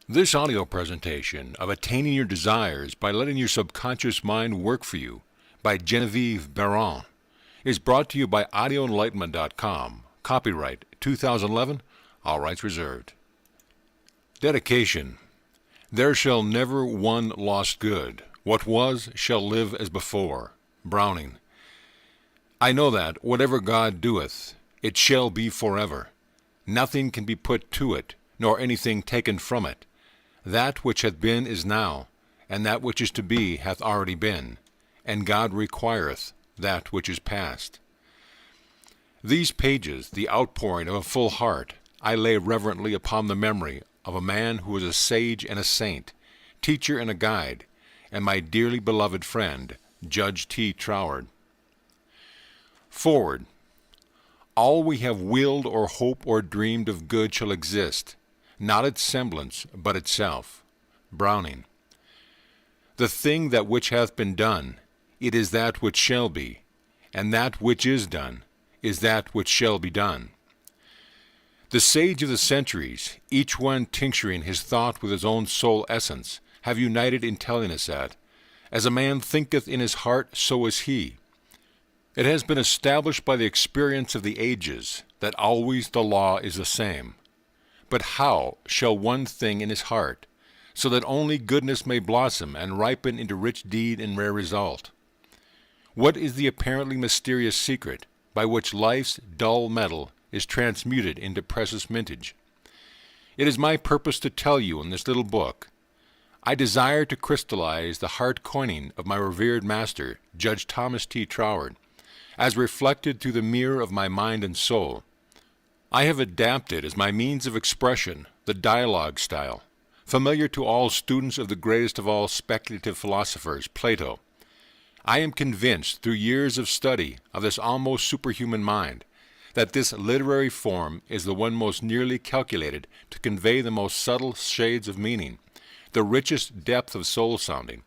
This audio presentation of Attaining Your Desires by Letting Your Subconscious Mind Work for You by Genevieve Baron is brought to you by audioenlightenment.com. Copyright 2011, all rights reserved. Dedication. There shall never one lost good. What was shall live as before. Browning. I know that, whatever God doeth, it shall be forever. Nothing can be put to it, nor anything taken from it. That which hath been is now, and that which is to be hath already been, and God requireth that which is past. These pages, the outpouring of a full heart, I lay reverently upon the memory of a man who was a sage and a saint, teacher and a guide, and my dearly beloved friend, Judge T. Troward. Forward. All we have willed or hoped or dreamed of good shall exist, not its semblance, but itself. Browning. The thing that which hath been done, it is that which shall be, and that which is done, is that which shall be done. The sage of the centuries, each one tincturing his thought with his own soul essence, have united in telling us that, as a man thinketh in his heart, so is he. It has been established by the experience of the ages that always the law is the same. But how shall one thing in his heart, so that only goodness may blossom and ripen into rich deed and rare result? What is the apparently mysterious secret by which life's dull metal is transmuted into precious mintage? It is my purpose to tell you in this little book. I desire to crystallize the heart coining of my revered master, Judge Thomas T. Troward, as reflected through the mirror of my mind and soul. I have adapted as my means of expression the dialogue style, familiar to all students of the greatest of all speculative philosophers, Plato. I am convinced through years of study of this almost superhuman mind that this literary form is the one most nearly calculated to convey the most subtle shades of meaning, the richest depth of soul sounding.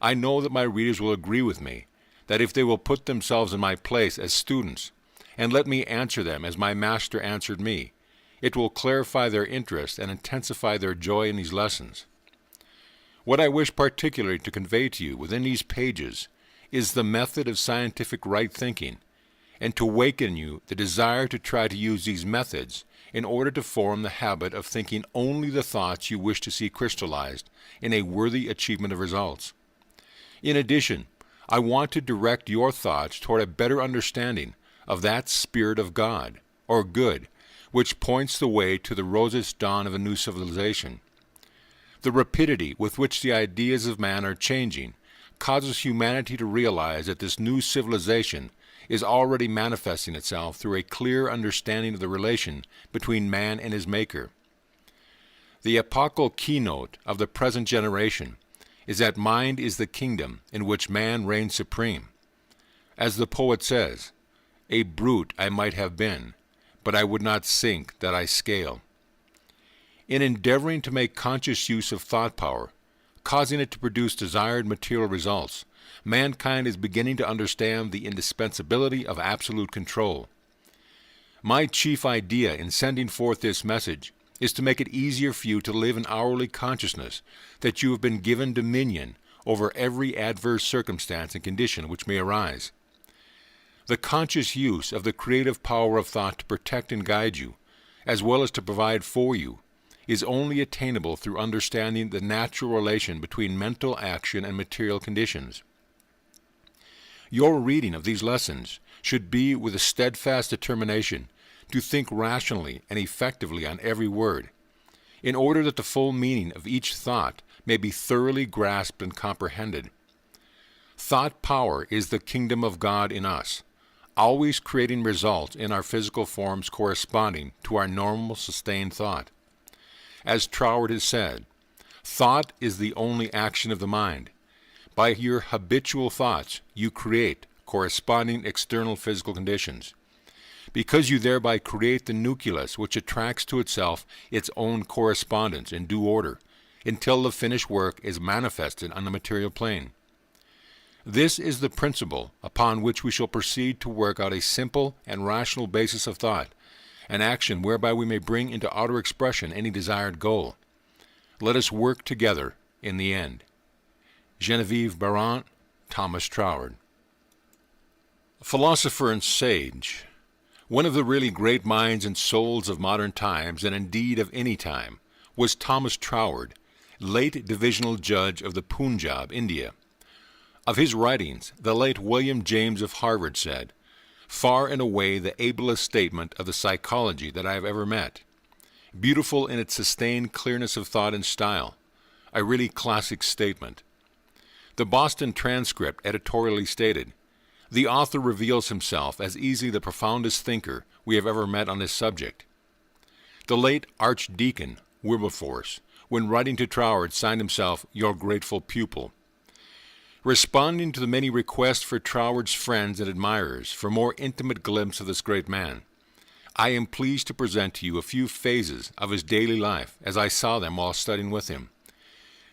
I know that my readers will agree with me that if they will put themselves in my place as students, and let me answer them as my master answered me, it will clarify their interest and intensify their joy in these lessons. What I wish particularly to convey to you within these pages is the method of scientific right thinking, and to awaken in you the desire to try to use these methods in order to form the habit of thinking only the thoughts you wish to see crystallized in a worthy achievement of results. In addition, I want to direct your thoughts toward a better understanding of that Spirit of God, or good, which points the way to the rosest dawn of a new civilization. The rapidity with which the ideas of man are changing causes humanity to realize that this new civilization is already manifesting itself through a clear understanding of the relation between man and his Maker. The epochal keynote of the present generation is that mind is the kingdom in which man reigns supreme. As the poet says, a brute I might have been, but I would not sink that I scale. In endeavoring to make conscious use of thought power, causing it to produce desired material results, mankind is beginning to understand the indispensability of absolute control. My chief idea in sending forth this message is to make it easier for you to live in hourly consciousness that you have been given dominion over every adverse circumstance and condition which may arise. The conscious use of the creative power of thought to protect and guide you, as well as to provide for you, is only attainable through understanding the natural relation between mental action and material conditions. Your reading of these lessons should be with a steadfast determination to think rationally and effectively on every word, in order that the full meaning of each thought may be thoroughly grasped and comprehended. Thought power is the kingdom of God in us, always creating results in our physical forms corresponding to our normal sustained thought. As Troward has said, thought is the only action of the mind. By your habitual thoughts, you create corresponding external physical conditions, because you thereby create the nucleus which attracts to itself its own correspondence in due order, until the finished work is manifested on the material plane. This is the principle upon which we shall proceed to work out a simple and rational basis of thought, an action whereby we may bring into outer expression any desired goal. Let us work together in the end. Genevieve Barrant, Thomas Troward. Philosopher and sage. One of the really great minds and souls of modern times, and indeed of any time, was Thomas Troward, late divisional judge of the Punjab, India. Of his writings, the late William James of Harvard said, "Far and away the ablest statement of the psychology that I have ever met. Beautiful in its sustained clearness of thought and style. A really classic statement." The Boston Transcript editorially stated, "The author reveals himself as easily the profoundest thinker we have ever met on this subject." The late Archdeacon Wilberforce, when writing to Troward, signed himself "Your grateful pupil." Responding to the many requests for Troward's friends and admirers for more intimate glimpse of this great man, I am pleased to present to you a few phases of his daily life as I saw them while studying with him.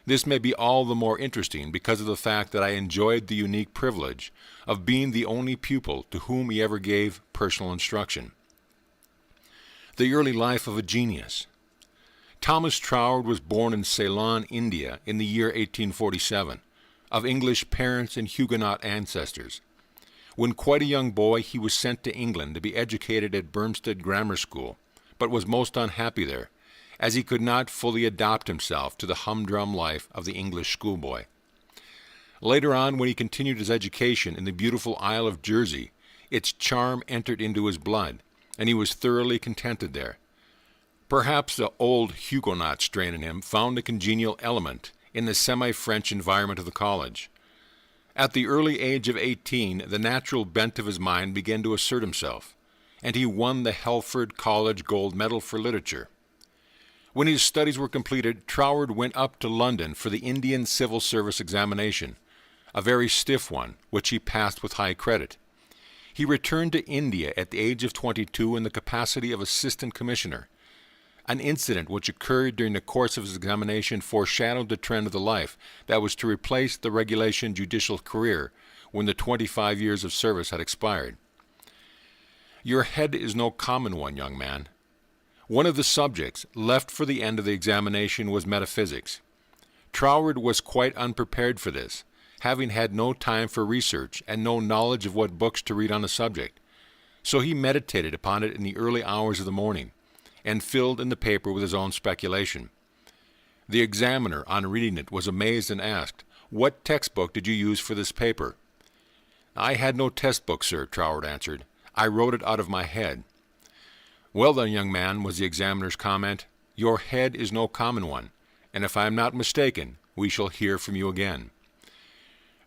This may be all the more interesting because of the fact that I enjoyed the unique privilege of being the only pupil to whom he ever gave personal instruction. The early life of a genius. Thomas Troward was born in Ceylon, India, in the year 1847, of English parents and Huguenot ancestors. When quite a young boy, he was sent to England to be educated at Bermsted Grammar School, but was most unhappy there, as he could not fully adapt himself to the humdrum life of the English schoolboy. Later on, when he continued his education in the beautiful Isle of Jersey, its charm entered into his blood, and he was thoroughly contented there. Perhaps the old Huguenot strain in him found a congenial element in the semi-French environment of the college. At the early age of 18, the natural bent of his mind began to assert himself, and he won the Helford College Gold Medal for Literature. When his studies were completed, Troward went up to London for the Indian Civil Service examination, a very stiff one, which he passed with high credit. He returned to India at the age of 22 in the capacity of Assistant Commissioner. An incident which occurred during the course of his examination foreshadowed the trend of the life that was to replace the regulation judicial career when the 25 years of service had expired. Your head is no common one, young man. One of the subjects left for the end of the examination was metaphysics. Troward was quite unprepared for this, having had no time for research and no knowledge of what books to read on the subject. So he meditated upon it in the early hours of the morning, and filled in the paper with his own speculation. The examiner, on reading it, was amazed and asked, "What textbook did you use for this paper?" "I had no textbook, sir," Troward answered. "I wrote it out of my head." "Well then, young man," was the examiner's comment, "your head is no common one, and if I am not mistaken, we shall hear from you again."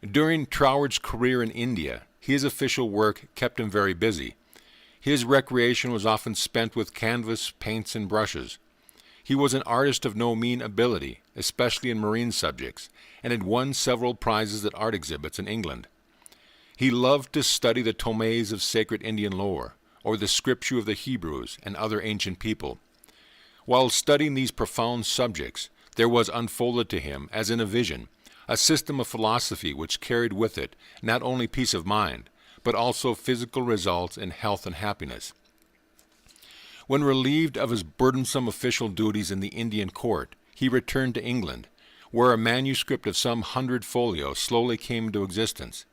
During Troward's career in India, his official work kept him very busy. His recreation was often spent with canvas, paints, and brushes. He was an artist of no mean ability, especially in marine subjects, and had won several prizes at art exhibits in England. He loved to study the tomes of sacred Indian lore, or the scripture of the Hebrews and other ancient people. While studying these profound subjects, there was unfolded to him, as in a vision, a system of philosophy which carried with it not only peace of mind, but also physical results in health and happiness. When relieved of his burdensome official duties in the Indian court, he returned to England, where a manuscript of some 100 folios slowly came into existence.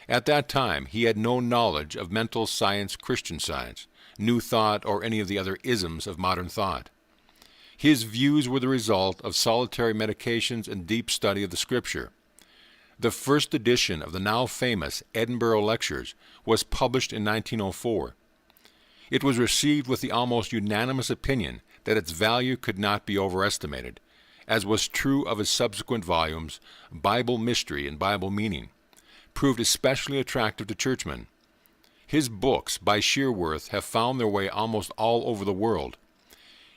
At that time, he had no knowledge of mental science, Christian Science, New Thought, or any of the other isms of modern thought. His views were the result of solitary meditations and deep study of the Scripture. The first edition of the now famous Edinburgh Lectures was published in 1904. It was received with the almost unanimous opinion that its value could not be overestimated, as was true of his subsequent volumes, Bible Mystery and Bible Meaning, proved especially attractive to churchmen. His books, by sheer worth, have found their way almost all over the world.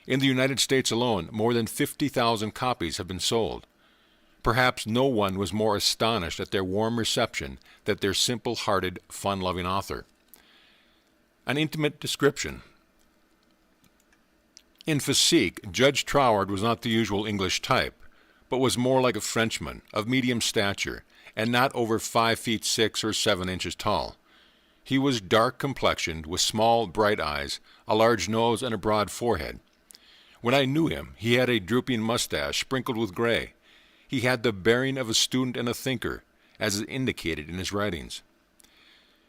In the United States alone, more than 50,000 copies have been sold. Perhaps no one was more astonished at their warm reception than their simple-hearted, fun-loving author. An intimate description. In physique, Judge Troward was not the usual English type, but was more like a Frenchman, of medium stature, and not over 5 feet 6 or 7 inches tall. He was dark-complexioned, with small, bright eyes, a large nose, and a broad forehead. When I knew him, he had a drooping mustache sprinkled with gray. He had the bearing of a student and a thinker, as is indicated in his writings.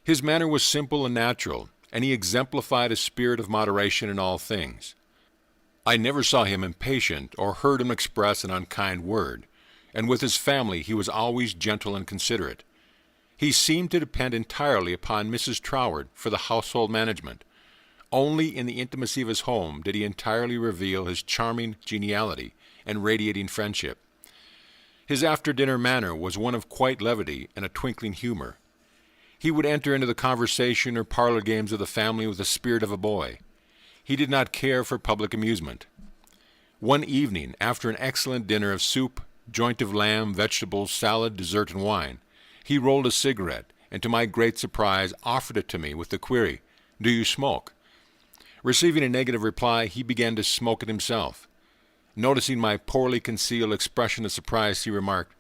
His manner was simple and natural, and he exemplified a spirit of moderation in all things. I never saw him impatient or heard him express an unkind word, and with his family he was always gentle and considerate. He seemed to depend entirely upon Mrs. Troward for the household management. Only in the intimacy of his home did he entirely reveal his charming geniality and radiating friendship. His after-dinner manner was one of quiet levity and a twinkling humor. He would enter into the conversation or parlor games of the family with the spirit of a boy. He did not care for public amusement. One evening, after an excellent dinner of soup, joint of lamb, vegetables, salad, dessert, and wine, he rolled a cigarette, and to my great surprise offered it to me with the query, "Do you smoke?" Receiving a negative reply, he began to smoke it himself. Noticing my poorly concealed expression of surprise, he remarked,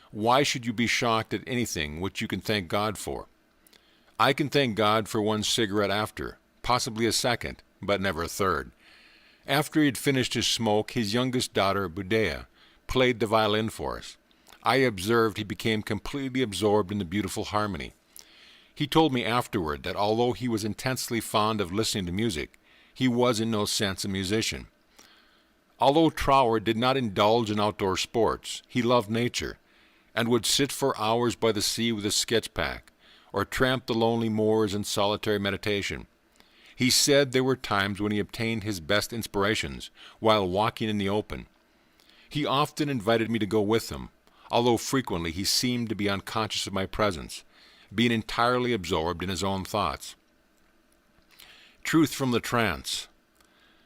"Why should you be shocked at anything which you can thank God for?" "I can thank God for one cigarette after, possibly a second, but never a third." After he had finished his smoke, his youngest daughter, Budea, played the violin for us. I observed he became completely absorbed in the beautiful harmony. He told me afterward that although he was intensely fond of listening to music, he was in no sense a musician. Although Troward did not indulge in outdoor sports, he loved nature, and would sit for hours by the sea with his sketch pack, or tramp the lonely moors in solitary meditation. He said there were times when he obtained his best inspirations while walking in the open. He often invited me to go with him, although frequently he seemed to be unconscious of my presence, being entirely absorbed in his own thoughts. Truth from the trance.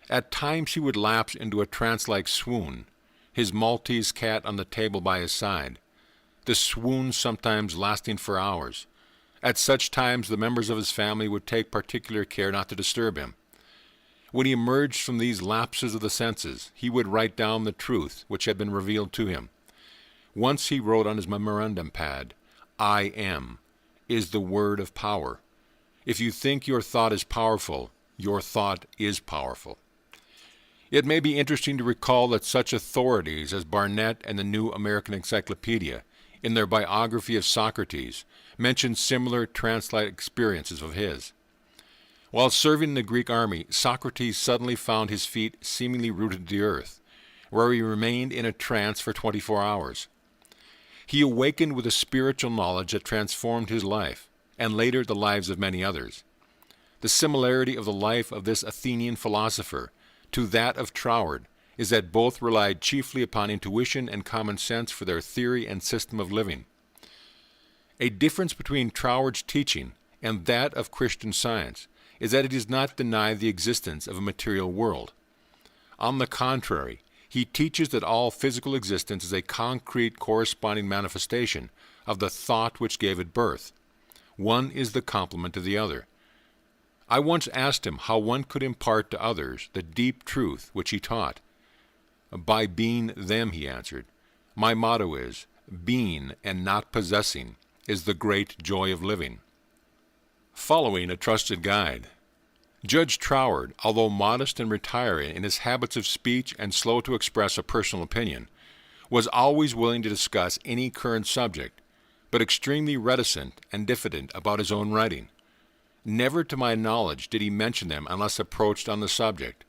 At times he would lapse into a trance-like swoon, his Maltese cat on the table by his side, the swoon sometimes lasting for hours. At such times the members of his family would take particular care not to disturb him. When he emerged from these lapses of the senses, he would write down the truth which had been revealed to him. Once he wrote on his memorandum pad, "I am, is the word of power. If you think your thought is powerful, your thought is powerful." It may be interesting to recall that such authorities as Barnett and the New American Encyclopedia, in their biography of Socrates, mention similar trance-like experiences of his. While serving in the Greek army, Socrates suddenly found his feet seemingly rooted to the earth, where he remained in a trance for 24 hours. He awakened with a spiritual knowledge that transformed his life, and later the lives of many others. The similarity of the life of this Athenian philosopher to that of Troward is that both relied chiefly upon intuition and common sense for their theory and system of living. A difference between Troward's teaching and that of Christian Science is that it does not deny the existence of a material world. On the contrary, he teaches that all physical existence is a concrete corresponding manifestation of the thought which gave it birth. One is the complement of the other. I once asked him how one could impart to others the deep truth which he taught. "By being them," he answered. "My motto is, being and not possessing is the great joy of living." Following a trusted guide. Judge Troward, although modest and retiring in his habits of speech and slow to express a personal opinion, was always willing to discuss any current subject, but extremely reticent and diffident about his own writing. Never to my knowledge did he mention them unless approached on the subject.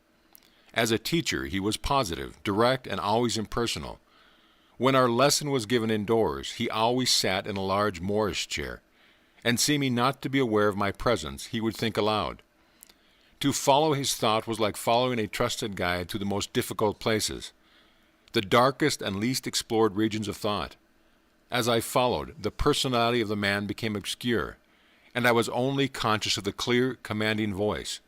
As a teacher, he was positive, direct, and always impersonal. When our lesson was given indoors, he always sat in a large Morris chair, and seeming not to be aware of my presence, he would think aloud. To follow his thought was like following a trusted guide through the most difficult places, the darkest and least explored regions of thought. As I followed, the personality of the man became obscure, and I was only conscious of the clear, commanding voice,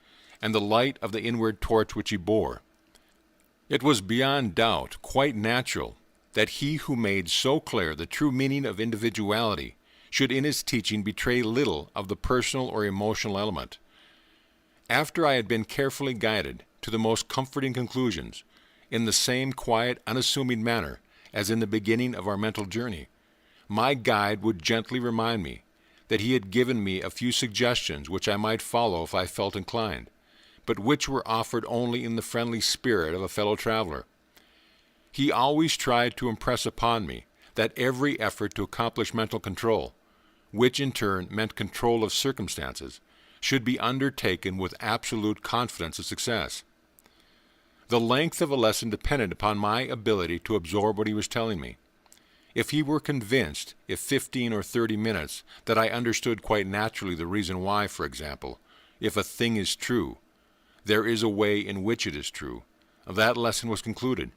and the light of the inward torch which he bore. It was beyond doubt quite natural that he who made so clear the true meaning of individuality should in his teaching betray little of the personal or emotional element. After I had been carefully guided to the most comforting conclusions, in the same quiet, unassuming manner as in the beginning of our mental journey, my guide would gently remind me that he had given me a few suggestions which I might follow if I felt inclined, but which were offered only in the friendly spirit of a fellow traveler. He always tried to impress upon me that every effort to accomplish mental control, which in turn meant control of circumstances, should be undertaken with absolute confidence of success. The length of a lesson depended upon my ability to absorb what he was telling me. If he were convinced, if 15 or 30 minutes, that I understood quite naturally the reason why, for example, if a thing is true, there is a way in which it is true, that lesson was concluded.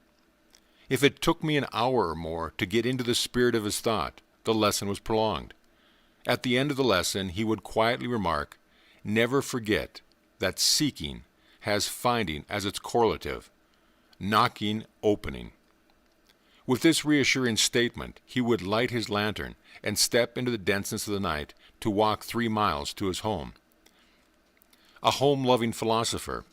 If it took me an hour or more to get into the spirit of his thought, the lesson was prolonged. At the end of the lesson, he would quietly remark, "Never forget that seeking has finding as its correlative, knocking, opening." With this reassuring statement, he would light his lantern and step into the denseness of the night to walk 3 miles to his home. A home-loving philosopher.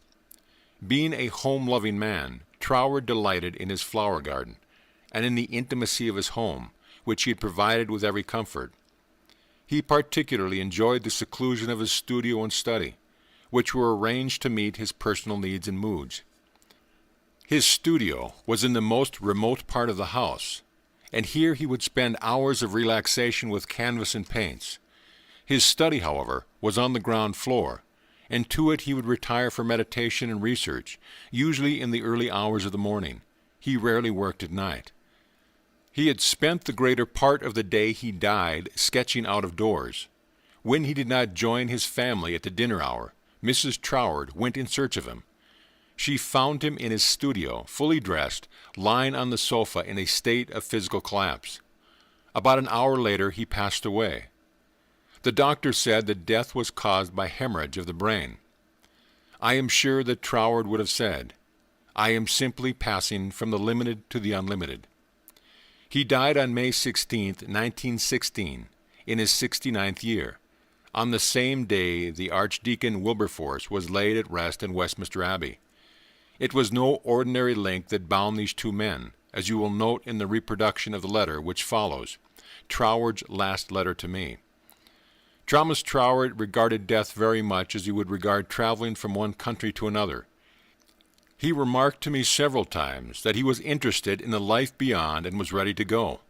Being a home-loving man, Troward delighted in his flower garden and in the intimacy of his home, which he had provided with every comfort. He particularly enjoyed the seclusion of his studio and study, which were arranged to meet his personal needs and moods. His studio was in the most remote part of the house, and here he would spend hours of relaxation with canvas and paints. His study, however, was on the ground floor, and to it he would retire for meditation and research, usually in the early hours of the morning. He rarely worked at night. He had spent the greater part of the day he died sketching out of doors. When he did not join his family at the dinner hour, Mrs. Troward went in search of him. She found him in his studio, fully dressed, lying on the sofa in a state of physical collapse. About an hour later he passed away. The doctor said that death was caused by hemorrhage of the brain. I am sure that Troward would have said, "I am simply passing from the limited to the unlimited." He died on May 16, 1916, in his 69th year. On the same day, the Archdeacon Wilberforce was laid at rest in Westminster Abbey. It was no ordinary link that bound these two men, as you will note in the reproduction of the letter which follows, Troward's last letter to me. Thomas Troward regarded death very much as he would regard traveling from one country to another. He remarked to me several times that he was interested in the life beyond and was ready to go.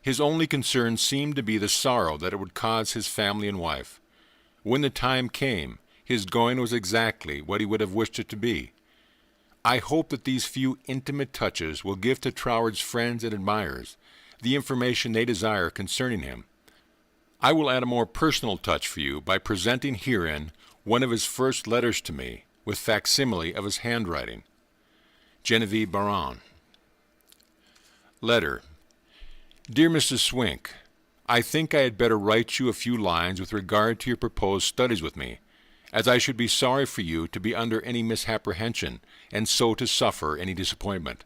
His only concern seemed to be the sorrow that it would cause his family and wife. When the time came, his going was exactly what he would have wished it to be. I hope that these few intimate touches will give to Troward's friends and admirers the information they desire concerning him. I will add a more personal touch for you by presenting herein one of his first letters to me, with facsimile of his handwriting. Genevieve Baron. Letter. Dear Mrs. Swink, I think I had better write you a few lines with regard to your proposed studies with me, as I should be sorry for you to be under any misapprehension, and so to suffer any disappointment.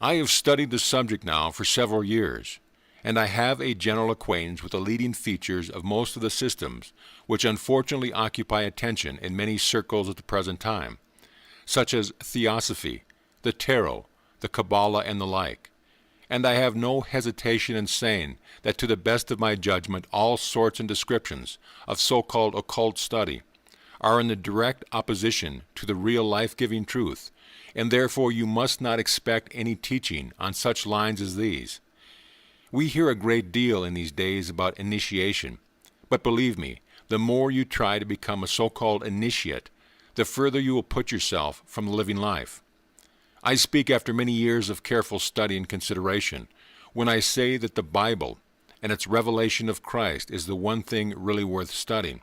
I have studied the subject now for several years, and I have a general acquaintance with the leading features of most of the systems which unfortunately occupy attention in many circles at the present time, such as Theosophy, the Tarot, the Kabbalah, and the like, and I have no hesitation in saying that to the best of my judgment all sorts and descriptions of so-called occult study are in the direct opposition to the real life-giving truth, and therefore you must not expect any teaching on such lines as these. We hear a great deal in these days about initiation, but believe me, the more you try to become a so-called initiate, the further you will put yourself from the living life. I speak after many years of careful study and consideration when I say that the Bible and its revelation of Christ is the one thing really worth studying,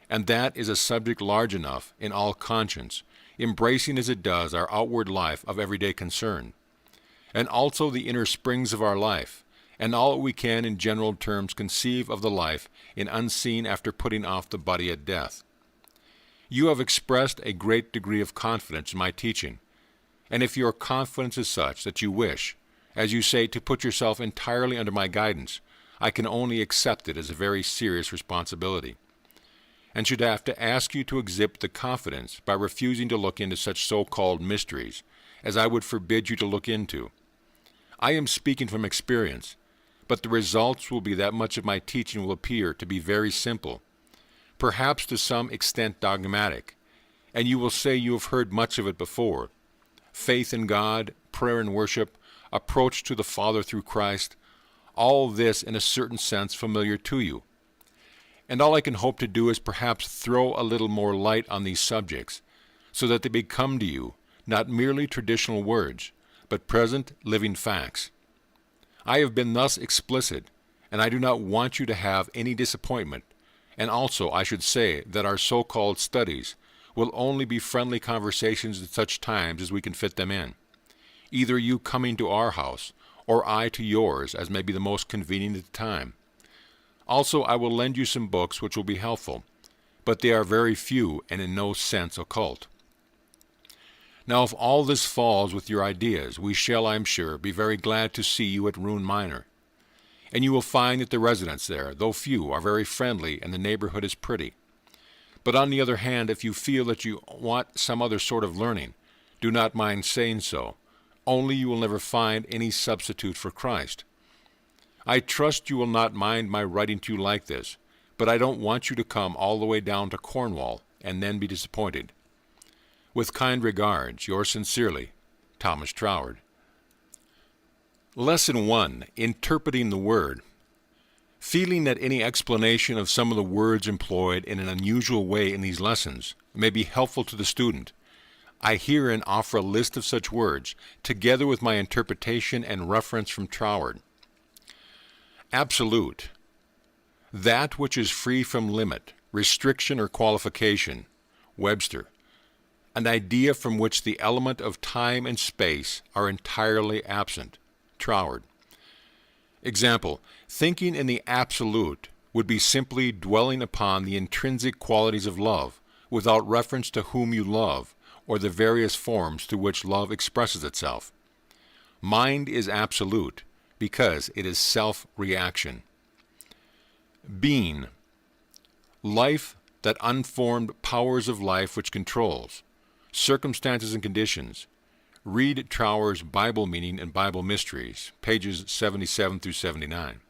and that is a subject large enough in all conscience, embracing as it does our outward life of everyday concern, and also the inner springs of our life, and all that we can in general terms conceive of the life in unseen after putting off the body at death. You have expressed a great degree of confidence in my teaching, and if your confidence is such that you wish, as you say, to put yourself entirely under my guidance, I can only accept it as a very serious responsibility, and should have to ask you to exhibit the confidence by refusing to look into such so-called mysteries as I would forbid you to look into. I am speaking from experience, but the results will be that much of my teaching will appear to be very simple, perhaps to some extent dogmatic, and you will say you have heard much of it before. Faith in God, prayer and worship, approach to the Father through Christ, all this in a certain sense familiar to you. And all I can hope to do is perhaps throw a little more light on these subjects, so that they become to you not merely traditional words, but present living facts. I have been thus explicit, and I do not want you to have any disappointment, and also I should say that our so-called studies will only be friendly conversations at such times as we can fit them in, either you coming to our house, or I to yours, as may be the most convenient at the time. Also, I will lend you some books which will be helpful, but they are very few and in no sense occult. Now, if all this falls with your ideas, we shall, I am sure, be very glad to see you at Rouen Minor. And you will find that the residents there, though few, are very friendly and the neighborhood is pretty. But on the other hand, if you feel that you want some other sort of learning, do not mind saying so, only you will never find any substitute for Christ. I trust you will not mind my writing to you like this, but I don't want you to come all the way down to Cornwall and then be disappointed. With kind regards, yours sincerely, Thomas Troward. Lesson 1. Interpreting the Word. Feeling that any explanation of some of the words employed in an unusual way in these lessons may be helpful to the student, I herein offer a list of such words, together with my interpretation and reference from Troward. Absolute. That which is free from limit, restriction, or qualification. Webster. An idea from which the element of time and space are entirely absent. Troward. Example, thinking in the absolute would be simply dwelling upon the intrinsic qualities of love, without reference to whom you love, or the various forms through which love expresses itself. Mind is absolute, because it is self-reaction. Being. Life, that unformed powers of life which controls. Circumstances and conditions. Read Troward's Bible Meaning and Bible Mysteries, pages 77 through 79.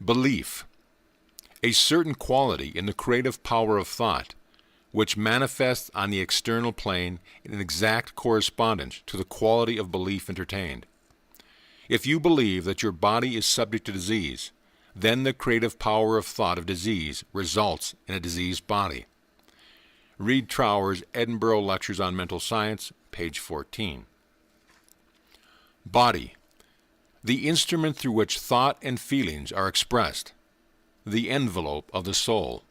Belief. A certain quality in the creative power of thought, which manifests on the external plane in exact correspondence to the quality of belief entertained. If you believe that your body is subject to disease, then the creative power of thought of disease results in a diseased body. Read Troward's Edinburgh Lectures on Mental Science, page 14. Body. The instrument through which thought and feelings are expressed. The envelope of the soul.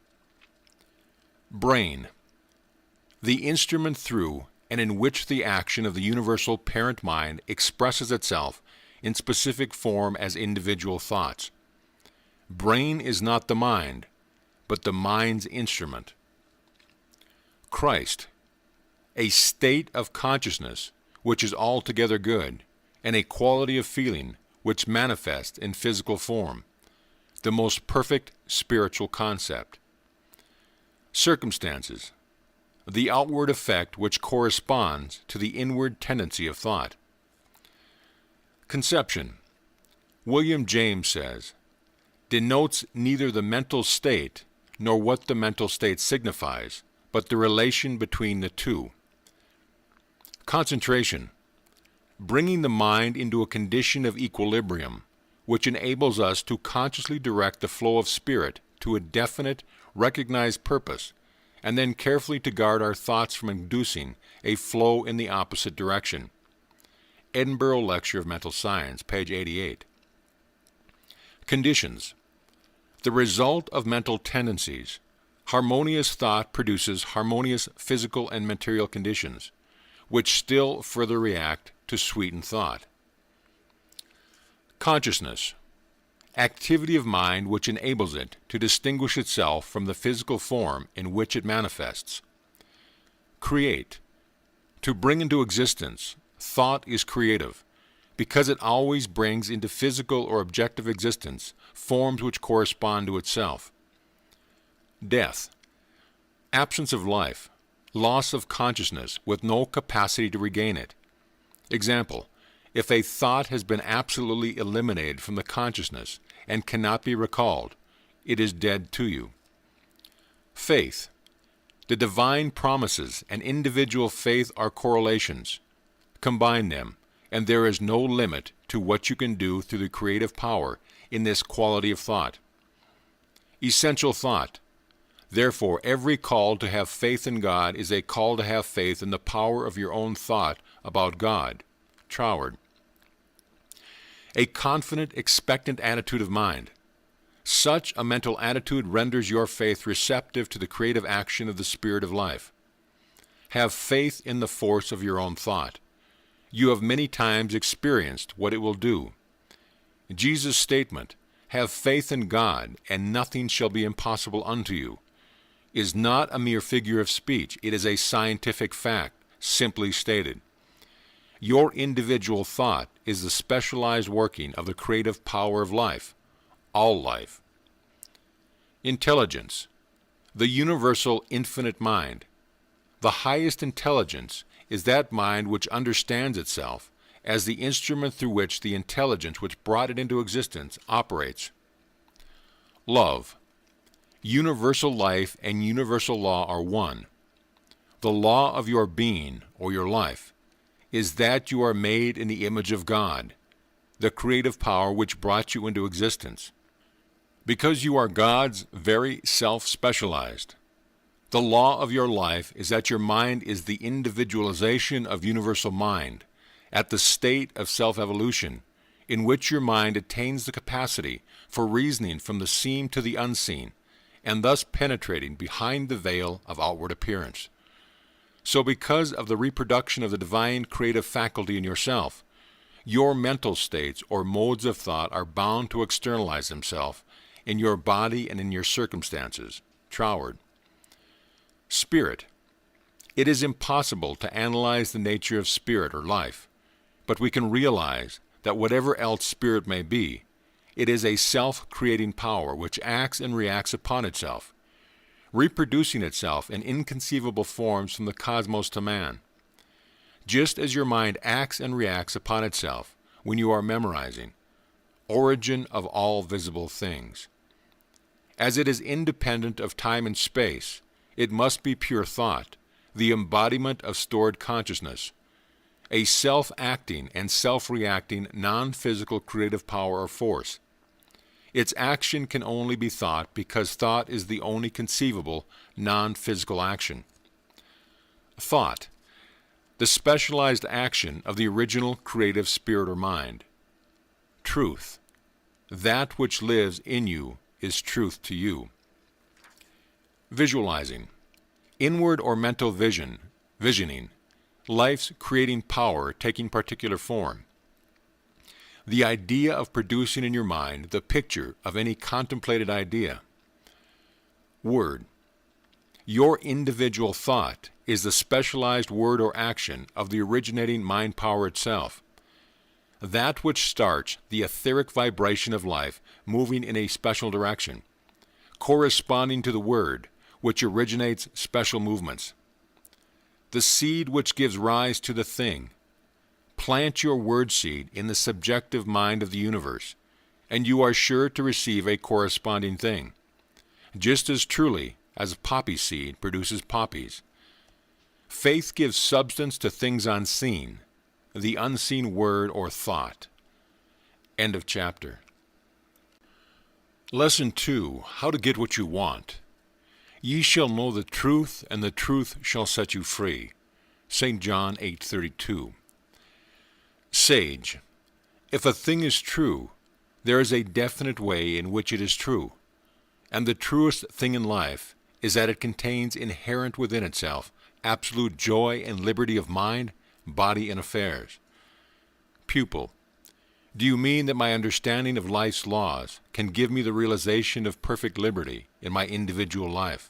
Brain. The instrument through and in which the action of the universal parent mind expresses itself in specific form as individual thoughts. Brain is not the mind, but the mind's instrument. Christ. A state of consciousness which is altogether good, and a quality of feeling which manifests in physical form, the most perfect spiritual concept. Circumstances. The outward effect which corresponds to the inward tendency of thought. Conception. William James says, denotes neither the mental state nor what the mental state signifies, but the relation between the two. Concentration. Bringing the mind into a condition of equilibrium, which enables us to consciously direct the flow of spirit to a definite, recognized purpose, and then carefully to guard our thoughts from inducing a flow in the opposite direction. Edinburgh Lecture of Mental Science, page 88. Conditions. The result of mental tendencies. Harmonious thought produces harmonious physical and material conditions, which still further react to sweetened thought. Consciousness. Activity of mind which enables it to distinguish itself from the physical form in which it manifests. Create. To bring into existence, thought is creative, because it always brings into physical or objective existence forms which correspond to itself. Death. Absence of life, loss of consciousness with no capacity to regain it. Example, if a thought has been absolutely eliminated from the consciousness and cannot be recalled, it is dead to you. Faith. The divine promises and individual faith are correlations. Combine them, and there is no limit to what you can do through the creative power in this quality of thought. Essential thought. Therefore, every call to have faith in God is a call to have faith in the power of your own thought about God. Troward. A confident, expectant attitude of mind. Such a mental attitude renders your faith receptive to the creative action of the Spirit of life. Have faith in the force of your own thought. You have many times experienced what it will do. Jesus' statement, "Have faith in God, and nothing shall be impossible unto you," is not a mere figure of speech. It is a scientific fact, simply stated. Your individual thought is the specialized working of the creative power of life, all life. Intelligence, the universal infinite mind. The highest intelligence is that mind which understands itself as the instrument through which the intelligence which brought it into existence operates. Love. Universal life and universal law are one. The law of your being, or your life, is that you are made in the image of God, the creative power which brought you into existence. Because you are God's very self-specialized, the law of your life is that your mind is the individualization of universal mind, at the state of self-evolution, in which your mind attains the capacity for reasoning from the seen to the unseen, and thus penetrating behind the veil of outward appearance. So because of the reproduction of the divine creative faculty in yourself, your mental states or modes of thought are bound to externalize themselves in your body and in your circumstances. Troward. Spirit. It is impossible to analyze the nature of spirit or life, but we can realize that whatever else spirit may be, it is a self-creating power which acts and reacts upon itself, reproducing itself in inconceivable forms from the cosmos to man. Just as your mind acts and reacts upon itself when you are memorizing, origin of all visible things. As it is independent of time and space, it must be pure thought, the embodiment of stored consciousness, a self-acting and self-reacting non-physical creative power or force. Its action can only be thought because thought is the only conceivable non-physical action. Thought, the specialized action of the original creative spirit or mind. Truth, that which lives in you is truth to you. Visualizing, inward or mental visioning, life's creating power taking particular form. The idea of producing in your mind the picture of any contemplated idea. Word. Your individual thought is the specialized word or action of the originating mind power itself. That which starts the etheric vibration of life moving in a special direction, corresponding to the word, which originates special movements. The seed which gives rise to the thing. Plant your word seed in the subjective mind of the universe, and you are sure to receive a corresponding thing, just as truly as poppy seed produces poppies. Faith gives substance to things unseen, the unseen word or thought. End of chapter. Lesson 2. How to get what you want. Ye shall know the truth, and the truth shall set you free. St. John 8:32. Sage. If a thing is true, there is a definite way in which it is true, and the truest thing in life is that it contains inherent within itself absolute joy and liberty of mind, body, and affairs. Pupil. Do you mean that my understanding of life's laws can give me the realization of perfect liberty in my individual life?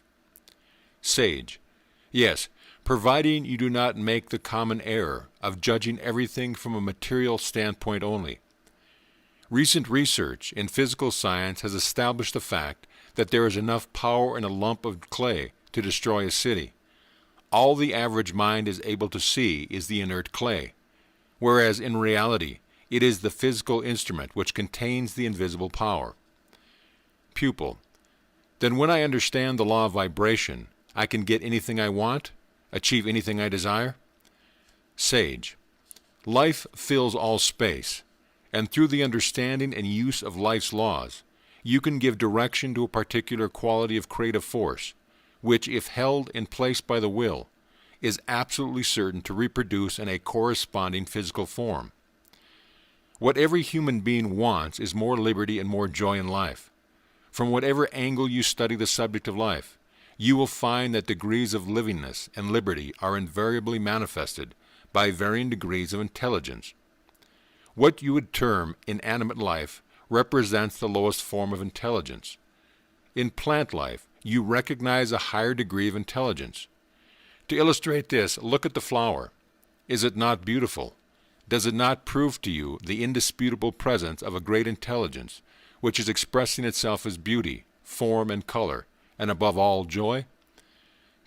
Sage. Yes, providing you do not make the common error of judging everything from a material standpoint only. Recent research in physical science has established the fact that there is enough power in a lump of clay to destroy a city. All the average mind is able to see is the inert clay, whereas in reality it is the physical instrument which contains the invisible power. Pupil. Then when I understand the law of vibration, I can get anything I want, achieve anything I desire. Sage. Life fills all space, and through the understanding and use of life's laws, you can give direction to a particular quality of creative force, which, if held in place by the will, is absolutely certain to reproduce in a corresponding physical form. What every human being wants is more liberty and more joy in life. From whatever angle you study the subject of life, you will find that degrees of livingness and liberty are invariably manifested by varying degrees of intelligence. What you would term inanimate life represents the lowest form of intelligence. In plant life, you recognize a higher degree of intelligence. To illustrate this, look at the flower. Is it not beautiful? Does it not prove to you the indisputable presence of a great intelligence, which is expressing itself as beauty, form, and color, and above all, joy?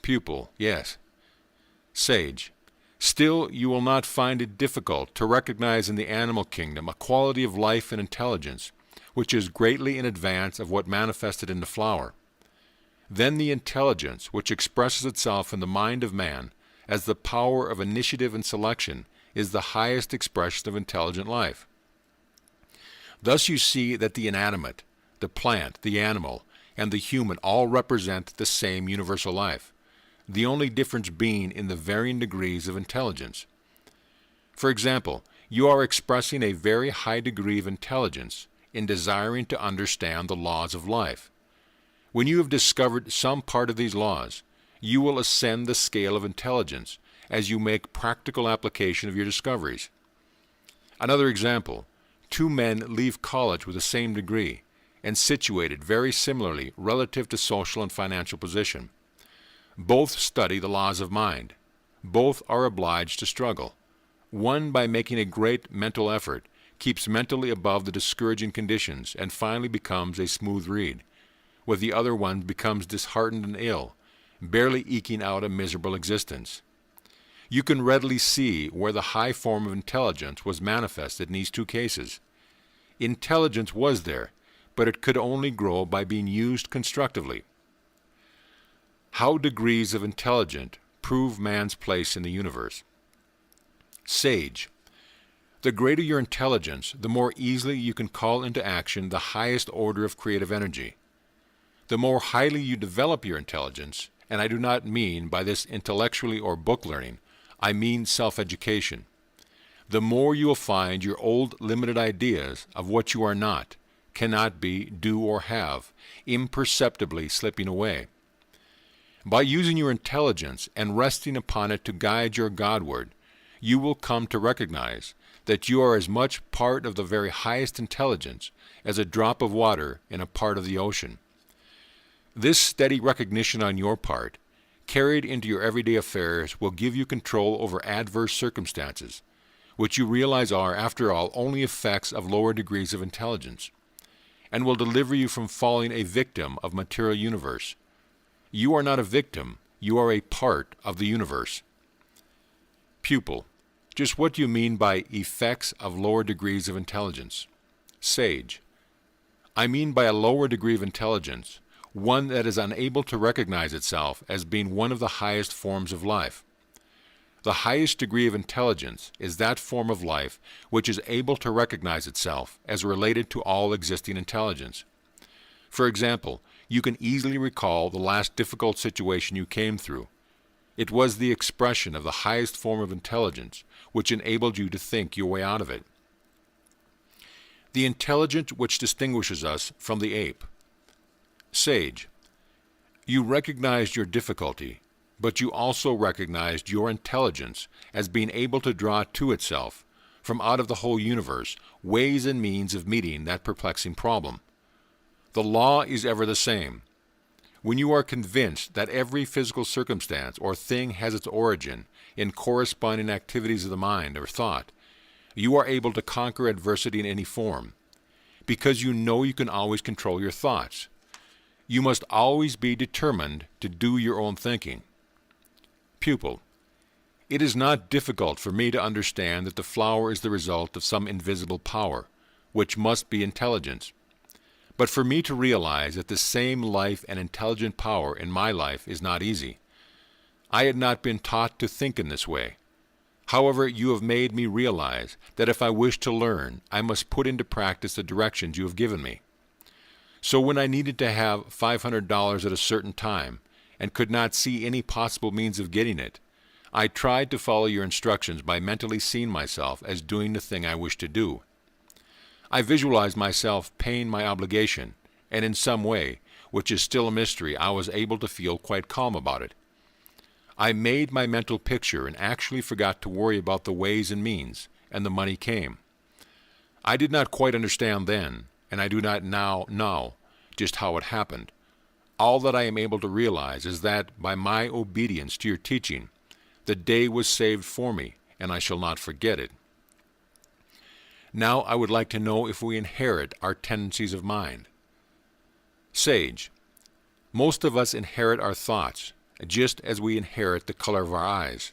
Pupil. Yes. Sage. Still, you will not find it difficult to recognize in the animal kingdom a quality of life and intelligence which is greatly in advance of what manifested in the flower. Then the intelligence which expresses itself in the mind of man as the power of initiative and selection is the highest expression of intelligent life. Thus you see that the inanimate, the plant, the animal, and the human all represent the same universal life, the only difference being in the varying degrees of intelligence. For example, you are expressing a very high degree of intelligence in desiring to understand the laws of life. When you have discovered some part of these laws, you will ascend the scale of intelligence as you make practical application of your discoveries. Another example, two men leave college with the same degree and situated very similarly relative to social and financial position. Both study the laws of mind. Both are obliged to struggle. One, by making a great mental effort, keeps mentally above the discouraging conditions and finally becomes a smooth reed, while the other one becomes disheartened and ill, barely eking out a miserable existence. You can readily see where the high form of intelligence was manifested in these two cases. Intelligence was there, but it could only grow by being used constructively. How degrees of intelligence prove man's place in the universe? Sage. The greater your intelligence, the more easily you can call into action the highest order of creative energy. The more highly you develop your intelligence, and I do not mean by this intellectually or book learning, I mean self-education, the more you will find your old limited ideas of what you are not, cannot be, do, or have, imperceptibly slipping away. By using your intelligence and resting upon it to guide your Godward, you will come to recognize that you are as much part of the very highest intelligence as a drop of water in a part of the ocean. This steady recognition on your part, carried into your everyday affairs, will give you control over adverse circumstances, which you realize are, after all, only effects of lower degrees of intelligence, and will deliver you from falling a victim of material universe. You are not a victim, you are a part of the universe. Pupil. Just what do you mean by effects of lower degrees of intelligence? Sage. I mean by a lower degree of intelligence, one that is unable to recognize itself as being one of the highest forms of life. The highest degree of intelligence is that form of life which is able to recognize itself as related to all existing intelligence. For example, you can easily recall the last difficult situation you came through. It was the expression of the highest form of intelligence which enabled you to think your way out of it. The intelligence which distinguishes us from the ape. Sage. You recognized your difficulty, but you also recognized your intelligence as being able to draw to itself, from out of the whole universe, ways and means of meeting that perplexing problem. The law is ever the same. When you are convinced that every physical circumstance or thing has its origin in corresponding activities of the mind or thought, you are able to conquer adversity in any form, because you know you can always control your thoughts. You must always be determined to do your own thinking. Pupil. It is not difficult for me to understand that the flower is the result of some invisible power, which must be intelligence. But for me to realize that the same life and intelligent power in my life is not easy. I had not been taught to think in this way. However, you have made me realize that if I wish to learn, I must put into practice the directions you have given me. So when I needed to have $500 at a certain time and could not see any possible means of getting it, I tried to follow your instructions by mentally seeing myself as doing the thing I wished to do. I visualized myself paying my obligation, and in some way, which is still a mystery, I was able to feel quite calm about it. I made my mental picture and actually forgot to worry about the ways and means, and the money came. I did not quite understand then, and I do not now know just how it happened. All that I am able to realize is that by my obedience to your teaching, the day was saved for me, and I shall not forget it. Now I would like to know if we inherit our tendencies of mind. Sage, most of us inherit our thoughts, just as we inherit the color of our eyes.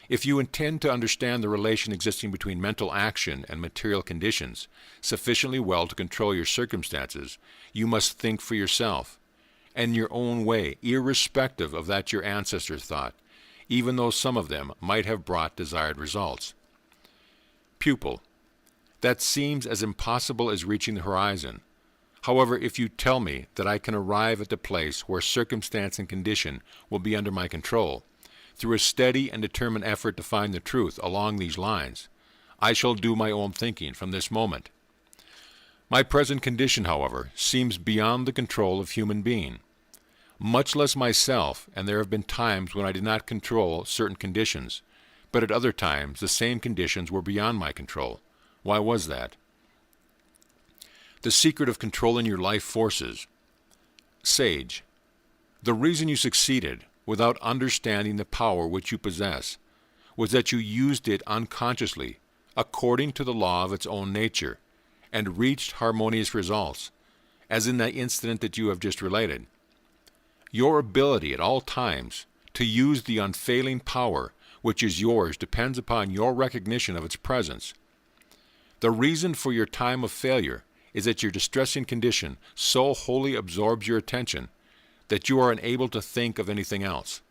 If you intend to understand the relation existing between mental action and material conditions sufficiently well to control your circumstances, you must think for yourself, and your own way, irrespective of that your ancestors thought, even though some of them might have brought desired results. Pupil, that seems as impossible as reaching the horizon. However, if you tell me that I can arrive at the place where circumstance and condition will be under my control, through a steady and determined effort to find the truth along these lines, I shall do my own thinking from this moment. My present condition, however, seems beyond the control of human being. Much less myself, and there have been times when I did not control certain conditions, but at other times the same conditions were beyond my control. Why was that? The secret of controlling your life forces. Sage, the reason you succeeded without understanding the power which you possess was that you used it unconsciously, according to the law of its own nature, and reached harmonious results, as in the incident that you have just related. Your ability at all times to use the unfailing power which is yours depends upon your recognition of its presence. The reason for your time of failure is that your distressing condition so wholly absorbs your attention that you are unable to think of anything else.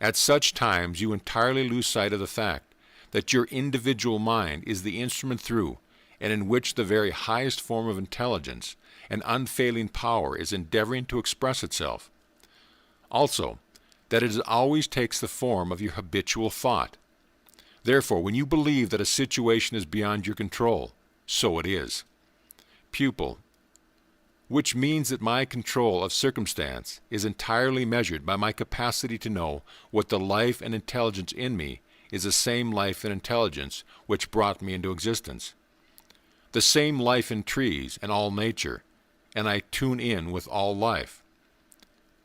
At such times you entirely lose sight of the fact that your individual mind is the instrument through and in which the very highest form of intelligence and unfailing power is endeavoring to express itself. Also, that it always takes the form of your habitual thought. Therefore, when you believe that a situation is beyond your control, so it is. Pupil, which means that my control of circumstance is entirely measured by my capacity to know what the life and intelligence in me is the same life and intelligence which brought me into existence. The same life in trees and all nature, and I tune in with all life.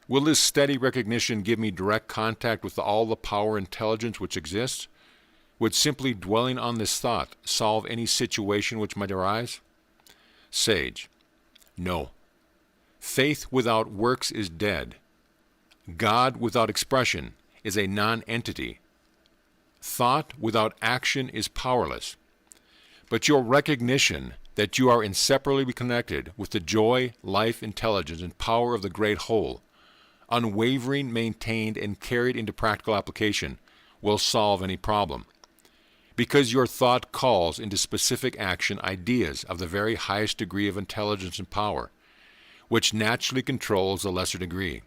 Will this steady recognition give me direct contact with all the power and intelligence which exists? Would simply dwelling on this thought solve any situation which might arise? Sage, no. Faith without works is dead. God without expression is a non-entity. Thought without action is powerless. But your recognition that you are inseparably connected with the joy, life, intelligence, and power of the great whole, unwavering, maintained, and carried into practical application, will solve any problem. Because your thought calls into specific action ideas of the very highest degree of intelligence and power, which naturally controls the lesser degree.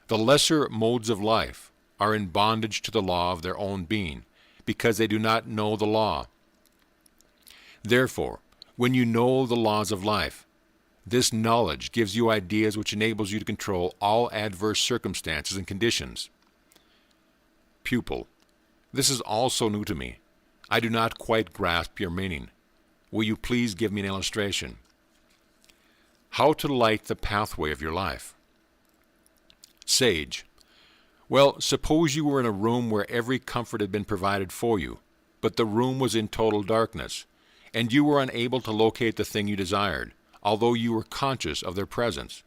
The lesser modes of life are in bondage to the law of their own being, because they do not know the law. Therefore, when you know the laws of life, this knowledge gives you ideas which enables you to control all adverse circumstances and conditions. Pupil, this is also new to me. I do not quite grasp your meaning. Will you please give me an illustration? How to light the pathway of your life. Sage, well, suppose you were in a room where every comfort had been provided for you, but the room was in total darkness, and you were unable to locate the thing you desired, although you were conscious of their presence.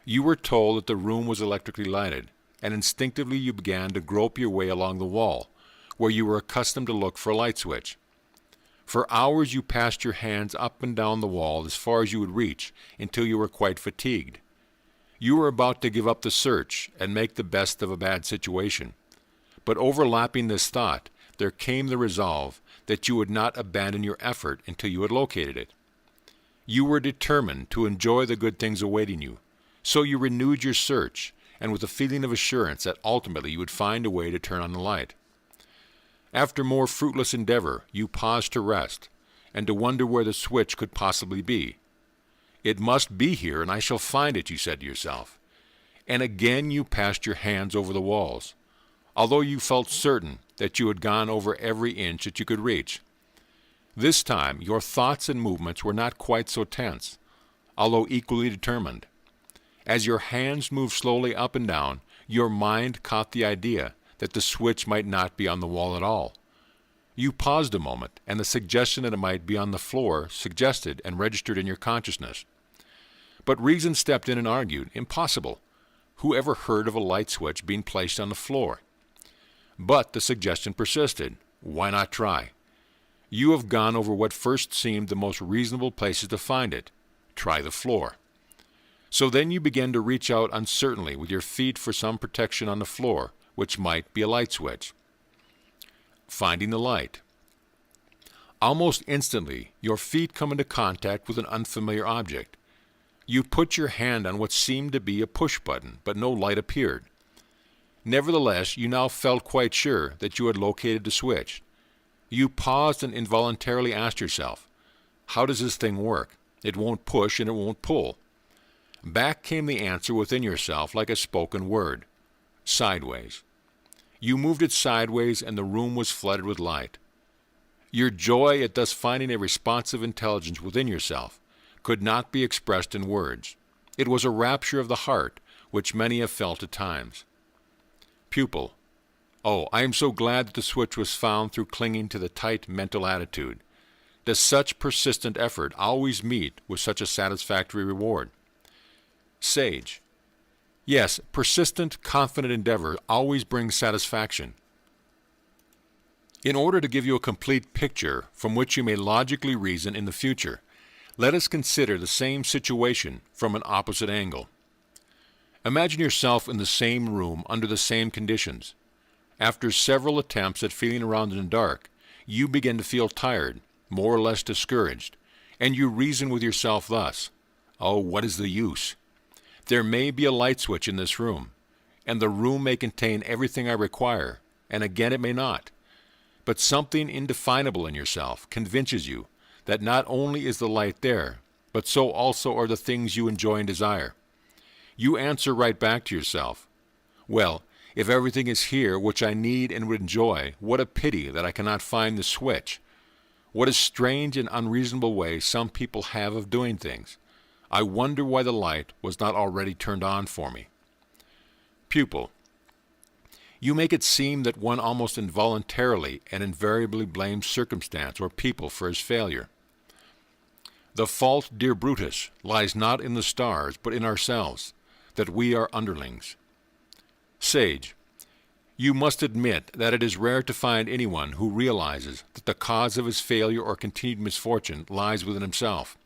You were told that the room was electrically lighted, and instinctively you began to grope your way along the wall, where you were accustomed to look for a light switch. For hours you passed your hands up and down the wall as far as you would reach until you were quite fatigued. You were about to give up the search and make the best of a bad situation. But overlapping this thought, there came the resolve that you would not abandon your effort until you had located it. You were determined to enjoy the good things awaiting you, so you renewed your search, and with a feeling of assurance that ultimately you would find a way to turn on the light. After more fruitless endeavor, you paused to rest, and to wonder where the switch could possibly be. It must be here, and I shall find it, you said to yourself. And again you passed your hands over the walls, although you felt certain that you had gone over every inch that you could reach. This time your thoughts and movements were not quite so tense, although equally determined. As your hands moved slowly up and down, your mind caught the idea that the switch might not be on the wall at all. You paused a moment, and the suggestion that it might be on the floor suggested and registered in your consciousness. But reason stepped in and argued, impossible. Who ever heard of a light switch being placed on the floor? But the suggestion persisted. Why not try? You have gone over what first seemed the most reasonable places to find it. Try the floor. So then you began to reach out uncertainly with your feet for some protection on the floor, which might be a light switch. Finding the light. Almost instantly, your feet come into contact with an unfamiliar object. You put your hand on what seemed to be a push button, but no light appeared. Nevertheless, you now felt quite sure that you had located the switch. You paused and involuntarily asked yourself, how does this thing work? It won't push and it won't pull. Back came the answer within yourself like a spoken word. Sideways. You moved it sideways and the room was flooded with light. Your joy at thus finding a responsive intelligence within yourself could not be expressed in words. It was a rapture of the heart, which many have felt at times. Pupil. Oh, I am so glad that the switch was found through clinging to the tight mental attitude. Does such persistent effort always meet with such a satisfactory reward? Sage. Yes, persistent, confident endeavor always brings satisfaction. In order to give you a complete picture from which you may logically reason in the future, let us consider the same situation from an opposite angle. Imagine yourself in the same room under the same conditions. After several attempts at feeling around in the dark, you begin to feel tired, more or less discouraged, and you reason with yourself thus, oh, what is the use? There may be a light switch in this room, and the room may contain everything I require, and again it may not. But something indefinable in yourself convinces you that not only is the light there, but so also are the things you enjoy and desire. You answer right back to yourself, well, if everything is here which I need and would enjoy, what a pity that I cannot find the switch. What a strange and unreasonable way some people have of doing things. I wonder why the light was not already turned on for me. Pupil. You make it seem that one almost involuntarily and invariably blames circumstance or people for his failure. The fault, dear Brutus, lies not in the stars, but in ourselves, that we are underlings. Sage. You must admit that it is rare to find anyone who realizes that the cause of his failure or continued misfortune lies within himself.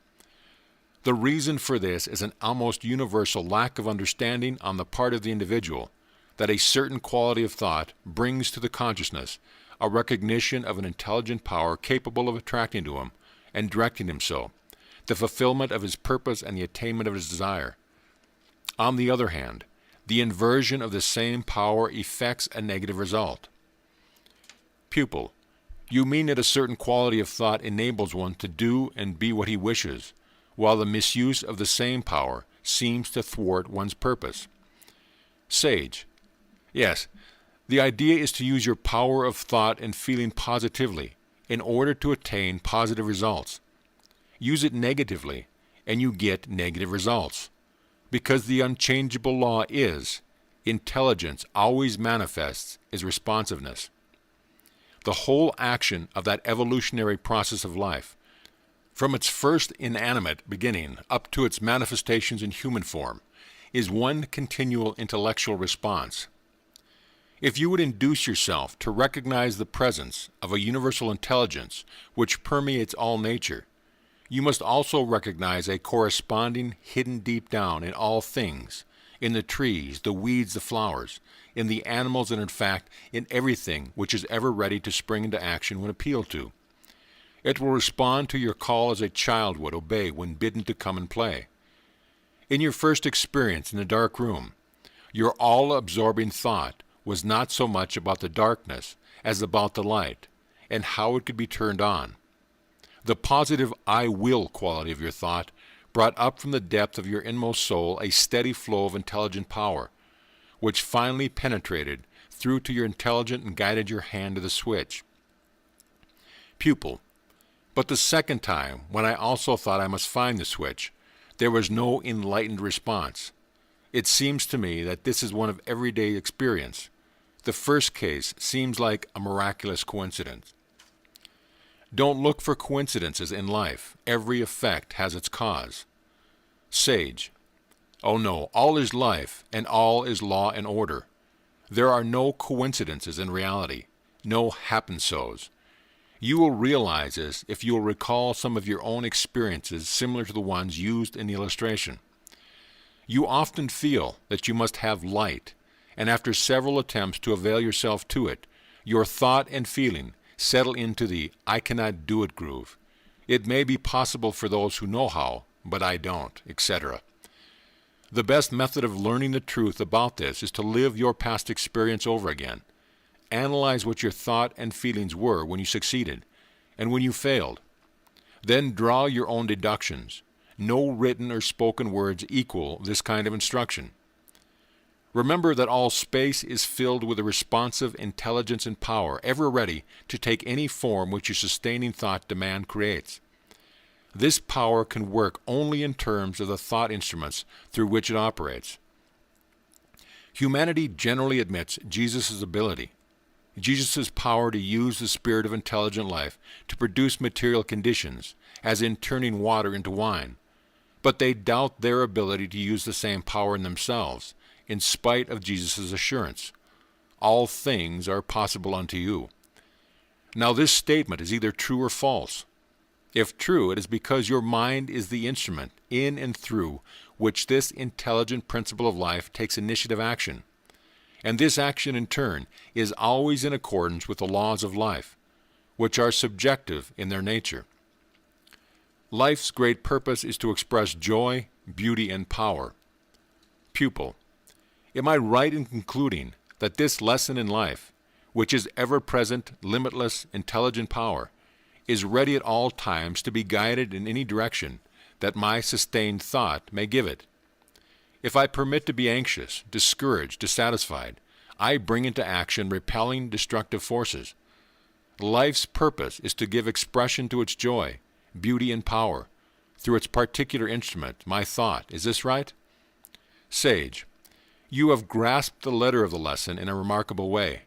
The reason for this is an almost universal lack of understanding on the part of the individual that a certain quality of thought brings to the consciousness a recognition of an intelligent power capable of attracting to him and directing him so, the fulfillment of his purpose and the attainment of his desire. On the other hand, the inversion of the same power effects a negative result. Pupil. You mean that a certain quality of thought enables one to do and be what he wishes, while the misuse of the same power seems to thwart one's purpose. Sage. Yes, the idea is to use your power of thought and feeling positively in order to attain positive results. Use it negatively, and you get negative results. Because the unchangeable law is, intelligence always manifests is responsiveness. The whole action of that evolutionary process of life, from its first inanimate beginning up to its manifestations in human form, is one continual intellectual response. If you would induce yourself to recognize the presence of a universal intelligence which permeates all nature, you must also recognize a corresponding hidden deep down in all things, in the trees, the weeds, the flowers, in the animals, and in fact in everything which is ever ready to spring into action when appealed to. It will respond to your call as a child would obey when bidden to come and play. In your first experience in the dark room, your all-absorbing thought was not so much about the darkness as about the light and how it could be turned on. The positive I will quality of your thought brought up from the depth of your inmost soul a steady flow of intelligent power, which finally penetrated through to your intelligent and guided your hand to the switch. Pupil, but the second time, when I also thought I must find the switch, there was no enlightened response. It seems to me that this is one of everyday experience. The first case seems like a miraculous coincidence. Don't look for coincidences in life. Every effect has its cause. Sage, oh no, all is life, and all is law and order. There are no coincidences in reality, no happen-sos. You will realize this if you will recall some of your own experiences similar to the ones used in the illustration. You often feel that you must have light, and after several attempts to avail yourself to it, your thought and feeling settle into the I cannot do it groove. It may be possible for those who know how, but I don't, etc. The best method of learning the truth about this is to live your past experience over again. Analyze what your thought and feelings were when you succeeded and when you failed. Then draw your own deductions. No written or spoken words equal this kind of instruction. Remember that all space is filled with a responsive intelligence and power, ever ready to take any form which your sustaining thought demand creates. This power can work only in terms of the thought instruments through which it operates. Humanity generally admits Jesus' ability, Jesus' power to use the spirit of intelligent life to produce material conditions, as in turning water into wine, but they doubt their ability to use the same power in themselves, in spite of Jesus' assurance, all things are possible unto you. Now this statement is either true or false. If true, it is because your mind is the instrument in and through which this intelligent principle of life takes initiative action. And this action in turn is always in accordance with the laws of life, which are subjective in their nature. Life's great purpose is to express joy, beauty, and power. Pupil, am I right in concluding that this lesson in life, which is ever-present, limitless, intelligent power, is ready at all times to be guided in any direction that my sustained thought may give it? If I permit to be anxious, discouraged, dissatisfied, I bring into action repelling destructive forces. Life's purpose is to give expression to its joy, beauty, and power through its particular instrument, my thought. Is this right? Sage, you have grasped the letter of the lesson in a remarkable way.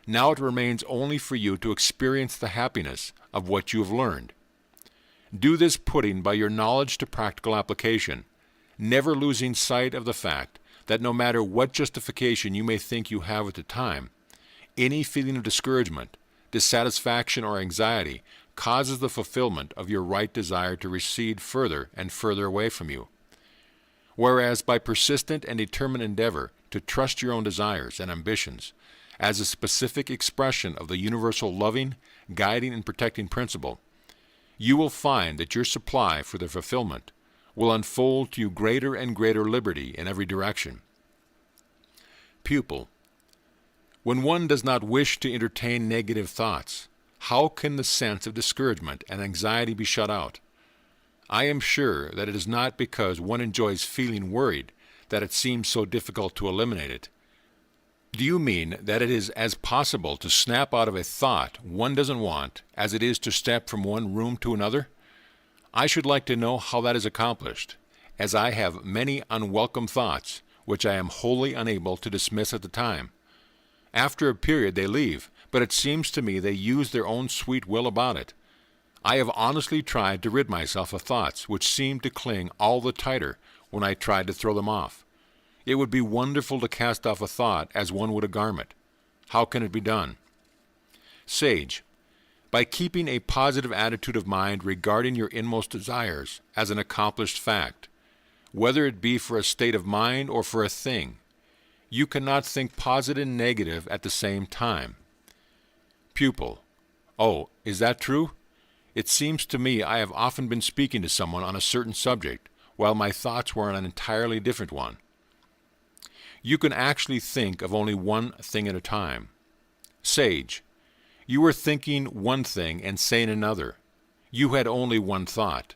Now it remains only for you to experience the happiness of what you have learned. Do this putting by your knowledge to practical application, never losing sight of the fact that no matter what justification you may think you have at the time, any feeling of discouragement, dissatisfaction, or anxiety causes the fulfillment of your right desire to recede further and further away from you. Whereas by persistent and determined endeavor to trust your own desires and ambitions as a specific expression of the universal loving, guiding, and protecting principle, you will find that your supply for their fulfillment will unfold to you greater and greater liberty in every direction. Pupil, when one does not wish to entertain negative thoughts, how can the sense of discouragement and anxiety be shut out? I am sure that it is not because one enjoys feeling worried that it seems so difficult to eliminate it. Do you mean that it is as possible to snap out of a thought one doesn't want as it is to step from one room to another? I should like to know how that is accomplished, as I have many unwelcome thoughts which I am wholly unable to dismiss at the time. After a period they leave, but it seems to me they use their own sweet will about it. I have honestly tried to rid myself of thoughts which seemed to cling all the tighter when I tried to throw them off. It would be wonderful to cast off a thought as one would a garment. How can it be done? Sage, by keeping a positive attitude of mind regarding your inmost desires as an accomplished fact, whether it be for a state of mind or for a thing. You cannot think positive and negative at the same time. Pupil, oh, is that true? It seems to me I have often been speaking to someone on a certain subject, while my thoughts were on an entirely different one. You can actually think of only one thing at a time. Sage, you were thinking one thing and saying another. You had only one thought.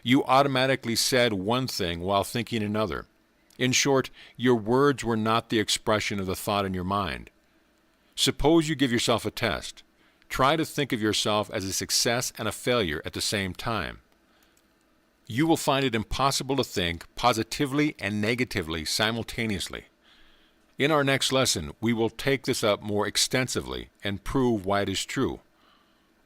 You automatically said one thing while thinking another. In short, your words were not the expression of the thought in your mind. Suppose you give yourself a test. Try to think of yourself as a success and a failure at the same time. You will find it impossible to think positively and negatively simultaneously. In our next lesson, we will take this up more extensively and prove why it is true.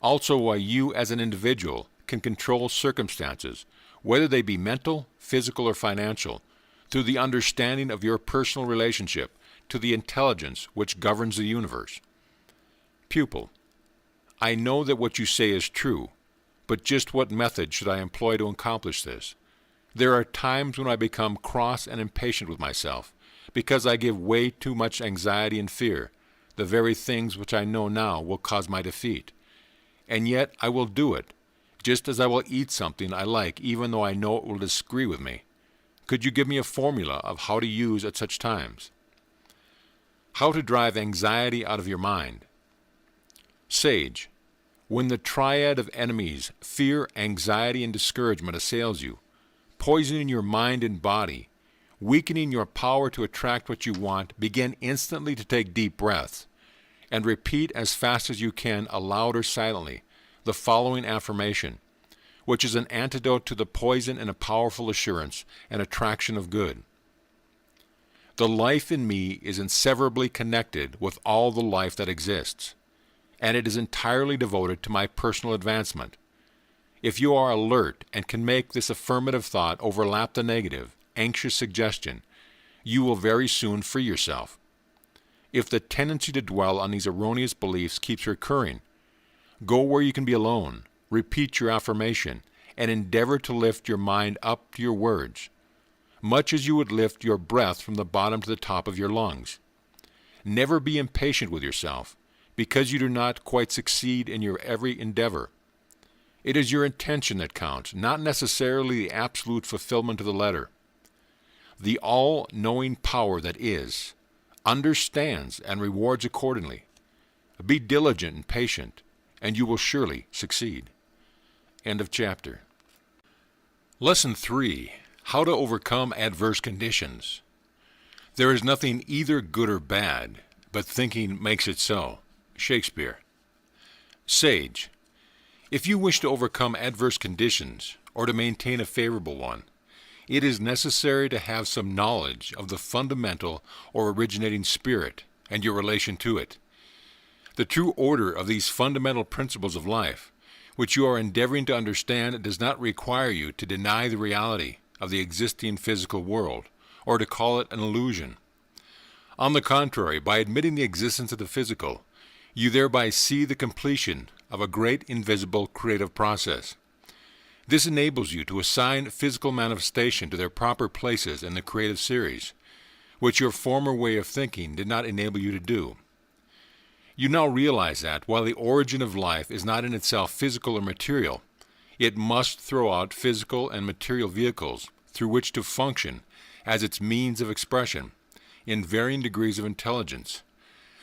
Also, why you as an individual can control circumstances, whether they be mental, physical, or financial, through the understanding of your personal relationship to the intelligence which governs the universe. Pupil, I know that what you say is true, but just what method should I employ to accomplish this? There are times when I become cross and impatient with myself, because I give way too much anxiety and fear, the very things which I know now will cause my defeat. And yet I will do it, just as I will eat something I like even though I know it will disagree with me. Could you give me a formula of how to use at such times? How to drive anxiety out of your mind. Sage, when the triad of enemies, fear, anxiety, and discouragement assails you, poisoning your mind and body, weakening your power to attract what you want, begin instantly to take deep breaths and repeat as fast as you can, aloud or silently, the following affirmation, which is an antidote to the poison and a powerful assurance and attraction of good. The life in me is inseparably connected with all the life that exists, and it is entirely devoted to my personal advancement. If you are alert and can make this affirmative thought overlap the negative, anxious suggestion, you will very soon free yourself. If the tendency to dwell on these erroneous beliefs keeps recurring, go where you can be alone, repeat your affirmation, and endeavor to lift your mind up to your words, much as you would lift your breath from the bottom to the top of your lungs. Never be impatient with yourself, because you do not quite succeed in your every endeavor. It is your intention that counts, not necessarily the absolute fulfillment to the letter. The all-knowing power that is, understands and rewards accordingly. Be diligent and patient, and you will surely succeed. End of chapter. Lesson 3. How to overcome adverse conditions. There is nothing either good or bad, but thinking makes it so. Shakespeare. Sage. If you wish to overcome adverse conditions, or to maintain a favorable one, it is necessary to have some knowledge of the fundamental or originating spirit and your relation to it. The true order of these fundamental principles of life, which you are endeavoring to understand, does not require you to deny the reality of the existing physical world, or to call it an illusion. On the contrary, by admitting the existence of the physical, you thereby see the completion of a great invisible creative process. This enables you to assign physical manifestation to their proper places in the creative series, which your former way of thinking did not enable you to do. You now realize that, while the origin of life is not in itself physical or material, it must throw out physical and material vehicles through which to function as its means of expression in varying degrees of intelligence,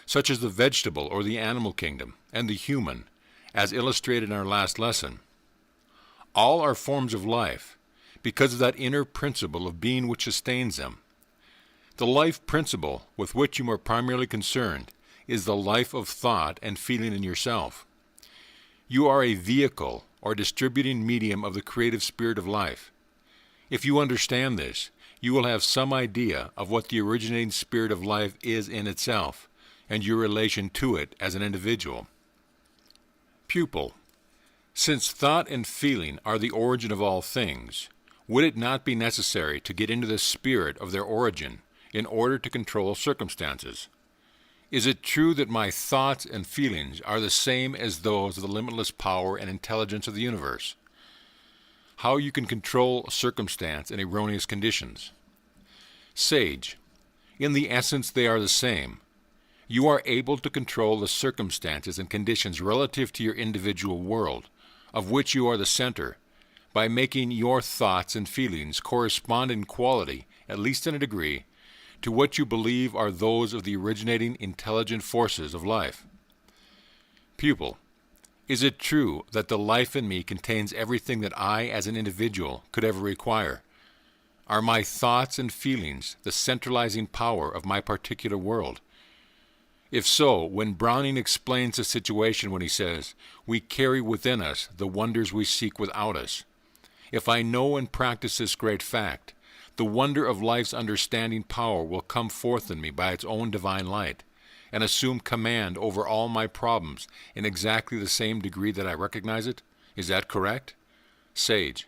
such as the vegetable or the animal kingdom and the human, as illustrated in our last lesson. All are forms of life because of that inner principle of being which sustains them. The life principle with which you are primarily concerned is the life of thought and feeling in yourself. You are a vehicle or distributing medium of the creative spirit of life. If you understand this, you will have some idea of what the originating spirit of life is in itself and your relation to it as an individual. Pupil. Since thought and feeling are the origin of all things, would it not be necessary to get into the spirit of their origin in order to control circumstances? Is it true that my thoughts and feelings are the same as those of the limitless power and intelligence of the universe? How you can control circumstance and erroneous conditions? Sage, in the essence they are the same. You are able to control the circumstances and conditions relative to your individual world, of which you are the center, by making your thoughts and feelings correspond in quality, at least in a degree, to what you believe are those of the originating intelligent forces of life. Pupil, is it true that the life in me contains everything that I, as an individual, could ever require? Are my thoughts and feelings the centralizing power of my particular world? If so, when Browning explains the situation when he says, "We carry within us the wonders we seek without us," if I know and practice this great fact, the wonder of life's understanding power will come forth in me by its own divine light, and assume command over all my problems in exactly the same degree that I recognize it. Is that correct? Sage,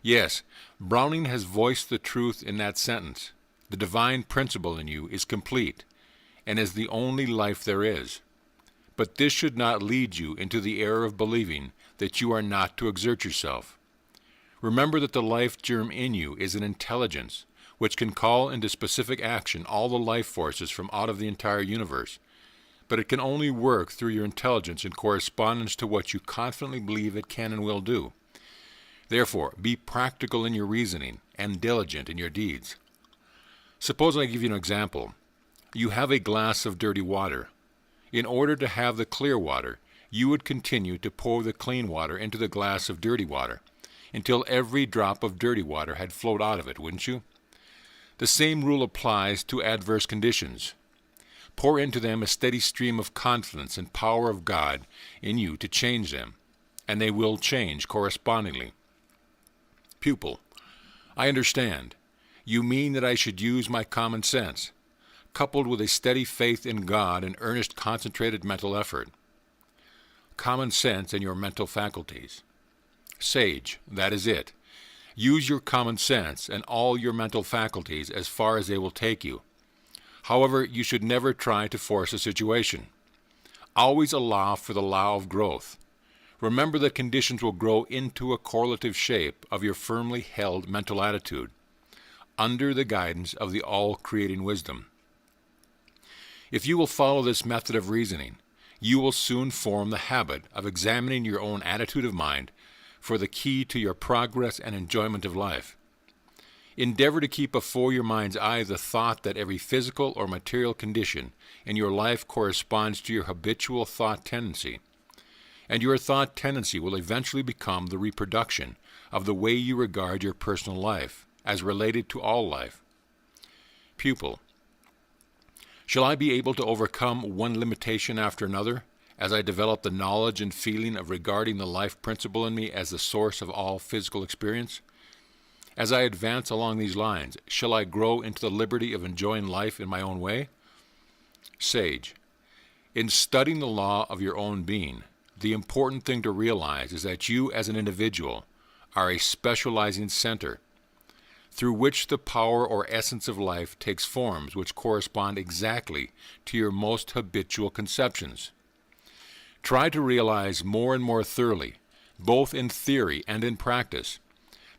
yes, Browning has voiced the truth in that sentence. The divine principle in you is complete, and is the only life there is. But this should not lead you into the error of believing that you are not to exert yourself. Remember that the life germ in you is an intelligence which can call into specific action all the life forces from out of the entire universe, but it can only work through your intelligence in correspondence to what you confidently believe it can and will do. Therefore, be practical in your reasoning and diligent in your deeds. Suppose I give you an example. You have a glass of dirty water. In order to have the clear water, you would continue to pour the clean water into the glass of dirty water until every drop of dirty water had flowed out of it, wouldn't you? The same rule applies to adverse conditions. Pour into them a steady stream of confidence and power of God in you to change them, and they will change correspondingly. Pupil, I understand. You mean that I should use my common sense, coupled with a steady faith in God and earnest concentrated mental effort. Common sense and your mental faculties. Sage, that is it. Use your common sense and all your mental faculties as far as they will take you. However, you should never try to force a situation. Always allow for the law of growth. Remember that conditions will grow into a correlative shape of your firmly held mental attitude, under the guidance of the all-creating wisdom. If you will follow this method of reasoning, you will soon form the habit of examining your own attitude of mind for the key to your progress and enjoyment of life. Endeavor to keep before your mind's eye the thought that every physical or material condition in your life corresponds to your habitual thought tendency, and your thought tendency will eventually become the reproduction of the way you regard your personal life as related to all life. Pupil, shall I be able to overcome one limitation after another as I develop the knowledge and feeling of regarding the life principle in me as the source of all physical experience? As I advance along these lines, shall I grow into the liberty of enjoying life in my own way? Sage, in studying the law of your own being, the important thing to realize is that you as an individual are a specializing center through which the power or essence of life takes forms which correspond exactly to your most habitual conceptions. Try to realize more and more thoroughly, both in theory and in practice,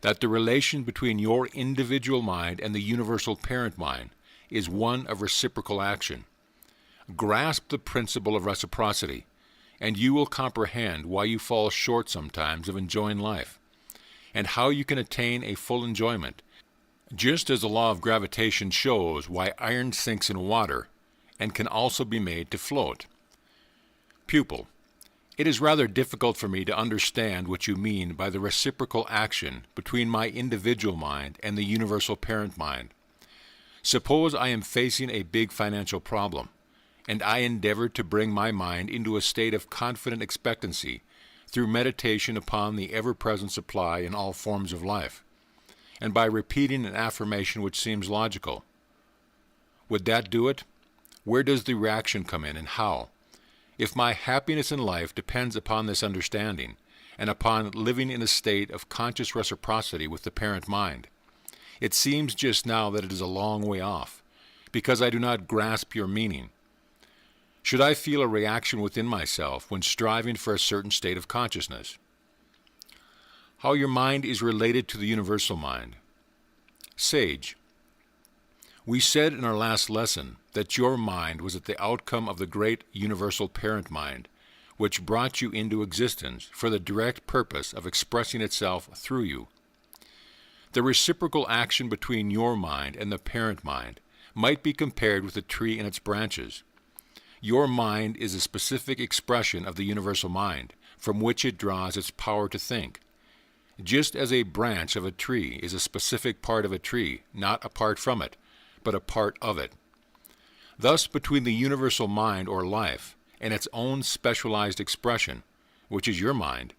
that the relation between your individual mind and the universal parent mind is one of reciprocal action. Grasp the principle of reciprocity, and you will comprehend why you fall short sometimes of enjoying life, and how you can attain a full enjoyment, just as the law of gravitation shows why iron sinks in water and can also be made to float. Pupil, it is rather difficult for me to understand what you mean by the reciprocal action between my individual mind and the universal parent mind. Suppose I am facing a big financial problem, and I endeavor to bring my mind into a state of confident expectancy through meditation upon the ever-present supply in all forms of life, and by repeating an affirmation which seems logical. Would that do it? Where does the reaction come in, and how? If my happiness in life depends upon this understanding, and upon living in a state of conscious reciprocity with the parent mind, it seems just now that it is a long way off, because I do not grasp your meaning. Should I feel a reaction within myself when striving for a certain state of consciousness? How your mind is related to the universal mind. Sage. We said in our last lesson that your mind was at the outcome of the great universal parent mind, which brought you into existence for the direct purpose of expressing itself through you. The reciprocal action between your mind and the parent mind might be compared with a tree and its branches. Your mind is a specific expression of the universal mind, from which it draws its power to think. Just as a branch of a tree is a specific part of a tree, not apart from it, but a part of it. Thus, between the universal mind or life and its own specialized expression, which is your mind,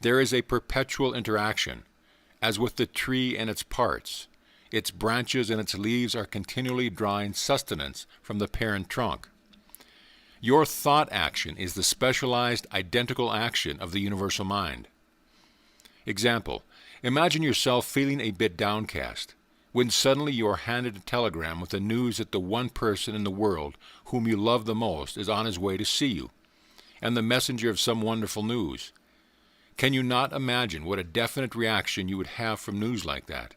there is a perpetual interaction, as with the tree and its parts. Its branches and its leaves are continually drawing sustenance from the parent trunk. Your thought action is the specialized, identical action of the universal mind. Example, imagine yourself feeling a bit downcast, when suddenly you are handed a telegram with the news that the one person in the world whom you love the most is on his way to see you, and the messenger of some wonderful news. Can you not imagine what a definite reaction you would have from news like that?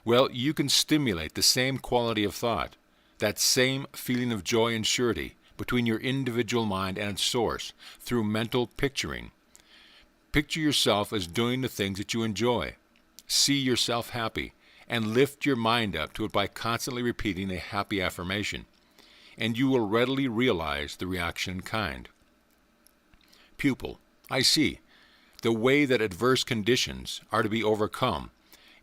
Well, you can stimulate the same quality of thought, that same feeling of joy and surety between your individual mind and its source, through mental picturing. Picture yourself as doing the things that you enjoy. See yourself happy, and lift your mind up to it by constantly repeating a happy affirmation, and you will readily realize the reaction in kind. Pupil, I see. The way that adverse conditions are to be overcome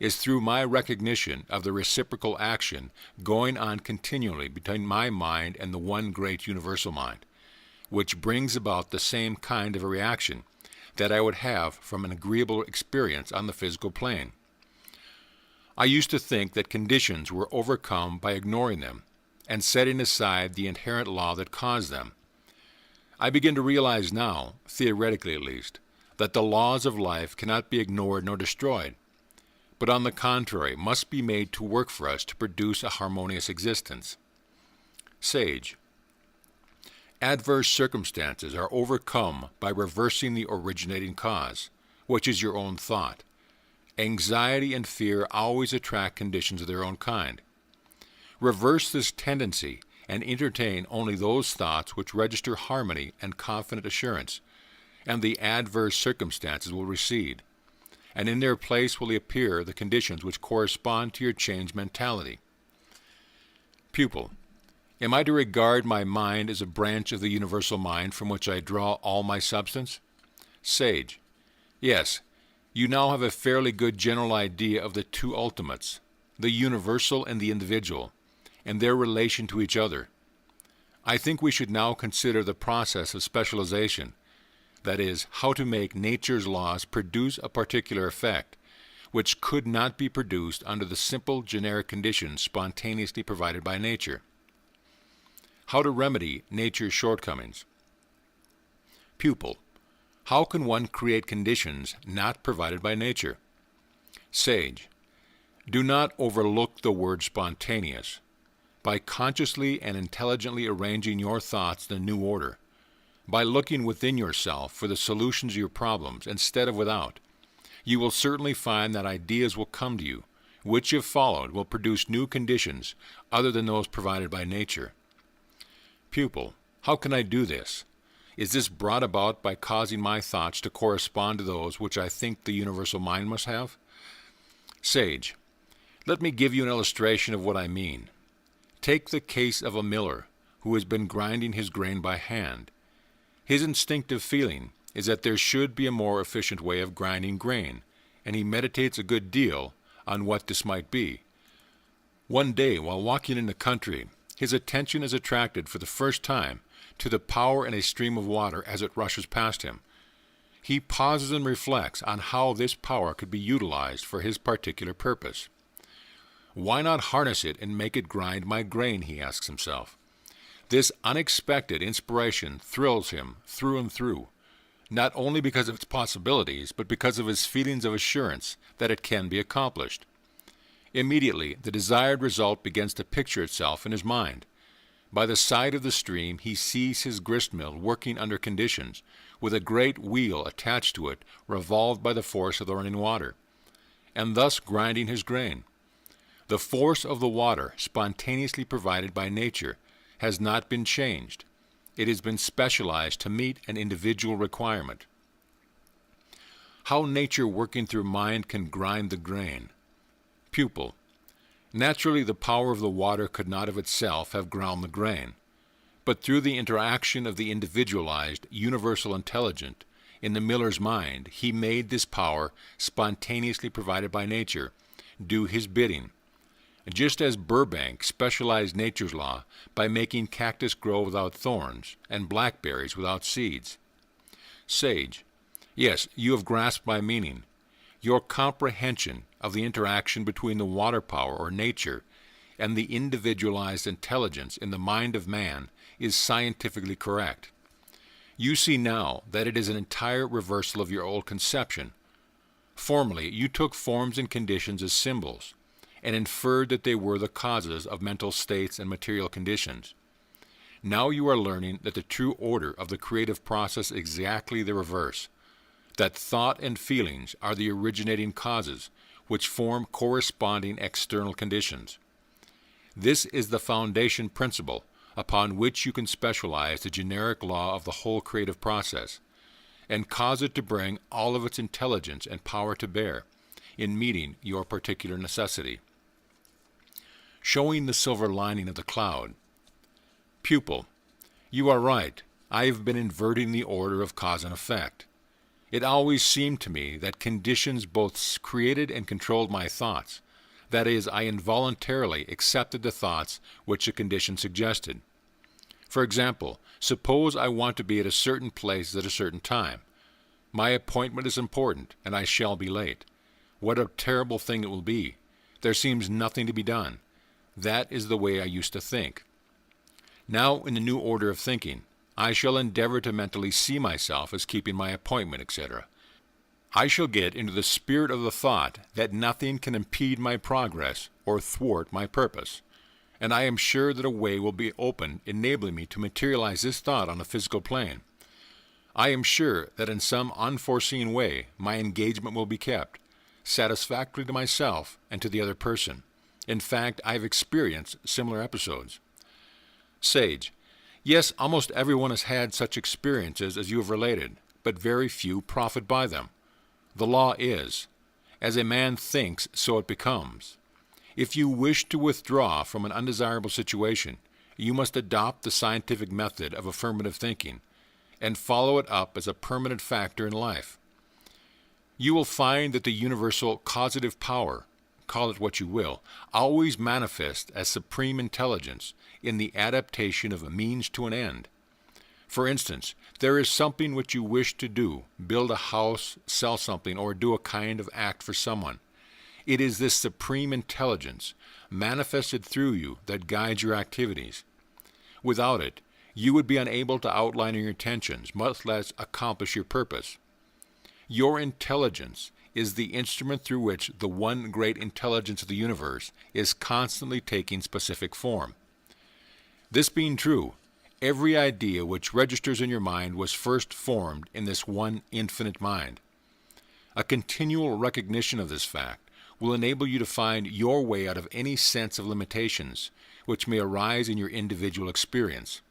is through my recognition of the reciprocal action going on continually between my mind and the one great universal mind, which brings about the same kind of a reaction that I would have from an agreeable experience on the physical plane. I used to think that conditions were overcome by ignoring them and setting aside the inherent law that caused them. I begin to realize now, theoretically at least, that the laws of life cannot be ignored nor destroyed, but on the contrary must be made to work for us to produce a harmonious existence. Sage. Adverse circumstances are overcome by reversing the originating cause, which is your own thought. Anxiety and fear always attract conditions of their own kind. Reverse this tendency and entertain only those thoughts which register harmony and confident assurance, and the adverse circumstances will recede, and in their place will appear the conditions which correspond to your changed mentality. Pupil, am I to regard my mind as a branch of the universal mind from which I draw all my substance? Sage. Yes, you now have a fairly good general idea of the two ultimates, the universal and the individual, and their relation to each other. I think we should now consider the process of specialization, that is, how to make nature's laws produce a particular effect, which could not be produced under the simple generic conditions spontaneously provided by nature. How to remedy nature's shortcomings. Pupil, how can one create conditions not provided by nature? Sage, do not overlook the word spontaneous. By consciously and intelligently arranging your thoughts in a new order, by looking within yourself for the solutions of your problems instead of without, you will certainly find that ideas will come to you, which, if followed, will produce new conditions other than those provided by nature. Pupil, how can I do this? Is this brought about by causing my thoughts to correspond to those which I think the universal mind must have? Sage, let me give you an illustration of what I mean. Take the case of a miller who has been grinding his grain by hand. His instinctive feeling is that there should be a more efficient way of grinding grain, and he meditates a good deal on what this might be. One day, while walking in the country, his attention is attracted for the first time to the power in a stream of water as it rushes past him. He pauses and reflects on how this power could be utilized for his particular purpose. Why not harness it and make it grind my grain, he asks himself. This unexpected inspiration thrills him through and through, not only because of its possibilities, but because of his feelings of assurance that it can be accomplished. Immediately, the desired result begins to picture itself in his mind, By the side of the stream he sees his gristmill working under conditions, with a great wheel attached to it revolved by the force of the running water, and thus grinding his grain. The force of the water, spontaneously provided by nature, has not been changed. It has been specialized to meet an individual requirement. How nature working through mind can grind the grain. Pupil. Naturally, the power of the water could not of itself have ground the grain, but through the interaction of the individualized, universal intelligent in the miller's mind, he made this power, spontaneously provided by nature, do his bidding, just as Burbank specialized nature's law by making cactus grow without thorns and blackberries without seeds. Sage. Yes, you have grasped my meaning. Your comprehension of the interaction between the water power or nature and the individualized intelligence in the mind of man is scientifically correct. You see now that it is an entire reversal of your old conception. Formerly, you took forms and conditions as symbols and inferred that they were the causes of mental states and material conditions. Now you are learning that the true order of the creative process is exactly the reverse, that thought and feelings are the originating causes which form corresponding external conditions. This is the foundation principle upon which you can specialize the generic law of the whole creative process, and cause it to bring all of its intelligence and power to bear in meeting your particular necessity. Showing the silver lining of the cloud. Pupil. You are right. I have been inverting the order of cause and effect. It always seemed to me that conditions both created and controlled my thoughts. That is, I involuntarily accepted the thoughts which the condition suggested. For example, suppose I want to be at a certain place at a certain time. My appointment is important, and I shall be late. What a terrible thing it will be. There seems nothing to be done. That is the way I used to think. Now, in the new order of thinking, I shall endeavor to mentally see myself as keeping my appointment, etc. I shall get into the spirit of the thought that nothing can impede my progress or thwart my purpose, and I am sure that a way will be opened enabling me to materialize this thought on the physical plane. I am sure that in some unforeseen way my engagement will be kept, satisfactory to myself and to the other person. In fact, I have experienced similar episodes. Sage. Yes, almost everyone has had such experiences as you have related, but very few profit by them. The law is, as a man thinks, so it becomes. If you wish to withdraw from an undesirable situation, you must adopt the scientific method of affirmative thinking and follow it up as a permanent factor in life. You will find that the universal causative power, call it what you will, always manifests as supreme intelligence in the adaptation of a means to an end. For instance, there is something which you wish to do, build a house, sell something, or do a kind of act for someone. It is this supreme intelligence, manifested through you, that guides your activities. Without it, you would be unable to outline your intentions, much less accomplish your purpose. Your intelligence is the instrument through which the one great intelligence of the universe is constantly taking specific form. This being true, every idea which registers in your mind was first formed in this one infinite mind. A continual recognition of this fact will enable you to find your way out of any sense of limitations which may arise in your individual experience.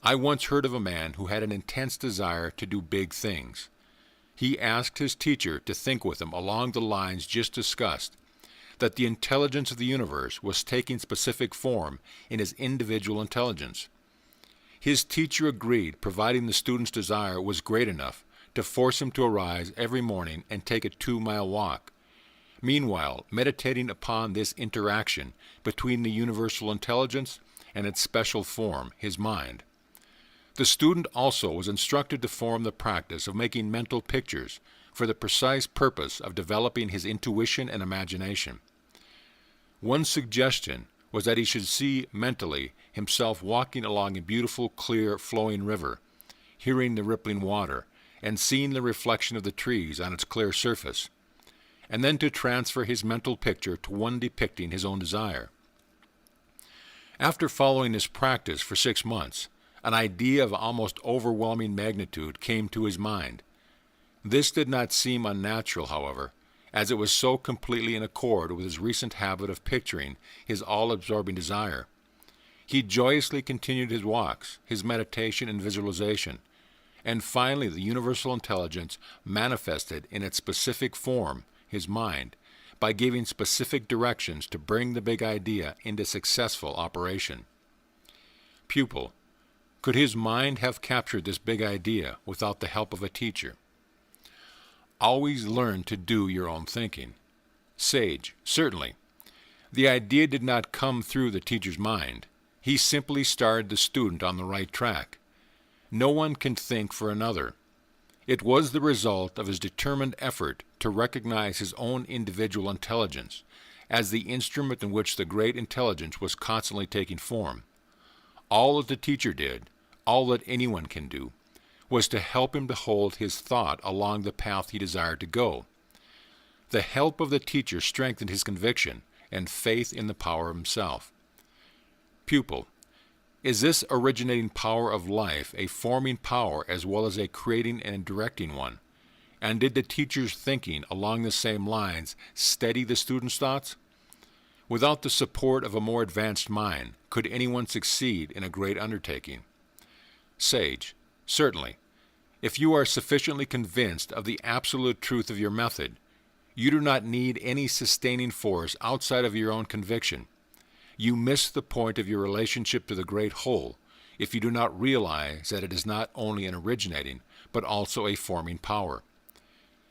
I once heard of a man who had an intense desire to do big things. He asked his teacher to think with him along the lines just discussed, that the intelligence of the universe was taking specific form in his individual intelligence. His teacher agreed, providing the student's desire was great enough to force him to arise every morning and take a 2-mile walk. Meanwhile, meditating upon this interaction between the universal intelligence and its special form, his mind. The student also was instructed to form the practice of making mental pictures for the precise purpose of developing his intuition and imagination. One suggestion was that he should see mentally himself walking along a beautiful, clear, flowing river, hearing the rippling water, and seeing the reflection of the trees on its clear surface, and then to transfer his mental picture to one depicting his own desire. After following this practice for 6 months, an idea of almost overwhelming magnitude came to his mind. This did not seem unnatural, however, as it was so completely in accord with his recent habit of picturing his all-absorbing desire. He joyously continued his walks, his meditation and visualization, and finally the universal intelligence manifested in its specific form, his mind, by giving specific directions to bring the big idea into successful operation. Pupil, could his mind have captured this big idea without the help of a teacher? Always learn to do your own thinking. Sage, certainly. The idea did not come through the teacher's mind. He simply started the student on the right track. No one can think for another. It was the result of his determined effort to recognize his own individual intelligence as the instrument in which the great intelligence was constantly taking form. All that the teacher did, all that anyone can do, was to help him to hold his thought along the path he desired to go. The help of the teacher strengthened his conviction and faith in the power of himself. Pupil, is this originating power of life a forming power as well as a creating and directing one? And did the teacher's thinking along the same lines steady the student's thoughts? Without the support of a more advanced mind, could anyone succeed in a great undertaking? Sage, certainly. If you are sufficiently convinced of the absolute truth of your method, you do not need any sustaining force outside of your own conviction. You miss the point of your relationship to the great whole if you do not realize that it is not only an originating, but also a forming power.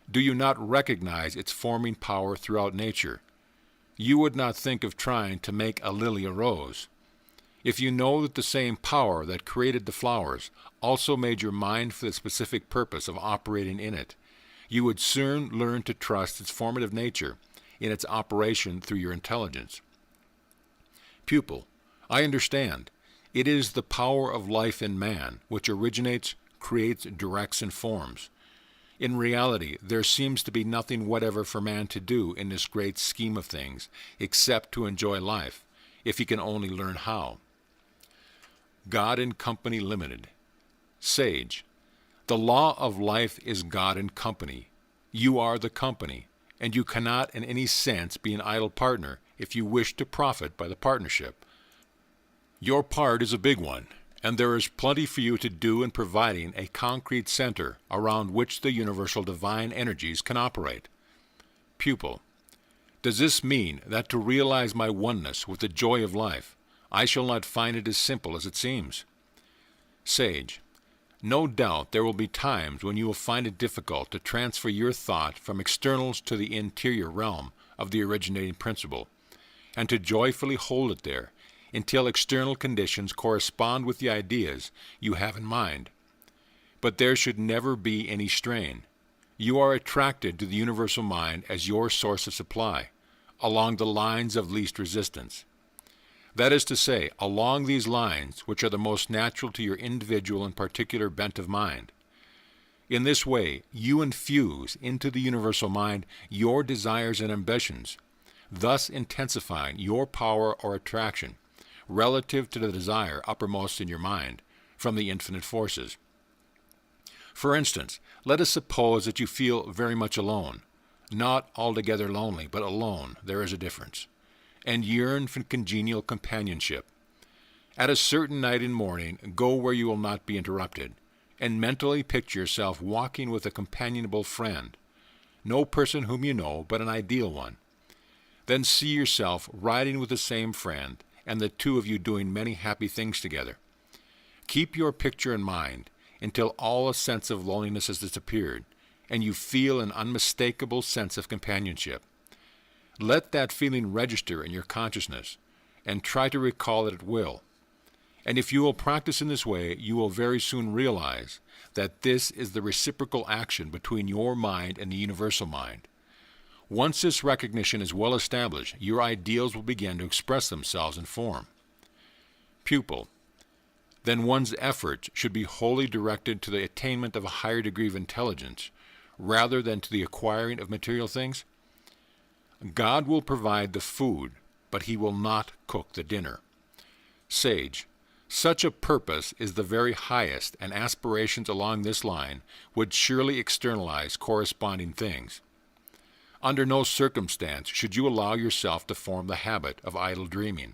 Do you not recognize its forming power throughout nature? You would not think of trying to make a lily a rose. If you know that the same power that created the flowers also made your mind for the specific purpose of operating in it, you would soon learn to trust its formative nature in its operation through your intelligence. Pupil, I understand. It is the power of life in man which originates, creates, directs, and forms. In reality, there seems to be nothing whatever for man to do in this great scheme of things except to enjoy life, if he can only learn how. God and Company Limited. Sage, the law of life is God and company. You are the company, and you cannot in any sense be an idle partner if you wish to profit by the partnership. Your part is a big one, and there is plenty for you to do in providing a concrete center around which the universal divine energies can operate. Pupil, does this mean that to realize my oneness with the joy of life, I shall not find it as simple as it seems? Sage, no doubt there will be times when you will find it difficult to transfer your thought from externals to the interior realm of the originating principle, and to joyfully hold it there until external conditions correspond with the ideas you have in mind. But there should never be any strain. You are attracted to the universal mind as your source of supply, along the lines of least resistance. That is to say, along these lines which are the most natural to your individual and particular bent of mind. In this way, you infuse into the universal mind your desires and ambitions, thus intensifying your power or attraction relative to the desire uppermost in your mind from the infinite forces. For instance, let us suppose that you feel very much alone, not altogether lonely, but alone, there is a difference, and yearn for congenial companionship. At a certain night and morning, go where you will not be interrupted, and mentally picture yourself walking with a companionable friend, no person whom you know, but an ideal one. Then see yourself riding with the same friend, and the two of you doing many happy things together. Keep your picture in mind until all a sense of loneliness has disappeared, and you feel an unmistakable sense of companionship. Let that feeling register in your consciousness, and try to recall it at will. And if you will practice in this way, you will very soon realize that this is the reciprocal action between your mind and the universal mind. Once this recognition is well established, your ideals will begin to express themselves in form. Pupil, then one's efforts should be wholly directed to the attainment of a higher degree of intelligence, rather than to the acquiring of material things? God will provide the food, but he will not cook the dinner. Sage, such a purpose is the very highest, and aspirations along this line would surely externalize corresponding things. Under no circumstance should you allow yourself to form the habit of idle dreaming.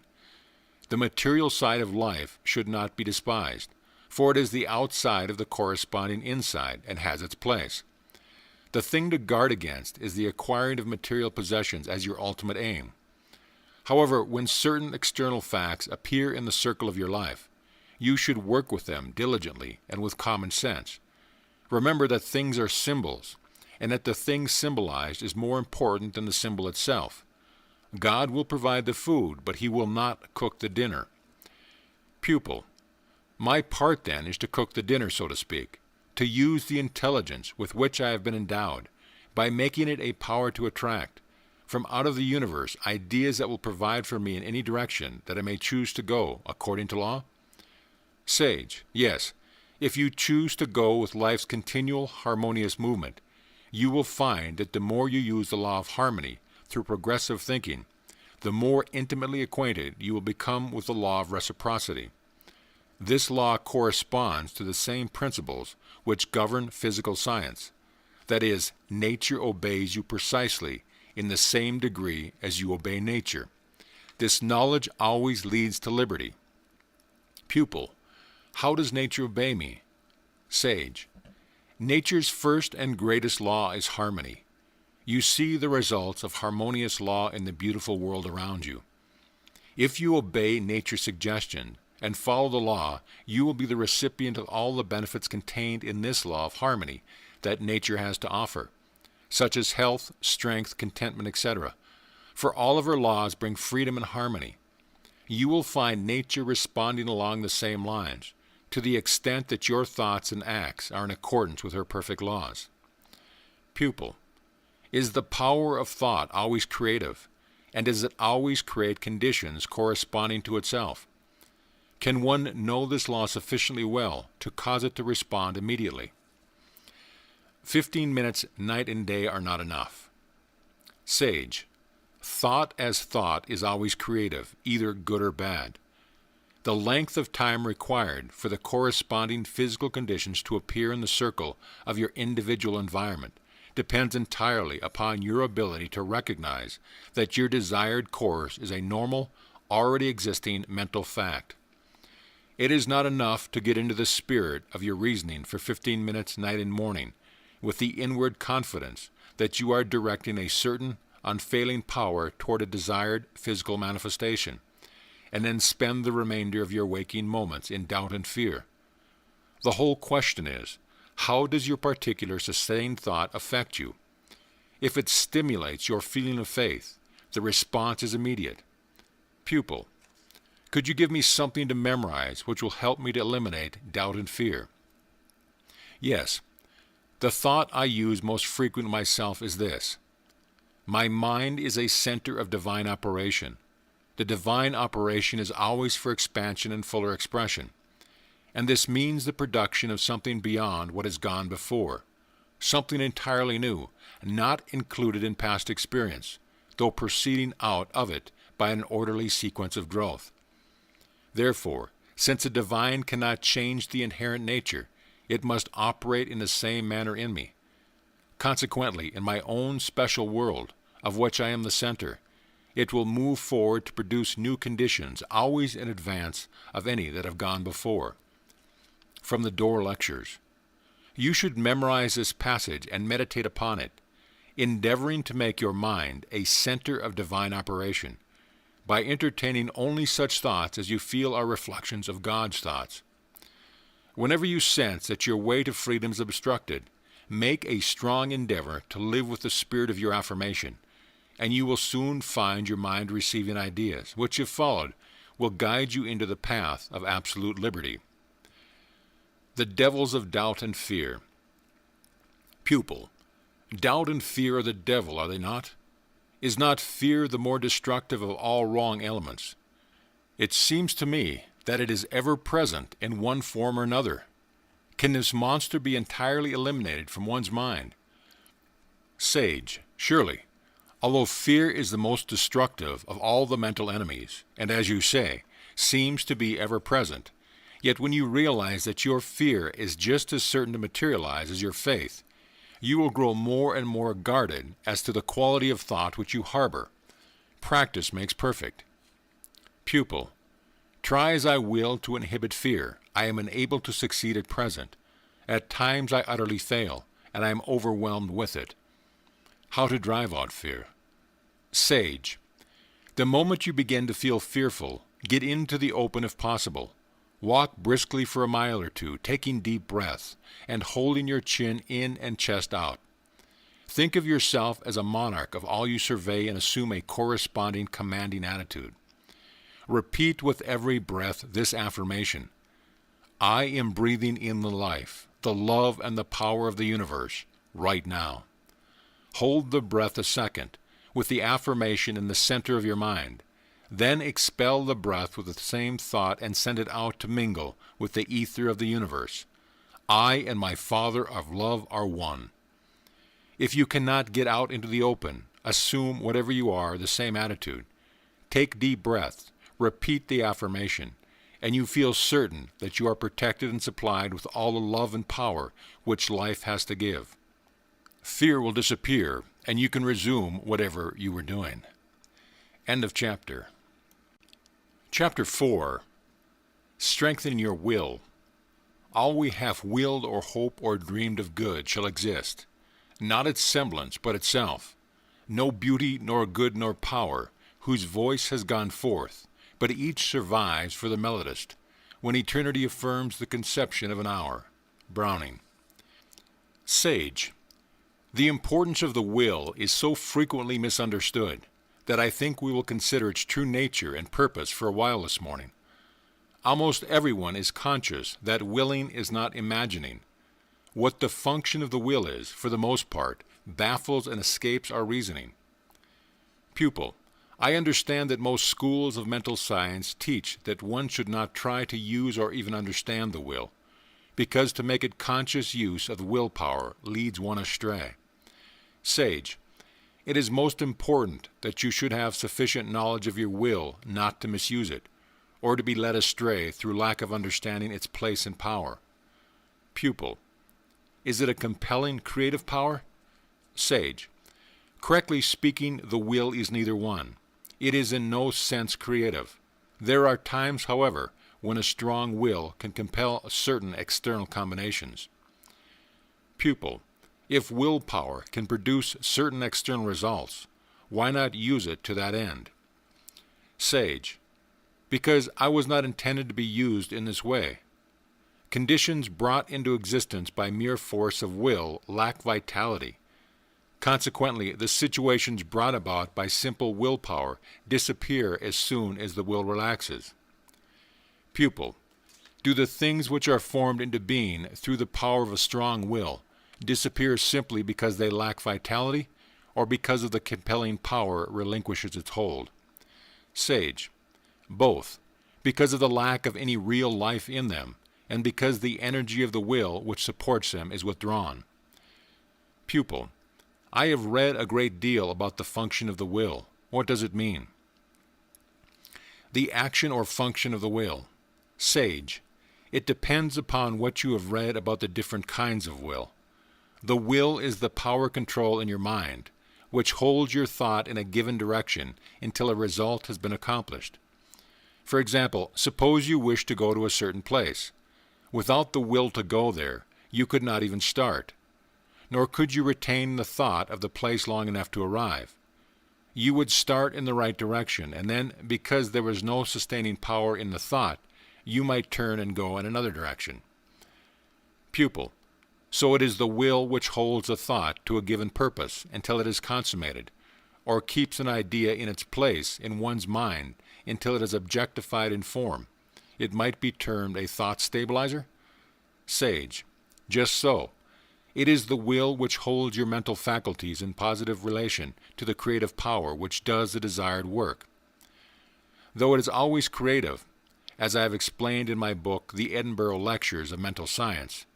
The material side of life should not be despised, for it is the outside of the corresponding inside and has its place. The thing to guard against is the acquiring of material possessions as your ultimate aim. However, when certain external facts appear in the circle of your life, you should work with them diligently and with common sense. Remember that things are symbols, and that the thing symbolized is more important than the symbol itself. God will provide the food, but He will not cook the dinner. Pupil, my part then is to cook the dinner, so to speak, to use the intelligence with which I have been endowed, by making it a power to attract, from out of the universe, ideas that will provide for me in any direction that I may choose to go, according to law? Sage, yes, if you choose to go with life's continual harmonious movement, you will find that the more you use the law of harmony through progressive thinking, the more intimately acquainted you will become with the law of reciprocity. This law corresponds to the same principles which govern physical science. That is, nature obeys you precisely in the same degree as you obey nature. This knowledge always leads to liberty. Pupil, how does nature obey me? Sage, nature's first and greatest law is harmony. You see the results of harmonious law in the beautiful world around you. If you obey nature's suggestion and follow the law, you will be the recipient of all the benefits contained in this law of harmony that nature has to offer, such as health, strength, contentment, etc. For all of her laws bring freedom and harmony. You will find nature responding along the same lines, to the extent that your thoughts and acts are in accordance with her perfect laws. Pupil, is the power of thought always creative, and does it always create conditions corresponding to itself? Can one know this law sufficiently well to cause it to respond immediately? 15 minutes night and day are not enough. Sage, thought as thought is always creative, either good or bad. The length of time required for the corresponding physical conditions to appear in the circle of your individual environment depends entirely upon your ability to recognize that your desired course is a normal, already existing mental fact. It is not enough to get into the spirit of your reasoning for 15 minutes night and morning with the inward confidence that you are directing a certain unfailing power toward a desired physical manifestation, and then spend the remainder of your waking moments in doubt and fear. The whole question is, how does your particular sustained thought affect you? If it stimulates your feeling of faith, the response is immediate. Pupil, could you give me something to memorize which will help me to eliminate doubt and fear? Yes. The thought I use most frequently myself is this: my mind is a center of divine operation. The divine operation is always for expansion and fuller expression, and this means the production of something beyond what has gone before, something entirely new, not included in past experience, though proceeding out of it by an orderly sequence of growth. Therefore, since the divine cannot change the inherent nature, it must operate in the same manner in me. Consequently, in my own special world, of which I am the center, it will move forward to produce new conditions, always in advance of any that have gone before. From the Door Lectures. You should memorize this passage and meditate upon it, endeavoring to make your mind a center of divine operation, by entertaining only such thoughts as you feel are reflections of God's thoughts. Whenever you sense that your way to freedom is obstructed, make a strong endeavor to live with the spirit of your affirmation, and you will soon find your mind receiving ideas, which, if followed, will guide you into the path of absolute liberty. The devils of doubt and fear. Pupil, doubt and fear are the devil, are they not? Is not fear the more destructive of all wrong elements? It seems to me that it is ever present in one form or another. Can this monster be entirely eliminated from one's mind? Sage, surely, although fear is the most destructive of all the mental enemies, and as you say, seems to be ever present. Yet when you realize that your fear is just as certain to materialize as your faith, you will grow more and more guarded as to the quality of thought which you harbor. Practice makes perfect. Pupil, try as I will to inhibit fear, I am unable to succeed at present. At times I utterly fail, and I am overwhelmed with it. How to drive out fear? Sage, the moment you begin to feel fearful, get into the open if possible. Walk briskly for a mile or two, taking deep breaths, and holding your chin in and chest out. Think of yourself as a monarch of all you survey and assume a corresponding commanding attitude. Repeat with every breath this affirmation: I am breathing in the life, the love, and the power of the universe right now. Hold the breath a second, with the affirmation in the center of your mind. Then expel the breath with the same thought and send it out to mingle with the ether of the universe. I and my Father of love are one. If you cannot get out into the open, assume whatever you are the same attitude. Take deep breaths, repeat the affirmation, and you feel certain that you are protected and supplied with all the love and power which life has to give. Fear will disappear, and you can resume whatever you were doing. End of chapter. Chapter 4. Strengthening your will. All we have willed or hoped or dreamed of good shall exist, not its semblance, but itself. No beauty, nor good, nor power, whose voice has gone forth, but each survives for the melodist, when eternity affirms the conception of an hour. Browning. Sage. The importance of the will is so frequently misunderstood that I think we will consider its true nature and purpose for a while this morning. Almost everyone is conscious that willing is not imagining. What the function of the will is, for the most part, baffles and escapes our reasoning. Pupil, I understand that most schools of mental science teach that one should not try to use or even understand the will, because to make it conscious use of the willpower leads one astray. Sage, it is most important that you should have sufficient knowledge of your will not to misuse it, or to be led astray through lack of understanding its place and power. Pupil, is it a compelling creative power? Sage, correctly speaking, the will is neither one. It is in no sense creative. There are times, however, when a strong will can compel certain external combinations. Pupil, if willpower can produce certain external results, why not use it to that end? Sage, because I was not intended to be used in this way. Conditions brought into existence by mere force of will lack vitality. Consequently, the situations brought about by simple willpower disappear as soon as the will relaxes. Pupil, do the things which are formed into being through the power of a strong will disappear simply because they lack vitality, or because of the compelling power relinquishes its hold? Sage, both, because of the lack of any real life in them, and because the energy of the will which supports them is withdrawn. Pupil, I have read a great deal about the function of the will. What does it mean? The action or function of the will. Sage, it depends upon what you have read about the different kinds of will. The will is the power control in your mind, which holds your thought in a given direction until a result has been accomplished. For example, suppose you wish to go to a certain place. Without the will to go there, you could not even start, nor could you retain the thought of the place long enough to arrive. You would start in the right direction, and then, because there was no sustaining power in the thought, you might turn and go in another direction. Pupil, so it is the will which holds a thought to a given purpose until it is consummated, or keeps an idea in its place in one's mind until it is objectified in form. It might be termed a thought stabilizer? Sage, just so. It is the will which holds your mental faculties in positive relation to the creative power which does the desired work. Though it is always creative, as I have explained in my book, The Edinburgh Lectures of Mental Science,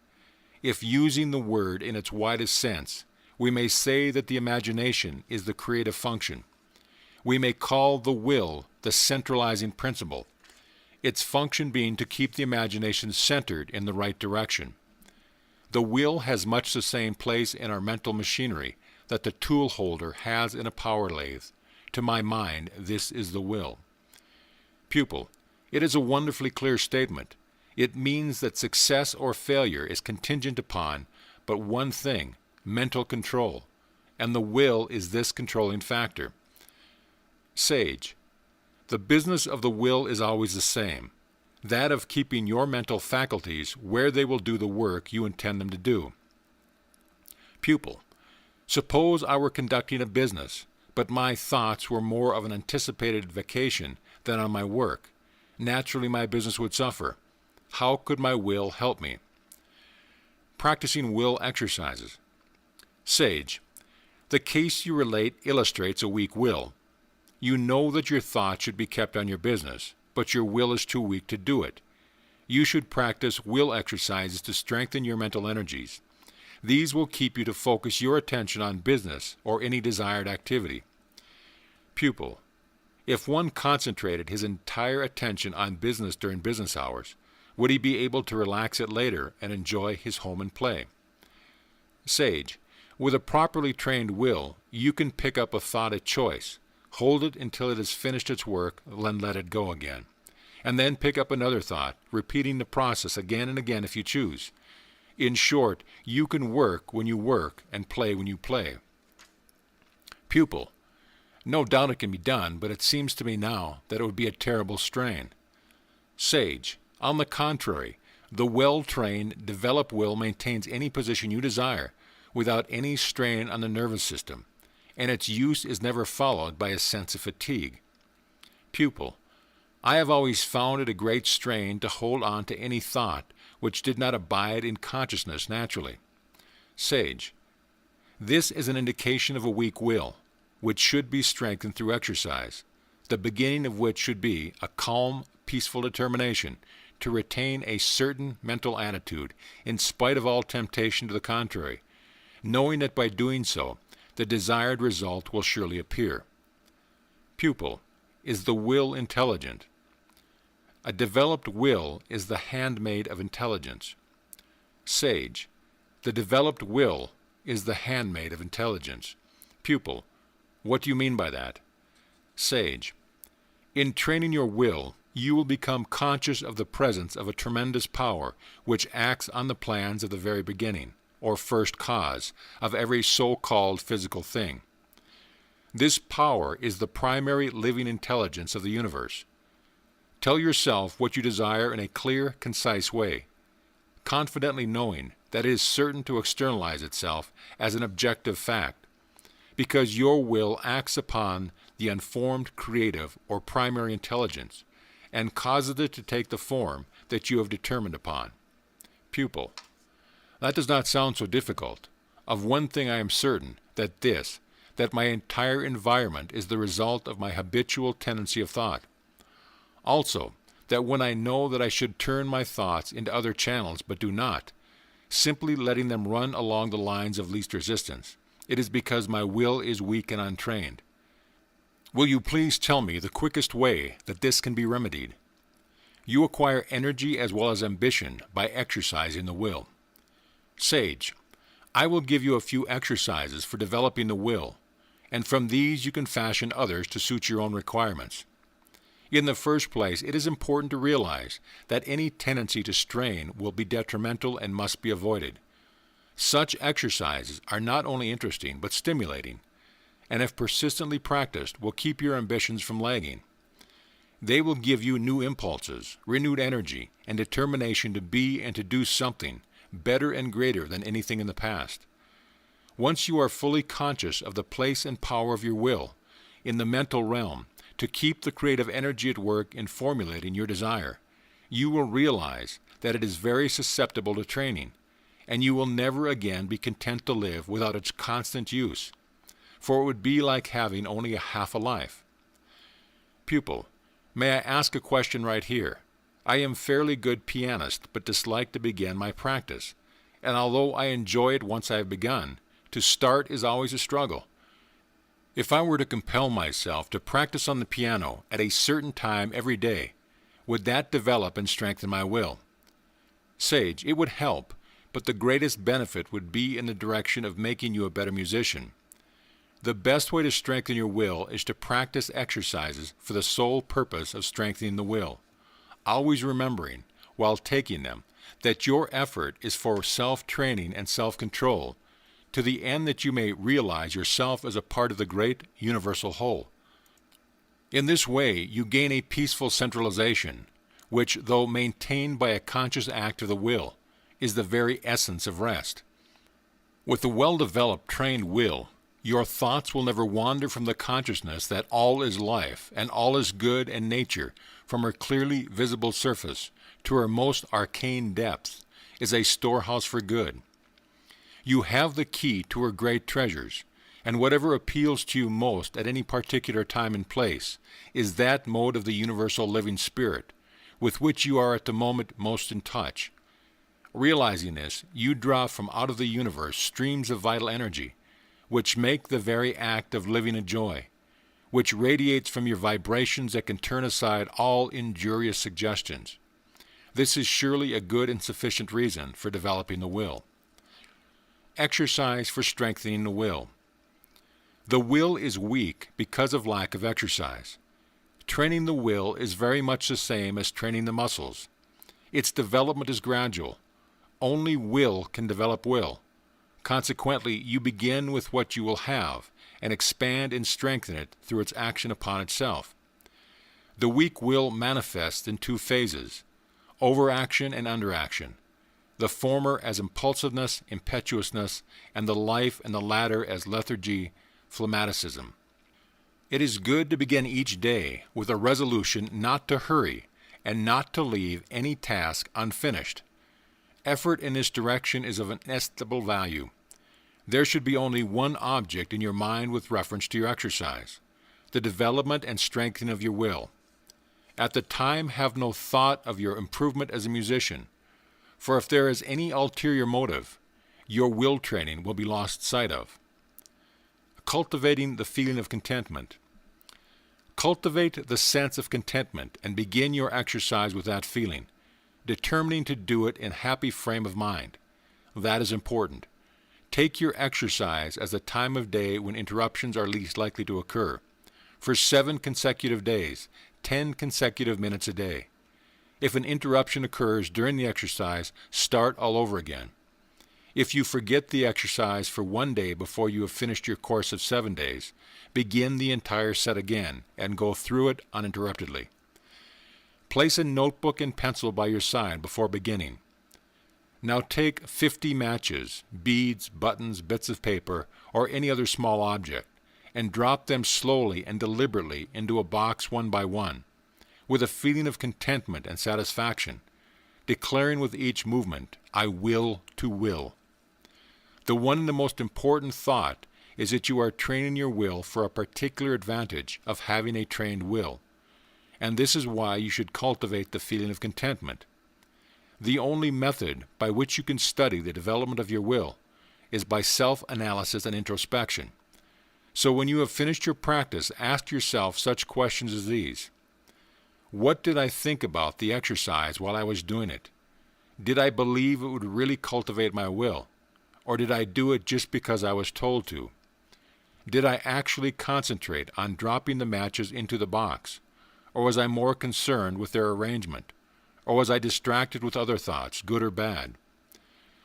if using the word in its widest sense, we may say that the imagination is the creative function. We may call the will the centralizing principle. its function being to keep the imagination centered in the right direction. The will has much the same place in our mental machinery that the tool holder has in a power lathe. To my mind, this is the will. Pupil, it is a wonderfully clear statement. It means that success or failure is contingent upon but one thing, mental control, and the will is this controlling factor. Sage, the business of the will is always the same, that of keeping your mental faculties where they will do the work you intend them to do. Pupil, suppose I were conducting a business, but my thoughts were more of an anticipated vacation than on my work. Naturally, my business would suffer. How could my will help me? Practicing will exercises. Sage, the case you relate illustrates a weak will. You know that your thoughts should be kept on your business, but your will is too weak to do it. You should practice will exercises to strengthen your mental energies. These will keep you to focus your attention on business or any desired activity. Pupil, if one concentrated his entire attention on business during business hours, would he be able to relax it later and enjoy his home and play? Sage, with a properly trained will, you can pick up a thought at choice, hold it until it has finished its work, then let it go again, and then pick up another thought, repeating the process again and again if you choose. In short, you can work when you work and play when you play. Pupil, no doubt it can be done, but it seems to me now that it would be a terrible strain. Sage, on the contrary, the well-trained, developed will maintains any position you desire without any strain on the nervous system, and its use is never followed by a sense of fatigue. Pupil, I have always found it a great strain to hold on to any thought which did not abide in consciousness naturally. Sage, this is an indication of a weak will, which should be strengthened through exercise, the beginning of which should be a calm, peaceful determination to retain a certain mental attitude in spite of all temptation to the contrary, knowing that by doing so, the desired result will surely appear. Pupil, is the will intelligent? A developed will is the handmaid of intelligence. Sage, the developed will is the handmaid of intelligence. Pupil, what do you mean by that? Sage, in training your will, you will become conscious of the presence of a tremendous power which acts on the plans of the very beginning, or first cause, of every so-called physical thing. This power is the primary living intelligence of the universe. Tell yourself what you desire in a clear, concise way, confidently knowing that it is certain to externalize itself as an objective fact, because your will acts upon the unformed creative or primary intelligence and causes it to take the form that you have determined upon. Pupil, that does not sound so difficult. Of one thing I am certain, that my entire environment is the result of my habitual tendency of thought. Also, that when I know that I should turn my thoughts into other channels but do not, simply letting them run along the lines of least resistance, it is because my will is weak and untrained. Will you please tell me the quickest way that this can be remedied? You acquire energy as well as ambition by exercising the will. Sage, I will give you a few exercises for developing the will, and from these you can fashion others to suit your own requirements. In the first place, it is important to realize that any tendency to strain will be detrimental and must be avoided. Such exercises are not only interesting but stimulating, and if persistently practiced, will keep your ambitions from lagging. They will give you new impulses, renewed energy, and determination to be and to do something better and greater than anything in the past. Once you are fully conscious of the place and power of your will in the mental realm to keep the creative energy at work in formulating your desire, you will realize that it is very susceptible to training, and you will never again be content to live without its constant use, for it would be like having only a half a life. Pupil, may I ask a question right here? I am fairly good pianist, but dislike to begin my practice, and although I enjoy it once I have begun, to start is always a struggle. If I were to compel myself to practice on the piano at a certain time every day, Would that develop and strengthen my will? Sage, it would help, but the greatest benefit would be in the direction of making you a better musician. The best way to strengthen your will is to practice exercises for the sole purpose of strengthening the will, always remembering, while taking them, that your effort is for self-training and self-control, to the end that you may realize yourself as a part of the great universal whole. In this way, you gain a peaceful centralization, which, though maintained by a conscious act of the will, is the very essence of rest. With a well-developed, trained will, your thoughts will never wander from the consciousness that all is life and all is good and nature, from her clearly visible surface to her most arcane depths, is a storehouse for good. You have the key to her great treasures, and whatever appeals to you most at any particular time and place is that mode of the universal living spirit with which you are at the moment most in touch. Realizing this, you draw from out of the universe streams of vital energy, which make the very act of living a joy, which radiates from your vibrations that can turn aside all injurious suggestions. This is surely a good and sufficient reason for developing the will. Exercise for strengthening the will. The will is weak because of lack of exercise. Training the will is very much the same as training the muscles. Its development is gradual. Only will can develop will. Consequently, you begin with what you will have and expand and strengthen it through its action upon itself. The weak will manifests in two phases, overaction and underaction, the former as impulsiveness, impetuousness, and the life and the latter as lethargy, phlegmaticism. It is good to begin each day with a resolution not to hurry and not to leave any task unfinished. Effort in this direction is of inestimable value. There should be only one object in your mind with reference to your exercise, the development and strengthening of your will. At the time, have no thought of your improvement as a musician, for if there is any ulterior motive, your will training will be lost sight of. Cultivating the feeling of contentment. Cultivate the sense of contentment and begin your exercise with that feeling, determining to do it in happy frame of mind. That is important. Take your exercise as a time of day when interruptions are least likely to occur, for 7 consecutive days, 10 consecutive minutes a day. If an interruption occurs during the exercise, start all over again. If you forget the exercise for 1 day before you have finished your course of 7 days, begin the entire set again and go through it uninterruptedly. Place a notebook and pencil by your side before beginning. Now take 50 matches, beads, buttons, bits of paper, or any other small object, and drop them slowly and deliberately into a box one by one, with a feeling of contentment and satisfaction, declaring with each movement, I will to will. The one and the most important thought is that you are training your will for a particular advantage of having a trained will, and this is why you should cultivate the feeling of contentment. The only method by which you can study the development of your will is by self-analysis and introspection. So when you have finished your practice, ask yourself such questions as these. What did I think about the exercise while I was doing it? Did I believe it would really cultivate my will? Or did I do it just because I was told to? Did I actually concentrate on dropping the matches into the box? Or was I more concerned with their arrangement? Or was I distracted with other thoughts, good or bad?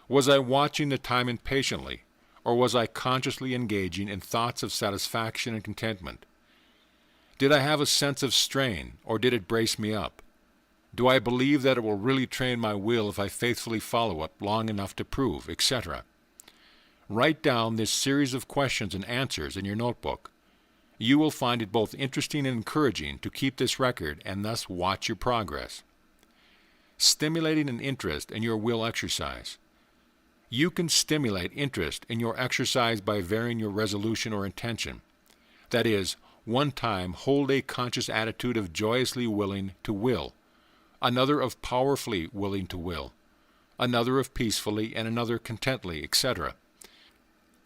Was I watching the time impatiently? Or was I consciously engaging in thoughts of satisfaction and contentment? Did I have a sense of strain, or did it brace me up? Do I believe that it will really train my will if I faithfully follow it long enough to prove, etc.? Write down this series of questions and answers in your notebook. You will find it both interesting and encouraging to keep this record and thus watch your progress. Stimulating an interest in your will exercise. You can stimulate interest in your exercise by varying your resolution or intention. That is, one time hold a conscious attitude of joyously willing to will, another of powerfully willing to will, another of peacefully, and another contently, etc.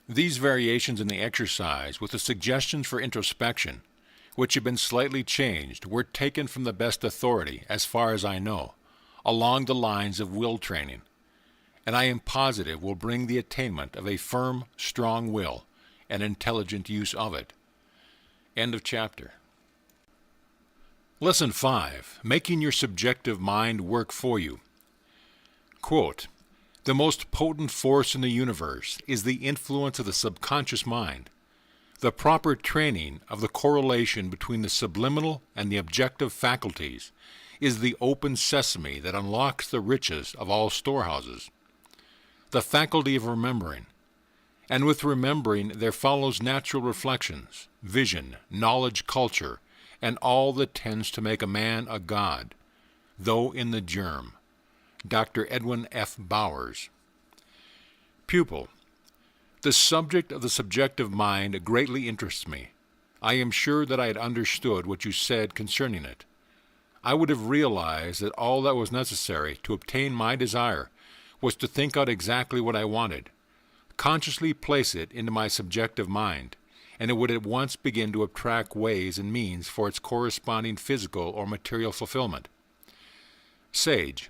These variations in the exercise, with the suggestions for introspection, which have been slightly changed, were taken from the best authority, as far as I know, along the lines of will training, and I am positive will bring the attainment of a firm, strong will and intelligent use of it. End of chapter. Lesson 5. Making your subjective mind work for you. Quote, "The most potent force in the universe is the influence of the subconscious mind. The proper training of the correlation between the subliminal and the objective faculties is the open sesame that unlocks the riches of all storehouses. The faculty of remembering, and with remembering there follows natural reflections, vision, knowledge, culture, and all that tends to make a man a god, though in the germ." Dr. Edwin F. Bowers. Pupil, the subject of the subjective mind greatly interests me. I am sure that I had understood what you said concerning it. I would have realized that all that was necessary to obtain my desire was to think out exactly what I wanted, consciously place it into my subjective mind, and it would at once begin to attract ways and means for its corresponding physical or material fulfillment. Sage,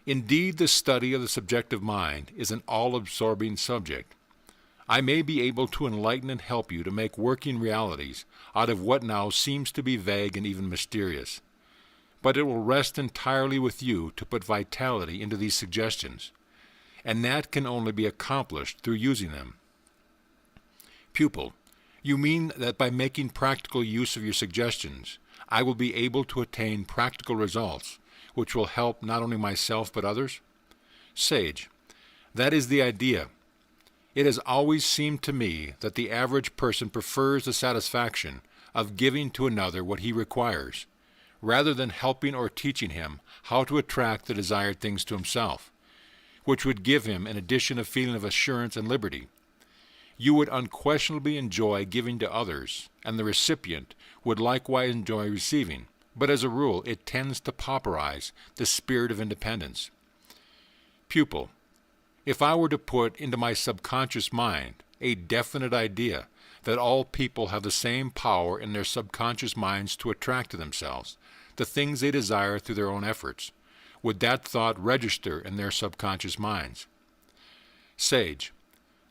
indeed the study of the subjective mind is an all-absorbing subject. I may be able to enlighten and help you to make working realities out of what now seems to be vague and even mysterious. But it will rest entirely with you to put vitality into these suggestions, and that can only be accomplished through using them. Pupil, you mean that by making practical use of your suggestions, I will be able to attain practical results, which will help not only myself but others? Sage, that is the idea. It has always seemed to me that the average person prefers the satisfaction of giving to another what he requires, rather than helping or teaching him how to attract the desired things to himself, which would give him in addition a feeling of assurance and liberty. You would unquestionably enjoy giving to others, and the recipient would likewise enjoy receiving, but as a rule it tends to pauperize the spirit of independence. Pupil, if I were to put into my subconscious mind a definite idea that all people have the same power in their subconscious minds to attract to themselves the things they desire through their own efforts, would that thought register in their subconscious minds? Sage,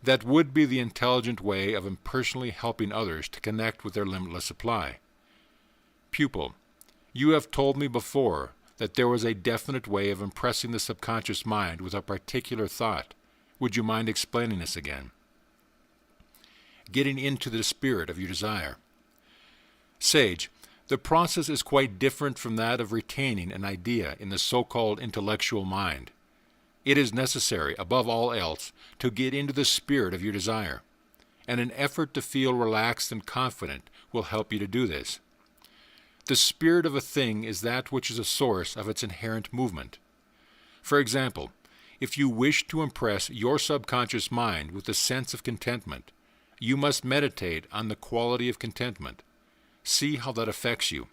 that would be the intelligent way of impersonally helping others to connect with their limitless supply. Pupil, you have told me before that there was a definite way of impressing the subconscious mind with a particular thought. Would you mind explaining this again? Getting into the spirit of your desire. Sage, the process is quite different from that of retaining an idea in the so-called intellectual mind. It is necessary, above all else, to get into the spirit of your desire, and an effort to feel relaxed and confident will help you to do this. The spirit of a thing is that which is a source of its inherent movement. For example, if you wish to impress your subconscious mind with a sense of contentment, you must meditate on the quality of contentment. See how that affects you.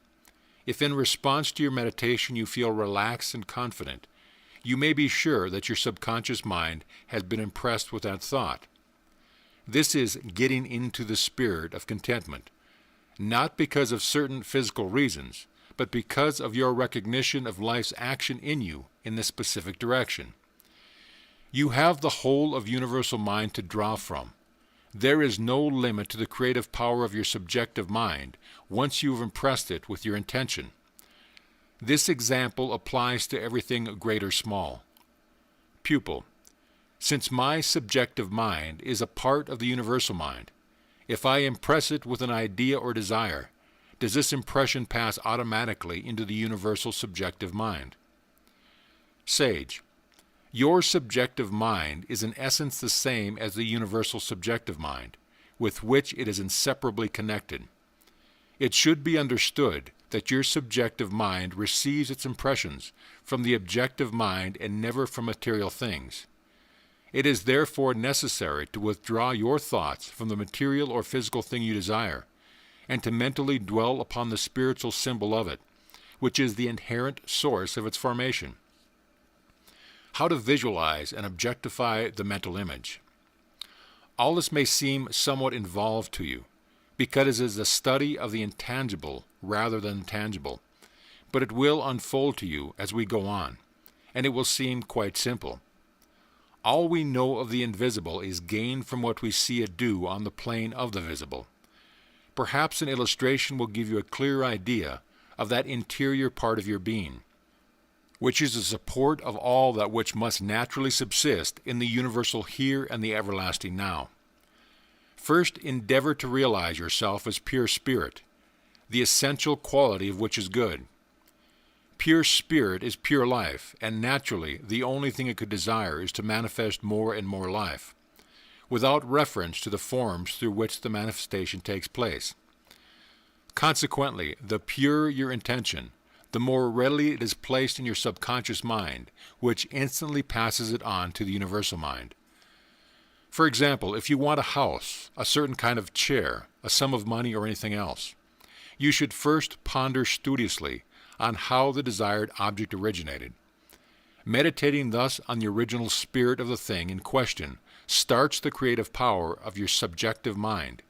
If in response to your meditation you feel relaxed and confident, you may be sure that your subconscious mind has been impressed with that thought. This is getting into the spirit of contentment, not because of certain physical reasons, but because of your recognition of life's action in you in this specific direction. You have the whole of universal mind to draw from. There is no limit to the creative power of your subjective mind once you have impressed it with your intention. This example applies to everything great or small. Pupil, since my subjective mind is a part of the universal mind, if I impress it with an idea or desire, does this impression pass automatically into the universal subjective mind? Sage, your subjective mind is in essence the same as the universal subjective mind, with which it is inseparably connected. It should be understood that your subjective mind receives its impressions from the objective mind and never from material things. It is therefore necessary to withdraw your thoughts from the material or physical thing you desire, and to mentally dwell upon the spiritual symbol of it, which is the inherent source of its formation. How to visualize and objectify the mental image. All this may seem somewhat involved to you, because it is a study of the intangible rather than the tangible. But it will unfold to you as we go on, and it will seem quite simple. All we know of the invisible is gained from what we see it do on the plane of the visible. Perhaps an illustration will give you a clear idea of that interior part of your being, which is the support of all that which must naturally subsist in the universal here and the everlasting now. First, endeavor to realize yourself as pure spirit, the essential quality of which is good. Pure spirit is pure life, and naturally the only thing it could desire is to manifest more and more life, without reference to the forms through which the manifestation takes place. Consequently, the purer your intention, the more readily it is placed in your subconscious mind, which instantly passes it on to the universal mind. For example, if you want a house, a certain kind of chair, a sum of money, or anything else, you should first ponder studiously on how the desired object originated. Meditating thus on the original spirit of the thing in question starts the creative power of your subjective mind,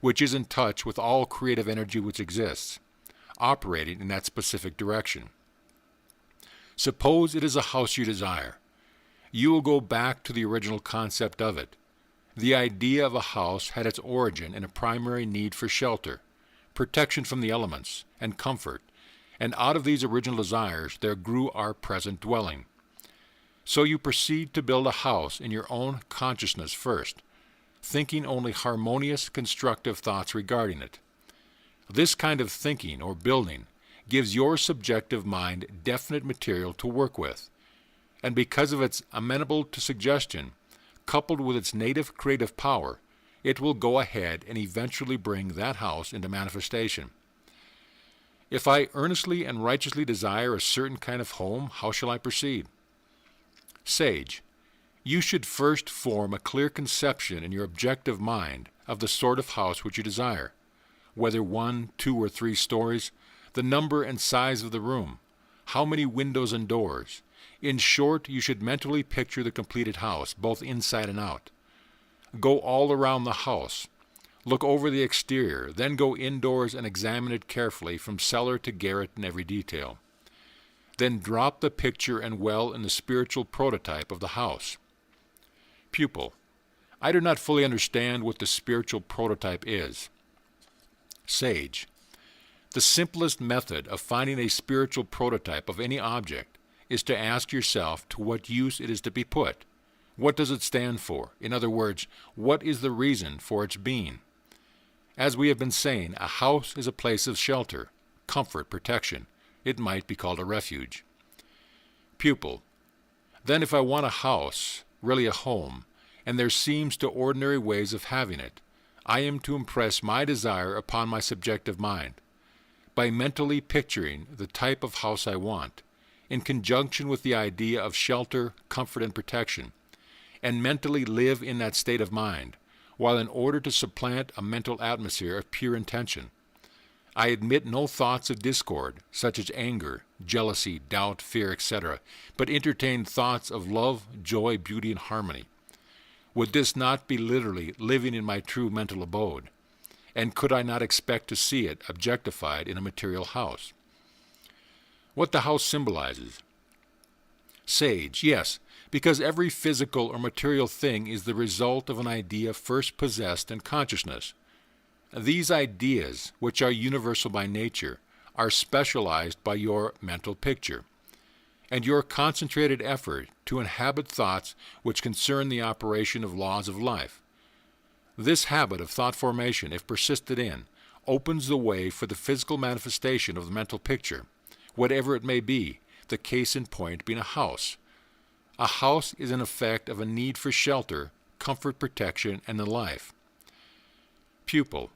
which is in touch with all creative energy which exists, operating in that specific direction. Suppose it is a house you desire. You will go back to the original concept of it. The idea of a house had its origin in a primary need for shelter, protection from the elements, and comfort, and out of these original desires there grew our present dwelling. So you proceed to build a house in your own consciousness first, thinking only harmonious, constructive thoughts regarding it. This kind of thinking or building gives your subjective mind definite material to work with, and because of its amenable to suggestion, coupled with its native creative power, it will go ahead and eventually bring that house into manifestation. If I earnestly and righteously desire a certain kind of home, how shall I proceed? Sage, you should first form a clear conception in your objective mind of the sort of house which you desire, whether 1, 2, or 3 stories, the number and size of the room, how many windows and doors. In short, you should mentally picture the completed house, both inside and out. Go all around the house. Look over the exterior, then go indoors and examine it carefully from cellar to garret in every detail. Then drop the picture and well in the spiritual prototype of the house. Pupil, I do not fully understand what the spiritual prototype is. Sage, the simplest method of finding a spiritual prototype of any object is to ask yourself to what use it is to be put. What does it stand for? In other words, what is the reason for its being? As we have been saying, a house is a place of shelter, comfort, protection. It might be called a refuge. Pupil, then if I want a house, really a home, and there seems to ordinary ways of having it, I am to impress my desire upon my subjective mind, by mentally picturing the type of house I want, in conjunction with the idea of shelter, comfort, and protection, and mentally live in that state of mind, while in order to supplant a mental atmosphere of pure intention, I admit no thoughts of discord, such as anger, jealousy, doubt, fear, etc., but entertain thoughts of love, joy, beauty, and harmony. Would this not be literally living in my true mental abode? And could I not expect to see it objectified in a material house? What the house symbolizes? Sage, yes, because every physical or material thing is the result of an idea first possessed in consciousness. These ideas, which are universal by nature, are specialized by your mental picture, and your concentrated effort to inhabit thoughts which concern the operation of laws of life. This habit of thought formation, if persisted in, opens the way for the physical manifestation of the mental picture, whatever it may be, the case in point being a house. A house is an effect of a need for shelter, comfort, protection, and the life. Pupil,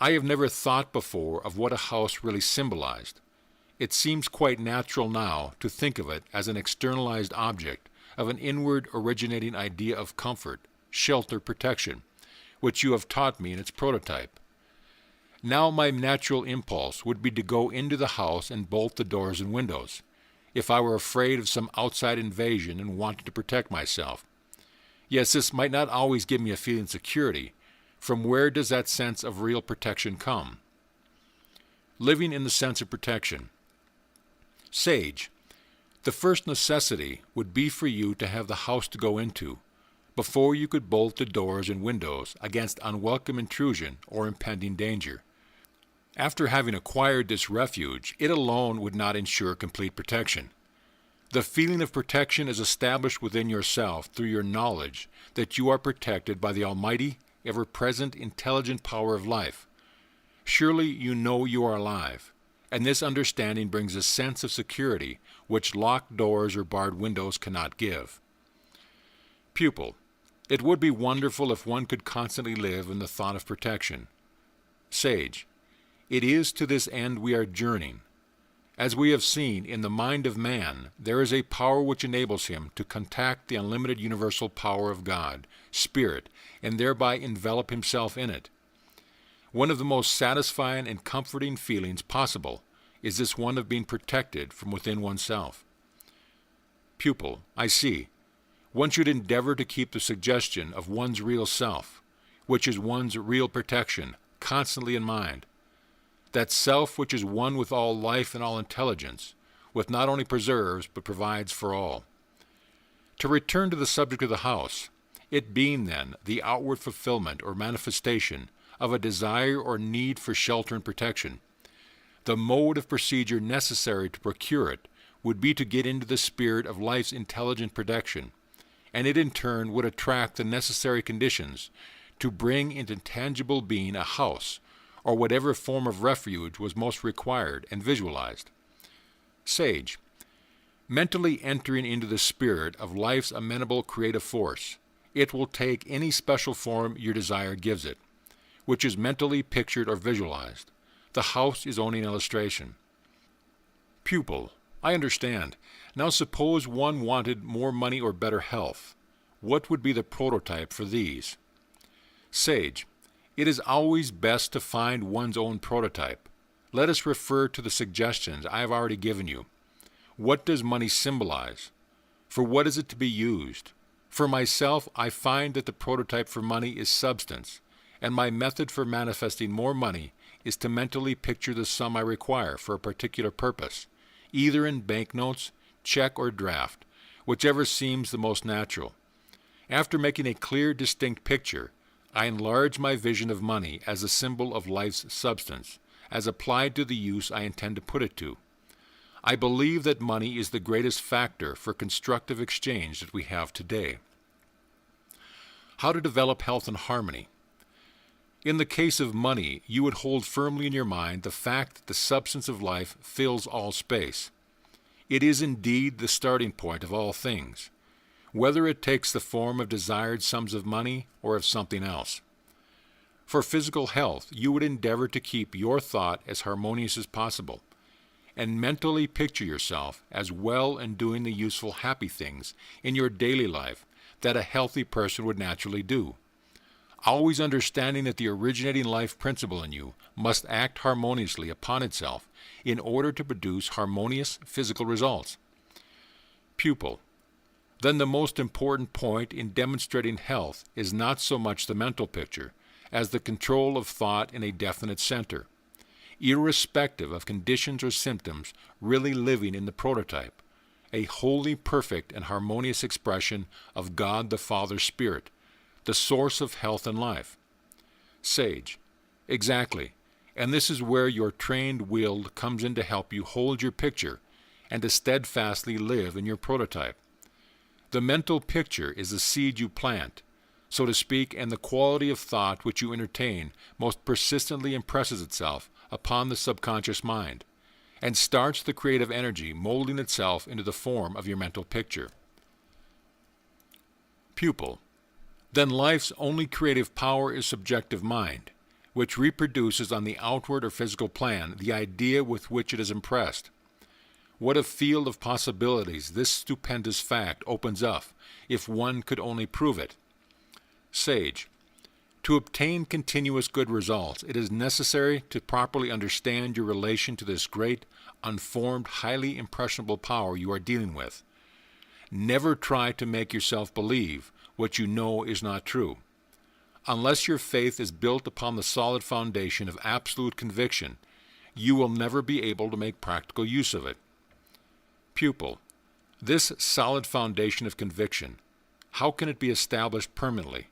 I have never thought before of what a house really symbolized. It seems quite natural now to think of it as an externalized object of an inward originating idea of comfort, shelter, protection, which you have taught me in its prototype. Now my natural impulse would be to go into the house and bolt the doors and windows, if I were afraid of some outside invasion and wanted to protect myself. Yes, this might not always give me a feeling of security, From where does that sense of real protection come? Living in the sense of protection. Sage, the first necessity would be for you to have the house to go into before you could bolt the doors and windows against unwelcome intrusion or impending danger. After having acquired this refuge, it alone would not ensure complete protection. The feeling of protection is established within yourself through your knowledge that you are protected by the almighty, ever-present, intelligent power of life. Surely you know you are alive, and this understanding brings a sense of security which locked doors or barred windows cannot give. Pupil, it would be wonderful if one could constantly live in the thought of protection. Sage, it is to this end we are journeying. As we have seen, in the mind of man, there is a power which enables him to contact the unlimited universal power of God, Spirit, and thereby envelop himself in it. One of the most satisfying and comforting feelings possible is this one of being protected from within oneself. Pupil, I see. One should endeavor to keep the suggestion of one's real self, which is one's real protection, constantly in mind. That self which is one with all life and all intelligence, which not only preserves but provides for all. To return to the subject of the house, it being then the outward fulfillment or manifestation of a desire or need for shelter and protection, the mode of procedure necessary to procure it would be to get into the spirit of life's intelligent protection, and it in turn would attract the necessary conditions to bring into tangible being a house, or whatever form of refuge was most required and visualized. Sage, mentally entering into the spirit of life's amenable creative force, it will take any special form your desire gives it, which is mentally pictured or visualized. The house is only an illustration. Pupil, I understand. Now suppose one wanted more money or better health. What would be the prototype for these? Sage, it is always best to find one's own prototype. Let us refer to the suggestions I have already given you. What does money symbolize? For what is it to be used? For myself, I find that the prototype for money is substance, and my method for manifesting more money is to mentally picture the sum I require for a particular purpose, either in banknotes, check, or draft, whichever seems the most natural. After making a clear, distinct picture, I enlarge my vision of money as a symbol of life's substance, as applied to the use I intend to put it to. I believe that money is the greatest factor for constructive exchange that we have today. How to develop health and harmony. In the case of money, you would hold firmly in your mind the fact that the substance of life fills all space. It is indeed the starting point of all things, whether it takes the form of desired sums of money or of something else. For physical health, you would endeavor to keep your thought as harmonious as possible, and mentally picture yourself as well and doing the useful, happy things in your daily life that a healthy person would naturally do, always understanding that the originating life principle in you must act harmoniously upon itself in order to produce harmonious physical results. Pupil, then the most important point in demonstrating health is not so much the mental picture as the control of thought in a definite center, irrespective of conditions or symptoms, really living in the prototype, a wholly perfect and harmonious expression of God the Father Spirit, the source of health and life. Sage, exactly, and this is where your trained will comes in to help you hold your picture and to steadfastly live in your prototype. The mental picture is the seed you plant, so to speak, and the quality of thought which you entertain most persistently impresses itself upon the subconscious mind, and starts the creative energy molding itself into the form of your mental picture. Pupil, then life's only creative power is subjective mind, which reproduces on the outward or physical plan the idea with which it is impressed. What a field of possibilities this stupendous fact opens up if one could only prove it. Sage, to obtain continuous good results, it is necessary to properly understand your relation to this great, unformed, highly impressionable power you are dealing with. Never try to make yourself believe what you know is not true. Unless your faith is built upon the solid foundation of absolute conviction, you will never be able to make practical use of it. Pupil, this solid foundation of conviction, how can it be established permanently?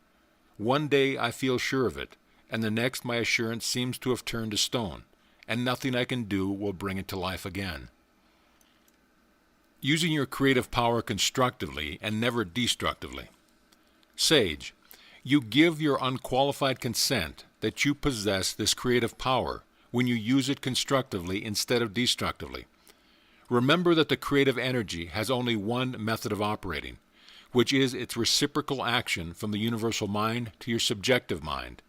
One day I feel sure of it, and the next my assurance seems to have turned to stone, and nothing I can do will bring it to life again. Using your creative power constructively and never destructively. Sage, you give your unqualified consent that you possess this creative power when you use it constructively instead of destructively. Remember that the creative energy has only one method of operating, which is its reciprocal action from the universal mind to your subjective mind,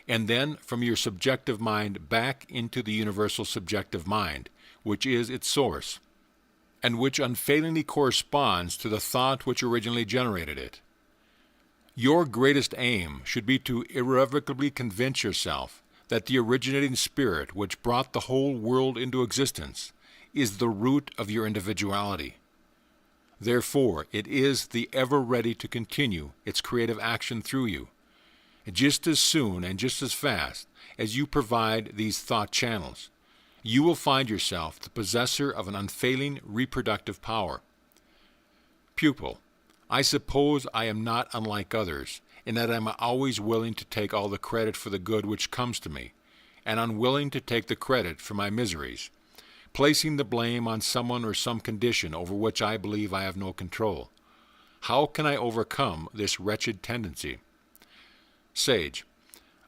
and then from your subjective mind back into the universal subjective mind, which is its source, and which unfailingly corresponds to the thought which originally generated it. Your greatest aim should be to irrevocably convince yourself that the originating spirit which brought the whole world into existence is the root of your individuality. Therefore, it is the ever ready to continue its creative action through you, just as soon and just as fast as you provide these thought channels. You will find yourself the possessor of an unfailing reproductive power. Pupil, I suppose I am not unlike others in that I am always willing to take all the credit for the good which comes to me, and unwilling to take the credit for my miseries, placing the blame on someone or some condition over which I believe I have no control. How can I overcome this wretched tendency? Sage,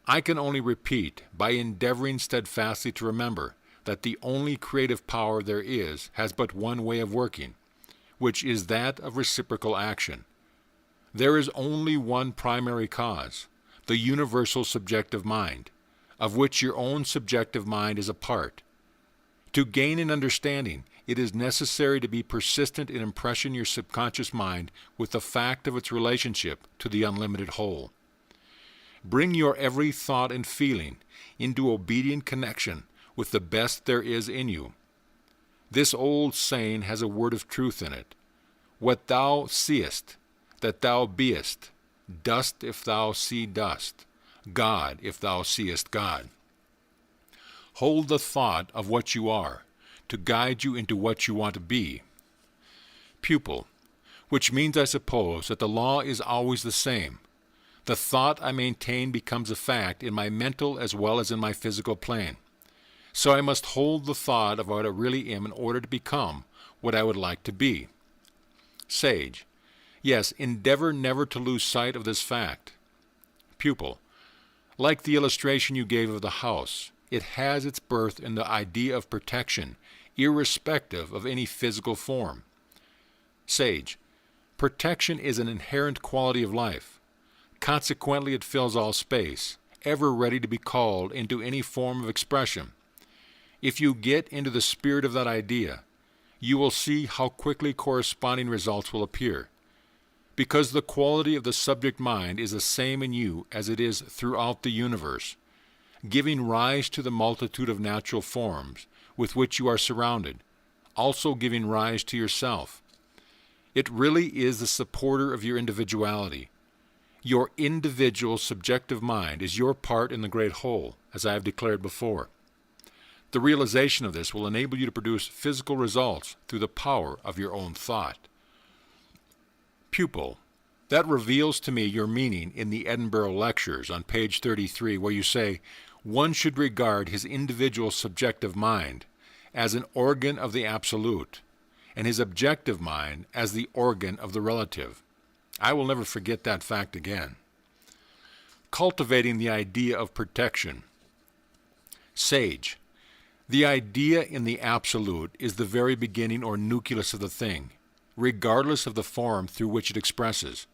I can only repeat by endeavoring steadfastly to remember that the only creative power there is has but one way of working, which is that of reciprocal action. There is only one primary cause, the universal subjective mind, of which your own subjective mind is a part. To gain an understanding, it is necessary to be persistent in impressing your subconscious mind with the fact of its relationship to the unlimited whole. Bring your every thought and feeling into obedient connection with the best there is in you. This old saying has a word of truth in it. What thou seest, that thou beest, dust if thou see dust, God if thou seest God. Hold the thought of what you are, to guide you into what you want to be. Pupil, which means, I suppose, that the law is always the same. The thought I maintain becomes a fact in my mental as well as in my physical plane. So I must hold the thought of what I really am in order to become what I would like to be. Sage, yes, endeavor never to lose sight of this fact. Pupil, like the illustration you gave of the house, it has its birth in the idea of protection, irrespective of any physical form. Sage, protection is an inherent quality of life. Consequently, it fills all space, ever ready to be called into any form of expression. If you get into the spirit of that idea, you will see how quickly corresponding results will appear. Because the quality of the subject mind is the same in you as it is throughout the universe, giving rise to the multitude of natural forms with which you are surrounded, also giving rise to yourself. It really is the supporter of your individuality. Your individual subjective mind is your part in the great whole, as I have declared before. The realization of this will enable you to produce physical results through the power of your own thought. Pupil, that reveals to me your meaning in the Edinburgh Lectures on page 33, where you say, one should regard his individual subjective mind as an organ of the absolute, and his objective mind as the organ of the relative. I will never forget that fact again. Cultivating the idea of protection. Sage, the idea in the absolute is the very beginning or nucleus of the thing, regardless of the form through which it expresses.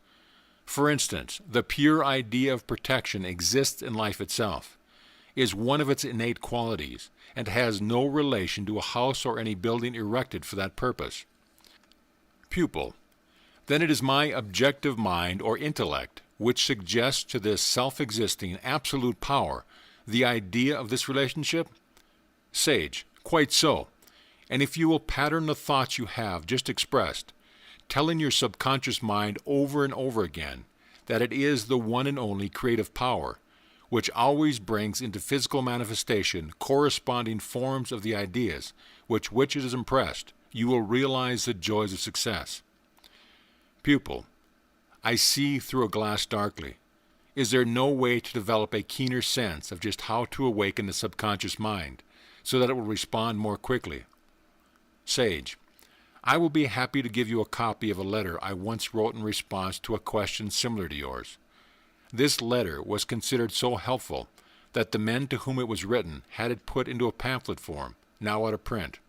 For instance, the pure idea of protection exists in life itself, is one of its innate qualities, and has no relation to a house or any building erected for that purpose. Pupil, then it is my objective mind or intellect which suggests to this self-existing absolute power the idea of this relationship? Sage, quite so. And if you will pattern the thoughts you have just expressed, telling your subconscious mind over and over again that it is the one and only creative power, which always brings into physical manifestation corresponding forms of the ideas with which it is impressed, you will realize the joys of success. Pupil, I see through a glass darkly. Is there no way to develop a keener sense of just how to awaken the subconscious mind so that it will respond more quickly? Sage, I will be happy to give you a copy of a letter I once wrote in response to a question similar to yours. This letter was considered so helpful that the men to whom it was written had it put into a pamphlet form, now out of print.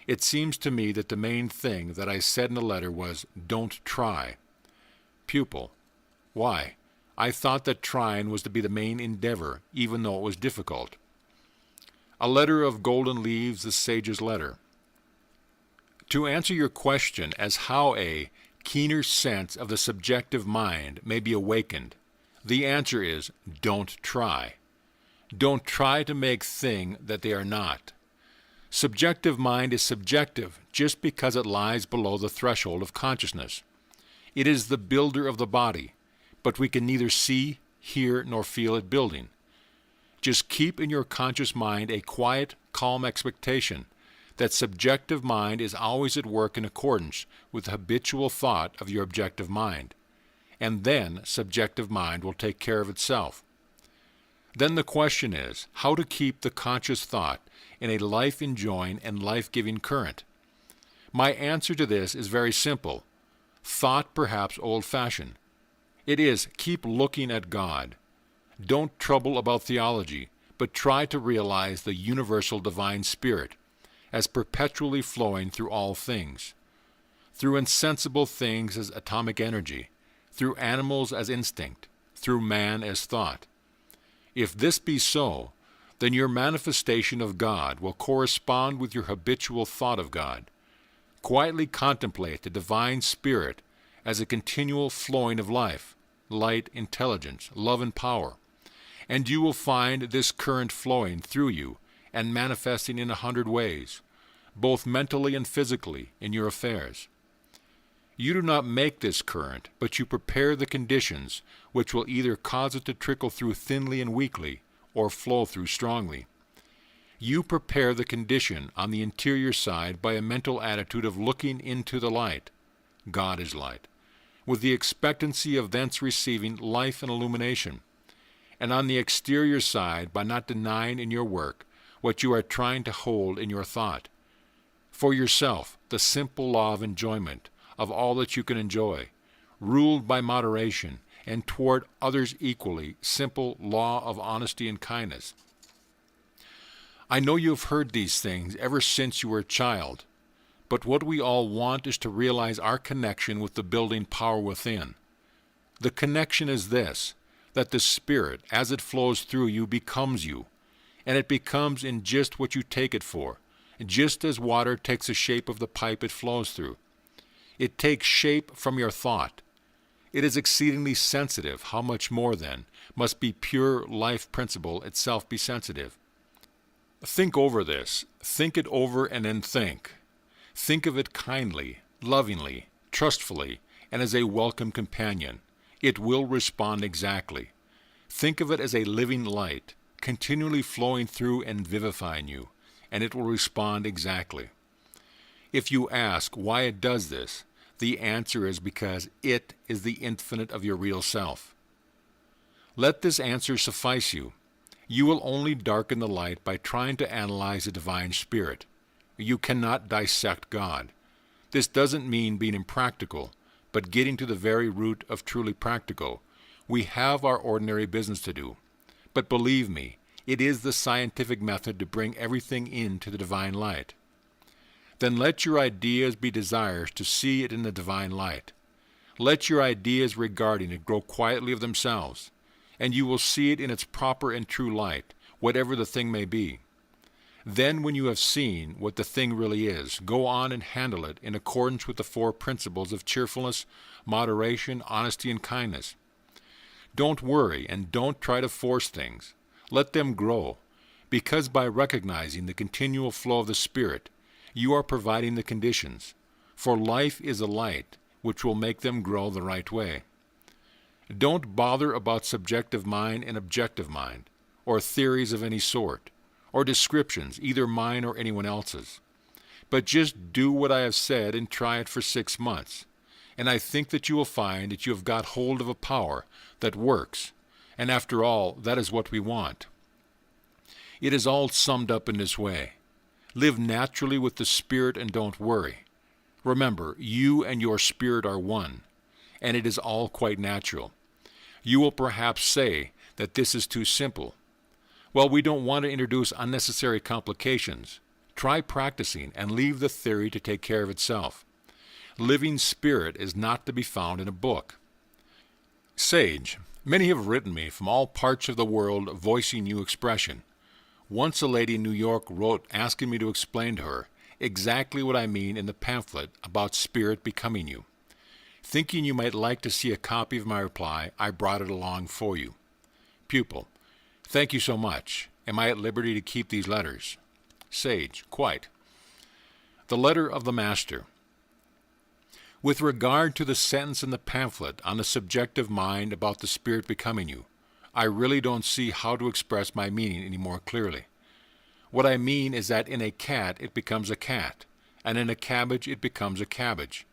It seems to me that the main thing that I said in the letter was, don't try. Pupil, why? I thought that trying was to be the main endeavor, even though it was difficult. A letter of golden leaves the sage's letter. To answer your question as how a keener sense of the subjective mind may be awakened, the answer is, don't try. Don't try to make things that they are not. Subjective mind is subjective just because it lies below the threshold of consciousness. It is the builder of the body, but we can neither see, hear, nor feel it building. Just keep in your conscious mind a quiet, calm expectation that subjective mind is always at work in accordance with the habitual thought of your objective mind, and then subjective mind will take care of itself. Then the question is, how to keep the conscious thought in a life-enjoying and life-giving current? My answer to this is very simple, thought perhaps old-fashioned. It is, keep looking at God. Don't trouble about theology, but try to realize the universal divine spirit as perpetually flowing through all things, through insensible things as atomic energy, through animals as instinct, through man as thought. If this be so, then your manifestation of God will correspond with your habitual thought of God. Quietly contemplate the divine spirit as a continual flowing of life, light, intelligence, love, and power, and you will find this current flowing through you and manifesting in 100 ways, both mentally and physically, in your affairs. You do not make this current, but you prepare the conditions which will either cause it to trickle through thinly and weakly, or flow through strongly. You prepare the condition on the interior side by a mental attitude of looking into the light. God is light, with the expectancy of thence receiving life and illumination, and on the exterior side by not denying in your work what you are trying to hold in your thought. For yourself, the simple law of enjoyment of all that you can enjoy, ruled by moderation, and toward others equally, simple law of honesty and kindness. I know you have heard these things ever since you were a child, but what we all want is to realize our connection with the building power within. The connection is this, that the Spirit, as it flows through you, becomes you, and it becomes in just what you take it for, just as water takes the shape of the pipe it flows through. It takes shape from your thought. It is exceedingly sensitive. How much more, then, must be pure life principle itself be sensitive? Think over this. Think it over and then think. Think of it kindly, lovingly, trustfully, and as a welcome companion. It will respond exactly. Think of it as a living light, continually flowing through and vivifying you, and it will respond exactly. If you ask why it does this, the answer is because it is the infinite of your real self. Let this answer suffice you. You will only darken the light by trying to analyze the divine spirit. You cannot dissect God. This doesn't mean being impractical, but getting to the very root of truly practical. We have our ordinary business to do. But believe me, it is the scientific method to bring everything into the divine light. Then let your ideas be desires to see it in the divine light. Let your ideas regarding it grow quietly of themselves, and you will see it in its proper and true light, whatever the thing may be. Then when you have seen what the thing really is, go on and handle it in accordance with the 4 principles of cheerfulness, moderation, honesty, and kindness. Don't worry and don't try to force things. Let them grow, because by recognizing the continual flow of the Spirit, you are providing the conditions, for life is a light which will make them grow the right way. Don't bother about subjective mind and objective mind, or theories of any sort, or descriptions, either mine or anyone else's. But just do what I have said and try it for 6 months. And I think that you will find that you have got hold of a power that works. And after all, that is what we want. It is all summed up in this way. Live naturally with the Spirit and don't worry. Remember, you and your spirit are one, and it is all quite natural. You will perhaps say that this is too simple. Well, we don't want to introduce unnecessary complications. Try practicing and leave the theory to take care of itself. Living spirit is not to be found in a book. Sage, many have written me from all parts of the world voicing new expression. Once a lady in New York wrote asking me to explain to her exactly what I mean in the pamphlet about spirit becoming you. Thinking you might like to see a copy of my reply, I brought it along for you. Pupil, thank you so much. Am I at liberty to keep these letters? Sage, quite. The letter of the Master. With regard to the sentence in the pamphlet on the subjective mind about the spirit becoming you, I really don't see how to express my meaning any more clearly. What I mean is that in a cat it becomes a cat, and in a cabbage it becomes a cabbage.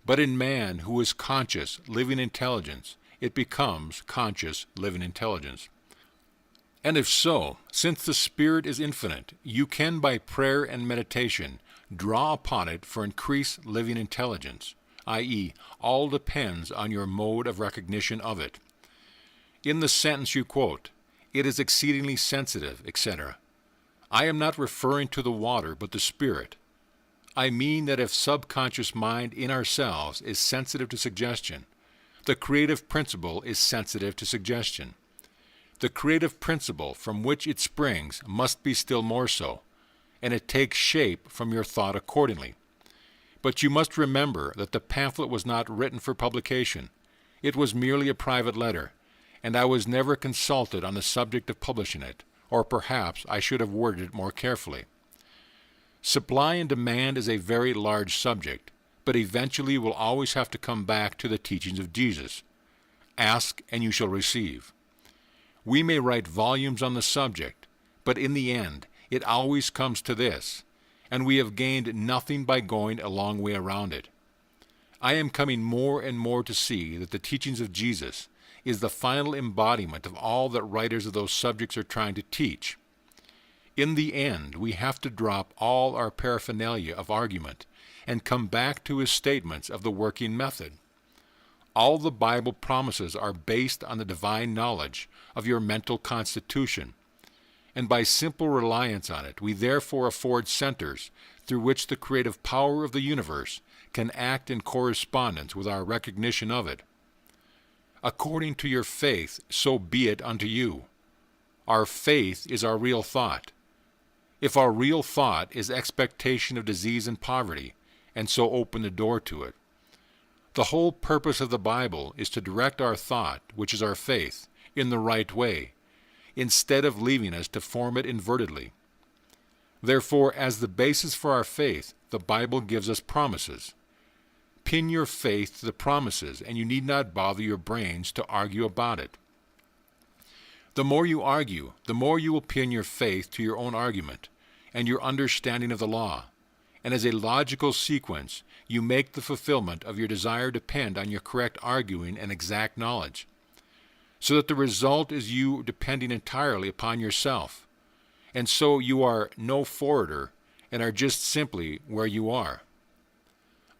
But in man who is conscious, living intelligence, it becomes conscious, living intelligence. And if so, since the Spirit is infinite, you can by prayer and meditation draw upon it for increased living intelligence, i.e., all depends on your mode of recognition of it. In the sentence you quote, it is exceedingly sensitive, etc. I am not referring to the water, but the Spirit. I mean that if subconscious mind in ourselves is sensitive to suggestion, the creative principle is sensitive to suggestion. The creative principle from which it springs must be still more so, and it takes shape from your thought accordingly. But you must remember that the pamphlet was not written for publication. It was merely a private letter, and I was never consulted on the subject of publishing it, or perhaps I should have worded it more carefully. Supply and demand is a very large subject, but eventually you will always have to come back to the teachings of Jesus. Ask and you shall receive. We may write volumes on the subject, but in the end it always comes to this, and we have gained nothing by going a long way around it. I am coming more and more to see that the teachings of Jesus is the final embodiment of all that writers of those subjects are trying to teach. In the end, we have to drop all our paraphernalia of argument and come back to his statements of the working method. All the Bible promises are based on the divine knowledge of your mental constitution, and by simple reliance on it, we therefore afford centers through which the creative power of the universe can act in correspondence with our recognition of it. According to your faith, so be it unto you. Our faith is our real thought. If our real thought is expectation of disease and poverty, and so open the door to it. The whole purpose of the Bible is to direct our thought, which is our faith, in the right way, instead of leaving us to form it invertedly. Therefore, as the basis for our faith, the Bible gives us promises. Pin your faith to the promises, and you need not bother your brains to argue about it. The more you argue, the more you will pin your faith to your own argument and your understanding of the law, and as a logical sequence, you make the fulfillment of your desire depend on your correct arguing and exact knowledge, so that the result is you depending entirely upon yourself, and so you are no forwarder and are just simply where you are.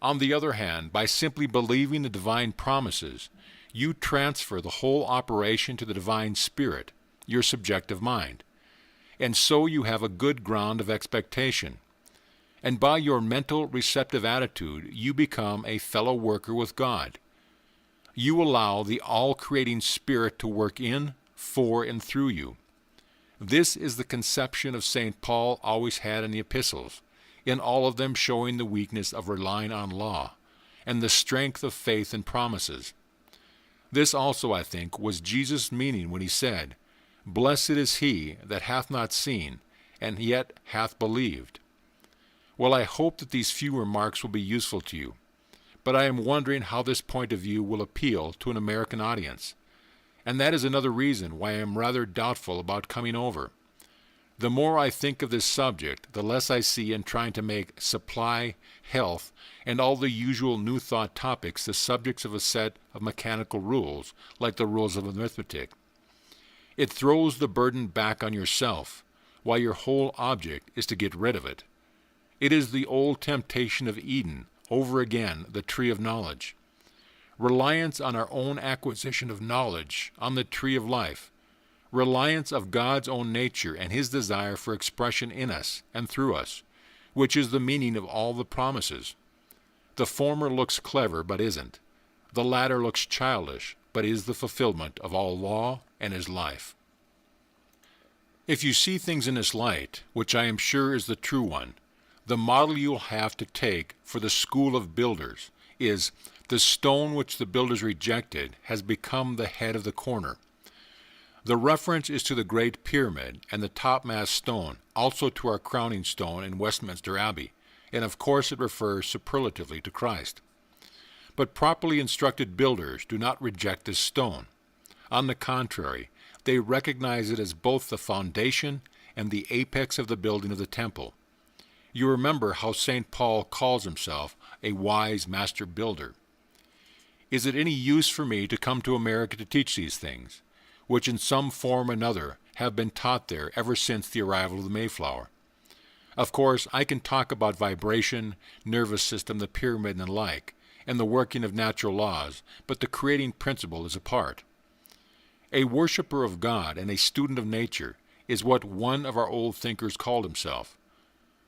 On the other hand, by simply believing the divine promises, you transfer the whole operation to the divine spirit, your subjective mind, and so you have a good ground of expectation. And by your mental receptive attitude, you become a fellow worker with God. You allow the all-creating Spirit to work in, for, and through you. This is the conception of St. Paul always had in the epistles, in all of them showing the weakness of relying on law, and the strength of faith and promises. This also, I think, was Jesus' meaning when he said, "Blessed is he that hath not seen, and yet hath believed." Well, I hope that these few remarks will be useful to you, but I am wondering how this point of view will appeal to an American audience, And that is another reason why I am rather doubtful about coming over. The more I think of this subject, the less I see in trying to make supply, health, and all the usual New Thought topics the subjects of a set of mechanical rules, like the rules of arithmetic. It throws the burden back on yourself, while your whole object is to get rid of it. It is the old temptation of Eden, over again, the tree of knowledge. Reliance on our own acquisition of knowledge, on the tree of life. Reliance of God's own nature and His desire for expression in us and through us, which is the meaning of all the promises. The former looks clever but isn't. The latter looks childish but is the fulfillment of all law and is life. If you see things in this light, which I am sure is the true one, the model you will have to take for the school of builders is the stone which the builders rejected has become the head of the corner. The reference is to the Great Pyramid and the topmast stone, also to our crowning stone in Westminster Abbey, and of course it refers superlatively to Christ. But properly instructed builders do not reject this stone. On the contrary, they recognize it as both the foundation and the apex of the building of the temple. You remember how St. Paul calls himself a wise master builder. Is it any use for me to come to America to teach these things, which in some form or another have been taught there ever since the arrival of the Mayflower? Of course, I can talk about vibration, nervous system, the pyramid, and the like, and the working of natural laws, but the creating principle is apart. A worshipper of God and a student of nature is what one of our old thinkers called himself.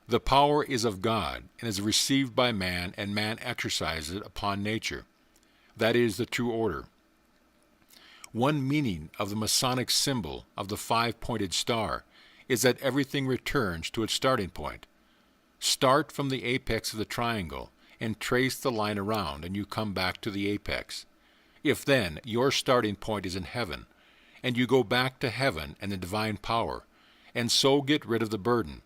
The power is of God and is received by man, and man exercises it upon nature. That is the true order. One meaning of the Masonic symbol of the five-pointed star is that everything returns to its starting point. Start from the apex of the triangle and trace the line around, and you come back to the apex. If then your starting point is in heaven, and you go back to heaven and the divine power, and so get rid of the burden.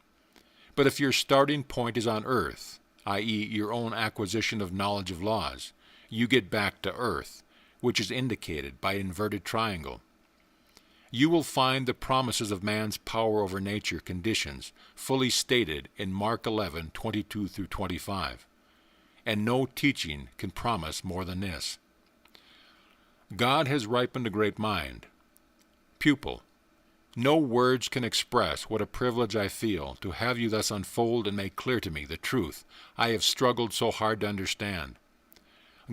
But if your starting point is on earth, i.e. your own acquisition of knowledge of laws, you get back to earth, which is indicated by an inverted triangle. You will find the promises of man's power over nature conditions fully stated in Mark 11:22 through 25. And no teaching can promise more than this. God has ripened a great mind. Pupil, no words can express what a privilege I feel to have you thus unfold and make clear to me the truth I have struggled so hard to understand.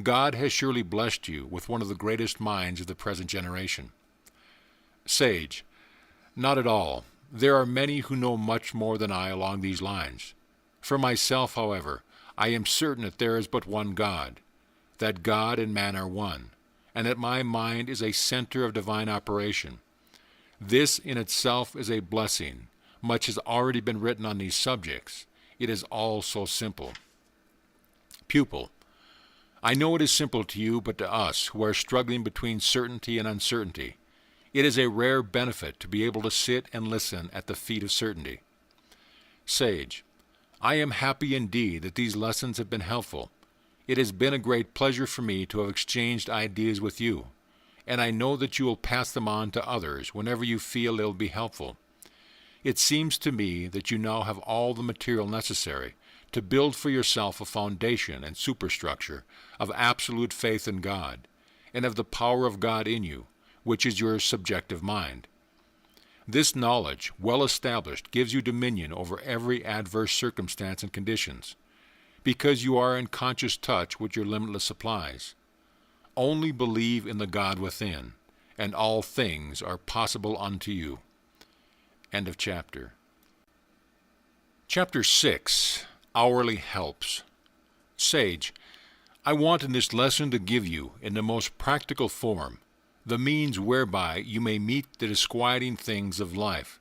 God has surely blessed you with one of the greatest minds of the present generation. Sage, not at all. There are many who know much more than I along these lines. For myself, however, I am certain that there is but one God, that God and man are one, and that my mind is a center of divine operation. This in itself is a blessing. Much has already been written on these subjects. It is all so simple. Pupil, I know it is simple to you, but to us, who are struggling between certainty and uncertainty, it is a rare benefit to be able to sit and listen at the feet of certainty. Sage, I am happy indeed that these lessons have been helpful. It has been a great pleasure for me to have exchanged ideas with you, and I know that you will pass them on to others whenever you feel they will be helpful. It seems to me that you now have all the material necessary to build for yourself a foundation and superstructure of absolute faith in God, and of the power of God in you, which is your subjective mind. This knowledge, well established, gives you dominion over every adverse circumstance and conditions, because you are in conscious touch with your limitless supplies. Only believe in the God within, and all things are possible unto you. End of chapter. Chapter 6. Hourly Helps. Sage, I want in this lesson to give you, in the most practical form, the means whereby you may meet the disquieting things of life,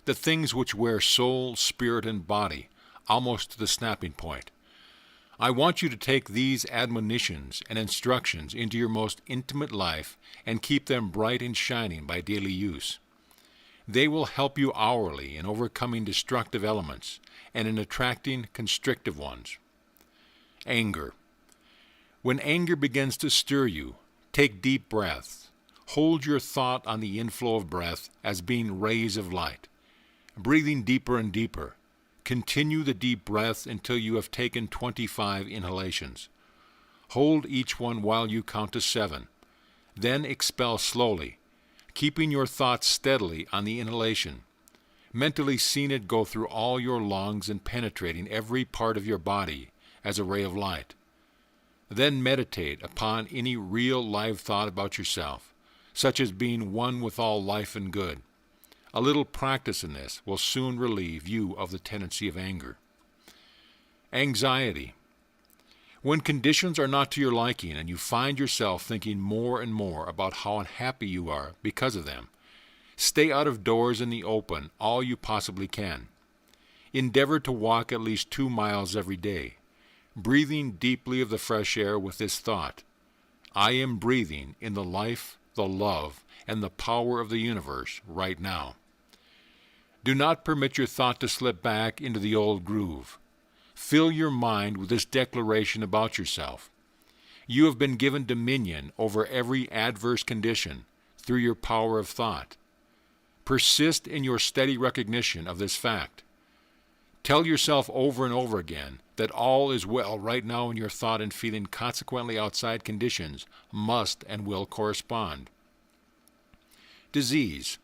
the things which wear soul, spirit, and body, almost to the snapping point. I want you to take these admonitions and instructions into your most intimate life and keep them bright and shining by daily use. They will help you hourly in overcoming destructive elements and in attracting constrictive ones. Anger. When anger begins to stir you, take deep breaths. Hold your thought on the inflow of breath as being rays of light. Breathing deeper and deeper, continue the deep breath until you have taken 25 inhalations. Hold each one while you count to 7. Then expel slowly, keeping your thoughts steadily on the inhalation, mentally seeing it go through all your lungs and penetrating every part of your body as a ray of light. Then meditate upon any real live thought about yourself, such as being one with all life and good. A little practice in this will soon relieve you of the tendency of anger. Anxiety. When conditions are not to your liking and you find yourself thinking more and more about how unhappy you are because of them, stay out of doors in the open all you possibly can. Endeavor to walk at least 2 miles every day, breathing deeply of the fresh air with this thought: I am breathing in the life, the love, and the power of the universe right now. Do not permit your thought to slip back into the old groove. Fill your mind with this declaration about yourself. You have been given dominion over every adverse condition through your power of thought. Persist in your steady recognition of this fact. Tell yourself over and over again that all is well right now in your thought and feeling, consequently outside conditions must and will correspond. Disease.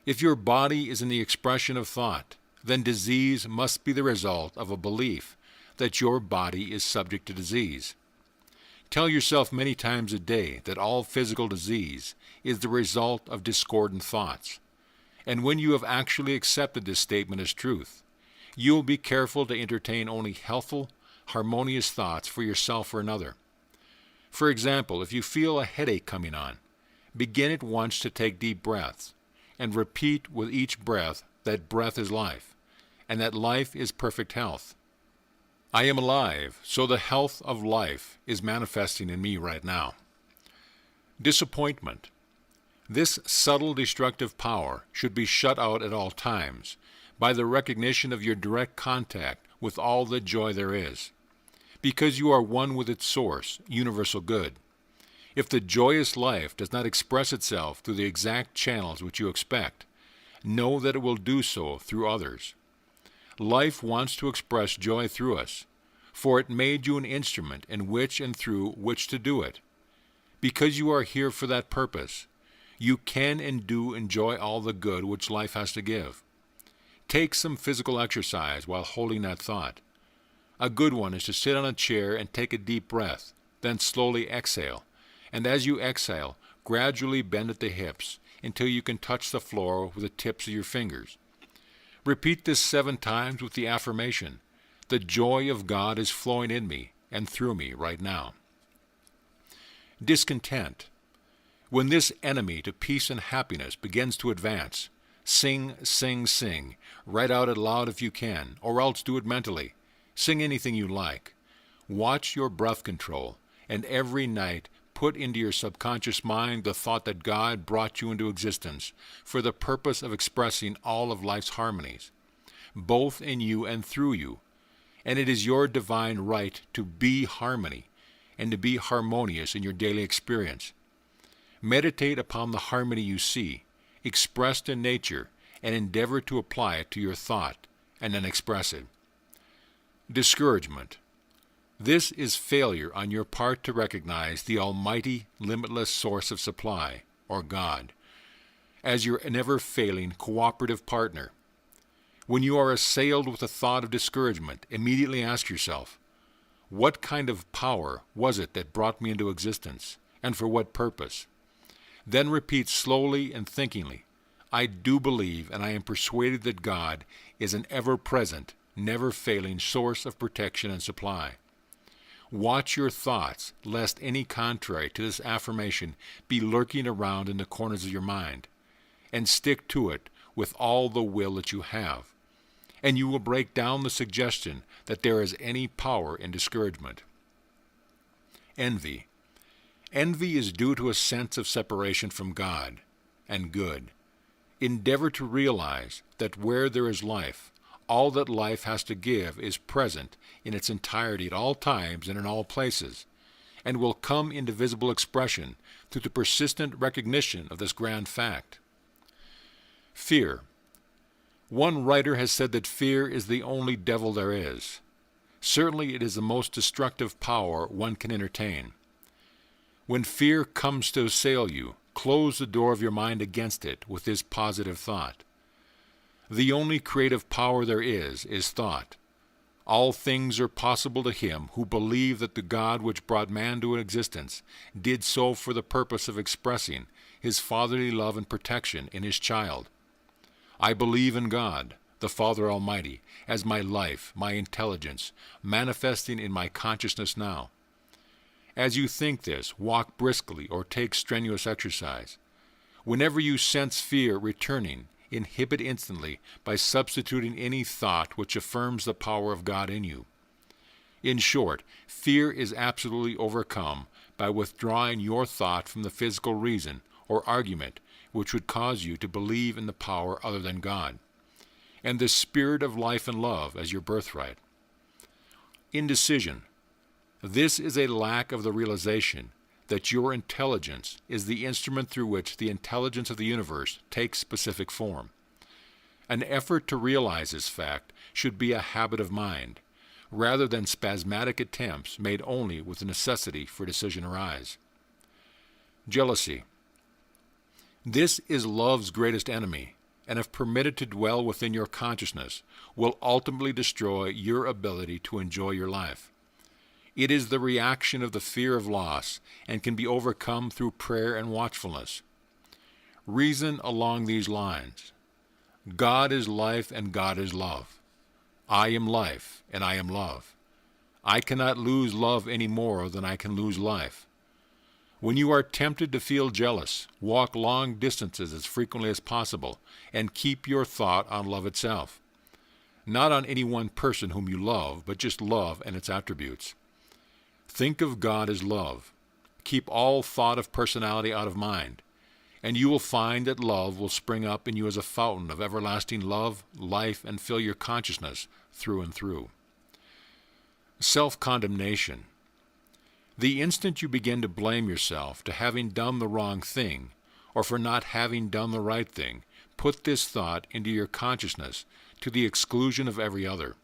If your body is in the expression of thought, then disease must be the result of a belief that your body is subject to disease. Tell yourself many times a day that all physical disease is the result of discordant thoughts. And when you have actually accepted this statement as truth, you will be careful to entertain only healthful, harmonious thoughts for yourself or another. For example, if you feel a headache coming on, begin at once to take deep breaths, and repeat with each breath that breath is life, and that life is perfect health. I am alive, so the health of life is manifesting in me right now. Disappointment. This subtle destructive power should be shut out at all times by the recognition of your direct contact with all the joy there is, because you are one with its source, universal good. If the joyous life does not express itself through the exact channels which you expect, know that it will do so through others. Life wants to express joy through us, for it made you an instrument in which and through which to do it. Because you are here for that purpose, you can and do enjoy all the good which life has to give. Take some physical exercise while holding that thought. A good one is to sit on a chair and take a deep breath, then slowly exhale. And as you exhale, gradually bend at the hips until you can touch the floor with the tips of your fingers. Repeat this 7 times with the affirmation: the joy of God is flowing in me and through me right now. Discontent. When this enemy to peace and happiness begins to advance, sing, sing, sing. Write out it loud if you can, or else do it mentally. Sing anything you like. Watch your breath control, and every night put into your subconscious mind the thought that God brought you into existence for the purpose of expressing all of life's harmonies, both in you and through you. And it is your divine right to be harmony and to be harmonious in your daily experience. Meditate upon the harmony you see, expressed in nature, and endeavor to apply it to your thought, and then express it. Discouragement. This is failure on your part to recognize the almighty, limitless source of supply, or God, as your never-failing cooperative partner. When you are assailed with a thought of discouragement, immediately ask yourself, what kind of power was it that brought me into existence, and for what purpose? Then repeat slowly and thinkingly, I do believe and I am persuaded that God is an ever-present, never-failing source of protection and supply. Watch your thoughts, lest any contrary to this affirmation be lurking around in the corners of your mind, and stick to it with all the will that you have, and you will break down the suggestion that there is any power in discouragement. Envy. Envy is due to a sense of separation from God and good. Endeavor to realize that where there is life, all that life has to give is present in its entirety at all times and in all places, and will come into visible expression through the persistent recognition of this grand fact. Fear. One writer has said that fear is the only devil there is. Certainly it is the most destructive power one can entertain. When fear comes to assail you, close the door of your mind against it with this positive thought. The only creative power there is thought. All things are possible to him who believe that the God which brought man to existence did so for the purpose of expressing his fatherly love and protection in his child. I believe in God, the Father Almighty, as my life, my intelligence, manifesting in my consciousness now. As you think this, walk briskly or take strenuous exercise. Whenever you sense fear returning, inhibit instantly by substituting any thought which affirms the power of God in you. In short, fear is absolutely overcome by withdrawing your thought from the physical reason or argument which would cause you to believe in the power other than God, and the spirit of life and love as your birthright. Indecision. This is a lack of the realization that your intelligence is the instrument through which the intelligence of the universe takes specific form. An effort to realize this fact should be a habit of mind, rather than spasmodic attempts made only with the necessity for decision arise. Jealousy. This is love's greatest enemy, and if permitted to dwell within your consciousness, will ultimately destroy your ability to enjoy your life. It is the reaction of the fear of loss and can be overcome through prayer and watchfulness. Reason along these lines. God is life and God is love. I am life and I am love. I cannot lose love any more than I can lose life. When you are tempted to feel jealous, walk long distances as frequently as possible and keep your thought on love itself. Not on any one person whom you love, but just love and its attributes. Think of God as love. Keep all thought of personality out of mind, and you will find that love will spring up in you as a fountain of everlasting love, life, and fill your consciousness through and through. Self-condemnation. The instant you begin to blame yourself to having done the wrong thing, or for not having done the right thing, put this thought into your consciousness to the exclusion of every other.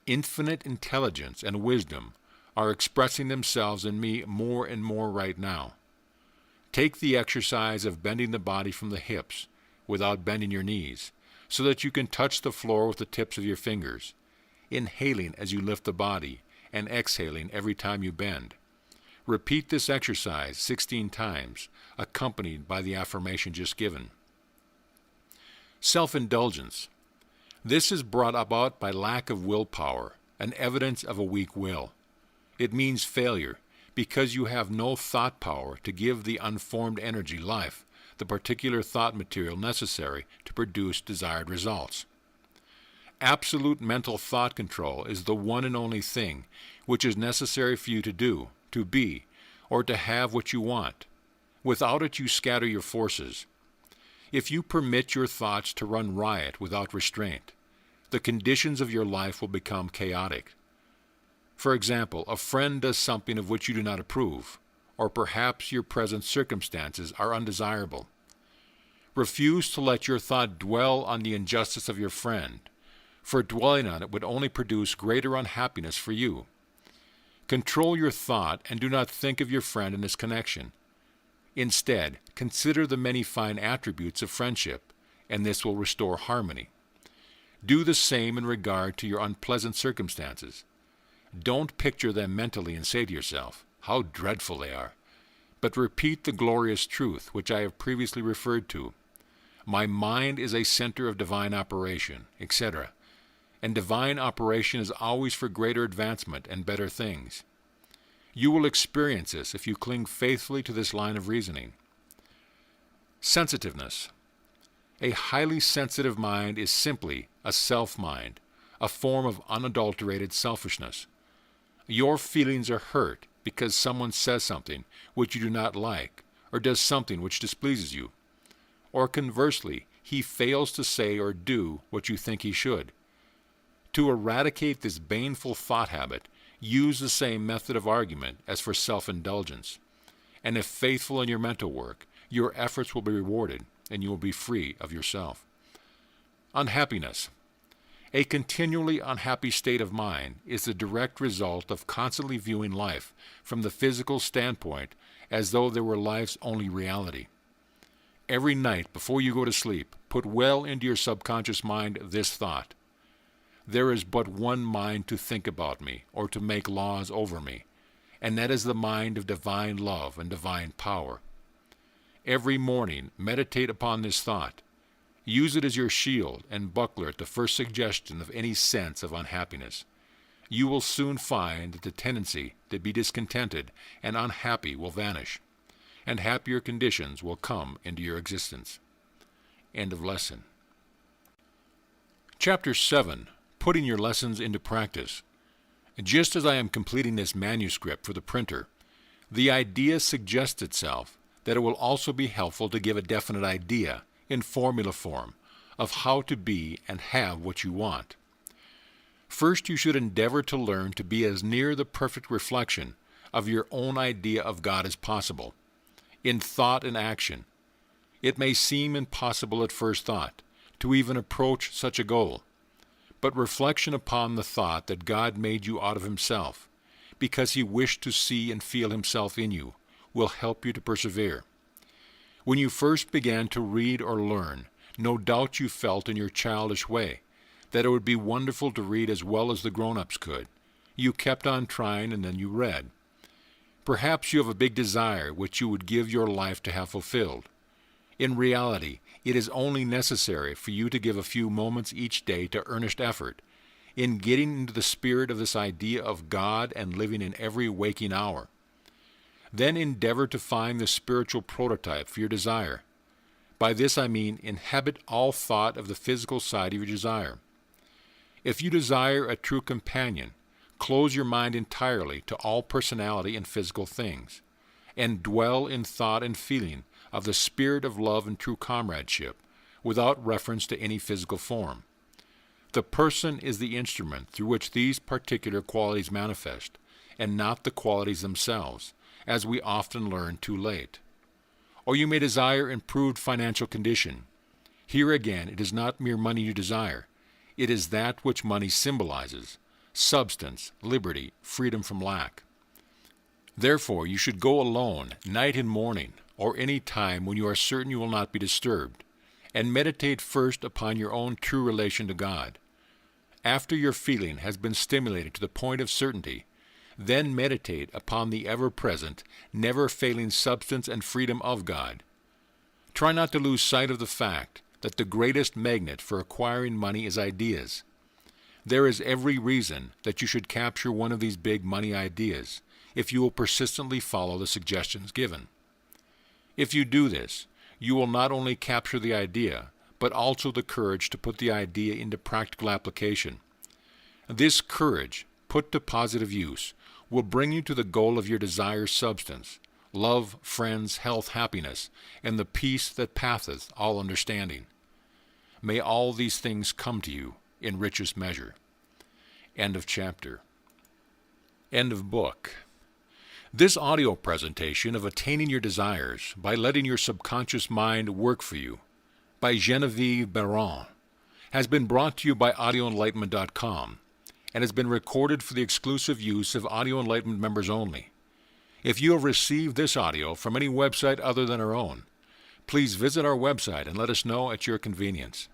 Infinite intelligence and wisdom are expressing themselves in me more and more right now. Take the exercise of bending the body from the hips without bending your knees, so that you can touch the floor with the tips of your fingers, inhaling as you lift the body and exhaling every time you bend. Repeat this exercise 16 times, accompanied by the affirmation just given. Self-indulgence. This is brought about by lack of willpower, an evidence of a weak will. It means failure, because you have no thought power to give the unformed energy life, the particular thought material necessary to produce desired results. Absolute mental thought control is the one and only thing which is necessary for you to do, to be, or to have what you want. Without it, you scatter your forces. If you permit your thoughts to run riot without restraint, the conditions of your life will become chaotic. For example, a friend does something of which you do not approve, or perhaps your present circumstances are undesirable. Refuse to let your thought dwell on the injustice of your friend, for dwelling on it would only produce greater unhappiness for you. Control your thought and do not think of your friend in this connection. Instead, consider the many fine attributes of friendship, and this will restore harmony. Do the same in regard to your unpleasant circumstances. Don't picture them mentally and say to yourself, "How dreadful they are," but repeat the glorious truth which I have previously referred to. My mind is a center of divine operation, etc. And divine operation is always for greater advancement and better things. You will experience this if you cling faithfully to this line of reasoning. Sensitiveness. A highly sensitive mind is simply a self-mind, a form of unadulterated selfishness. Your feelings are hurt because someone says something which you do not like, or does something which displeases you. Or conversely, he fails to say or do what you think he should. To eradicate this baneful thought habit, use the same method of argument as for self-indulgence. And if faithful in your mental work, your efforts will be rewarded, and you will be free of yourself. Unhappiness. A continually unhappy state of mind is the direct result of constantly viewing life from the physical standpoint as though there were life's only reality. Every night before you go to sleep, put well into your subconscious mind this thought: there is but one mind to think about me or to make laws over me, and that is the mind of divine love and divine power. Every morning meditate upon this thought. Use it as your shield and buckler at the first suggestion of any sense of unhappiness. You will soon find that the tendency to be discontented and unhappy will vanish, and happier conditions will come into your existence. End of lesson. Chapter 7. Putting your lessons into practice. Just as I am completing this manuscript for the printer, the idea suggests itself that it will also be helpful to give a definite idea in formula form of how to be and have what you want. First, you should endeavor to learn to be as near the perfect reflection of your own idea of God as possible, in thought and action. It may seem impossible at first thought to even approach such a goal, but reflection upon the thought that God made you out of Himself, because He wished to see and feel Himself in you, will help you to persevere. When you first began to read or learn, no doubt you felt in your childish way that it would be wonderful to read as well as the grown-ups could. You kept on trying, and then you read. Perhaps you have a big desire which you would give your life to have fulfilled. In reality, it is only necessary for you to give a few moments each day to earnest effort in getting into the spirit of this idea of God and living in every waking hour. Then endeavor to find the spiritual prototype for your desire. By this I mean inhabit all thought of the physical side of your desire. If you desire a true companion, close your mind entirely to all personality and physical things, and dwell in thought and feeling of the spirit of love and true comradeship, without reference to any physical form. The person is the instrument through which these particular qualities manifest, and not the qualities themselves, as we often learn too late. Or you may desire improved financial condition. Here again, it is not mere money you desire. It is that which money symbolizes: substance, liberty, freedom from lack. Therefore, you should go alone, night and morning, or any time when you are certain you will not be disturbed, and meditate first upon your own true relation to God. After your feeling has been stimulated to the point of certainty, then meditate upon the ever-present, never-failing substance and freedom of God. Try not to lose sight of the fact that the greatest magnet for acquiring money is ideas. There is every reason that you should capture one of these big money ideas if you will persistently follow the suggestions given. If you do this, you will not only capture the idea, but also the courage to put the idea into practical application. This courage, put to positive use, will bring you to the goal of your desired substance: love, friends, health, happiness, and the peace that passeth all understanding. May all these things come to you in richest measure. End of chapter. End of book. This audio presentation of Attaining Your Desires by Letting Your Subconscious Mind Work for You by Genevieve Baron has been brought to you by AudioEnlightenment.com and has been recorded for the exclusive use of Audio Enlightenment members only. If you have received this audio from any website other than our own, please visit our website and let us know at your convenience.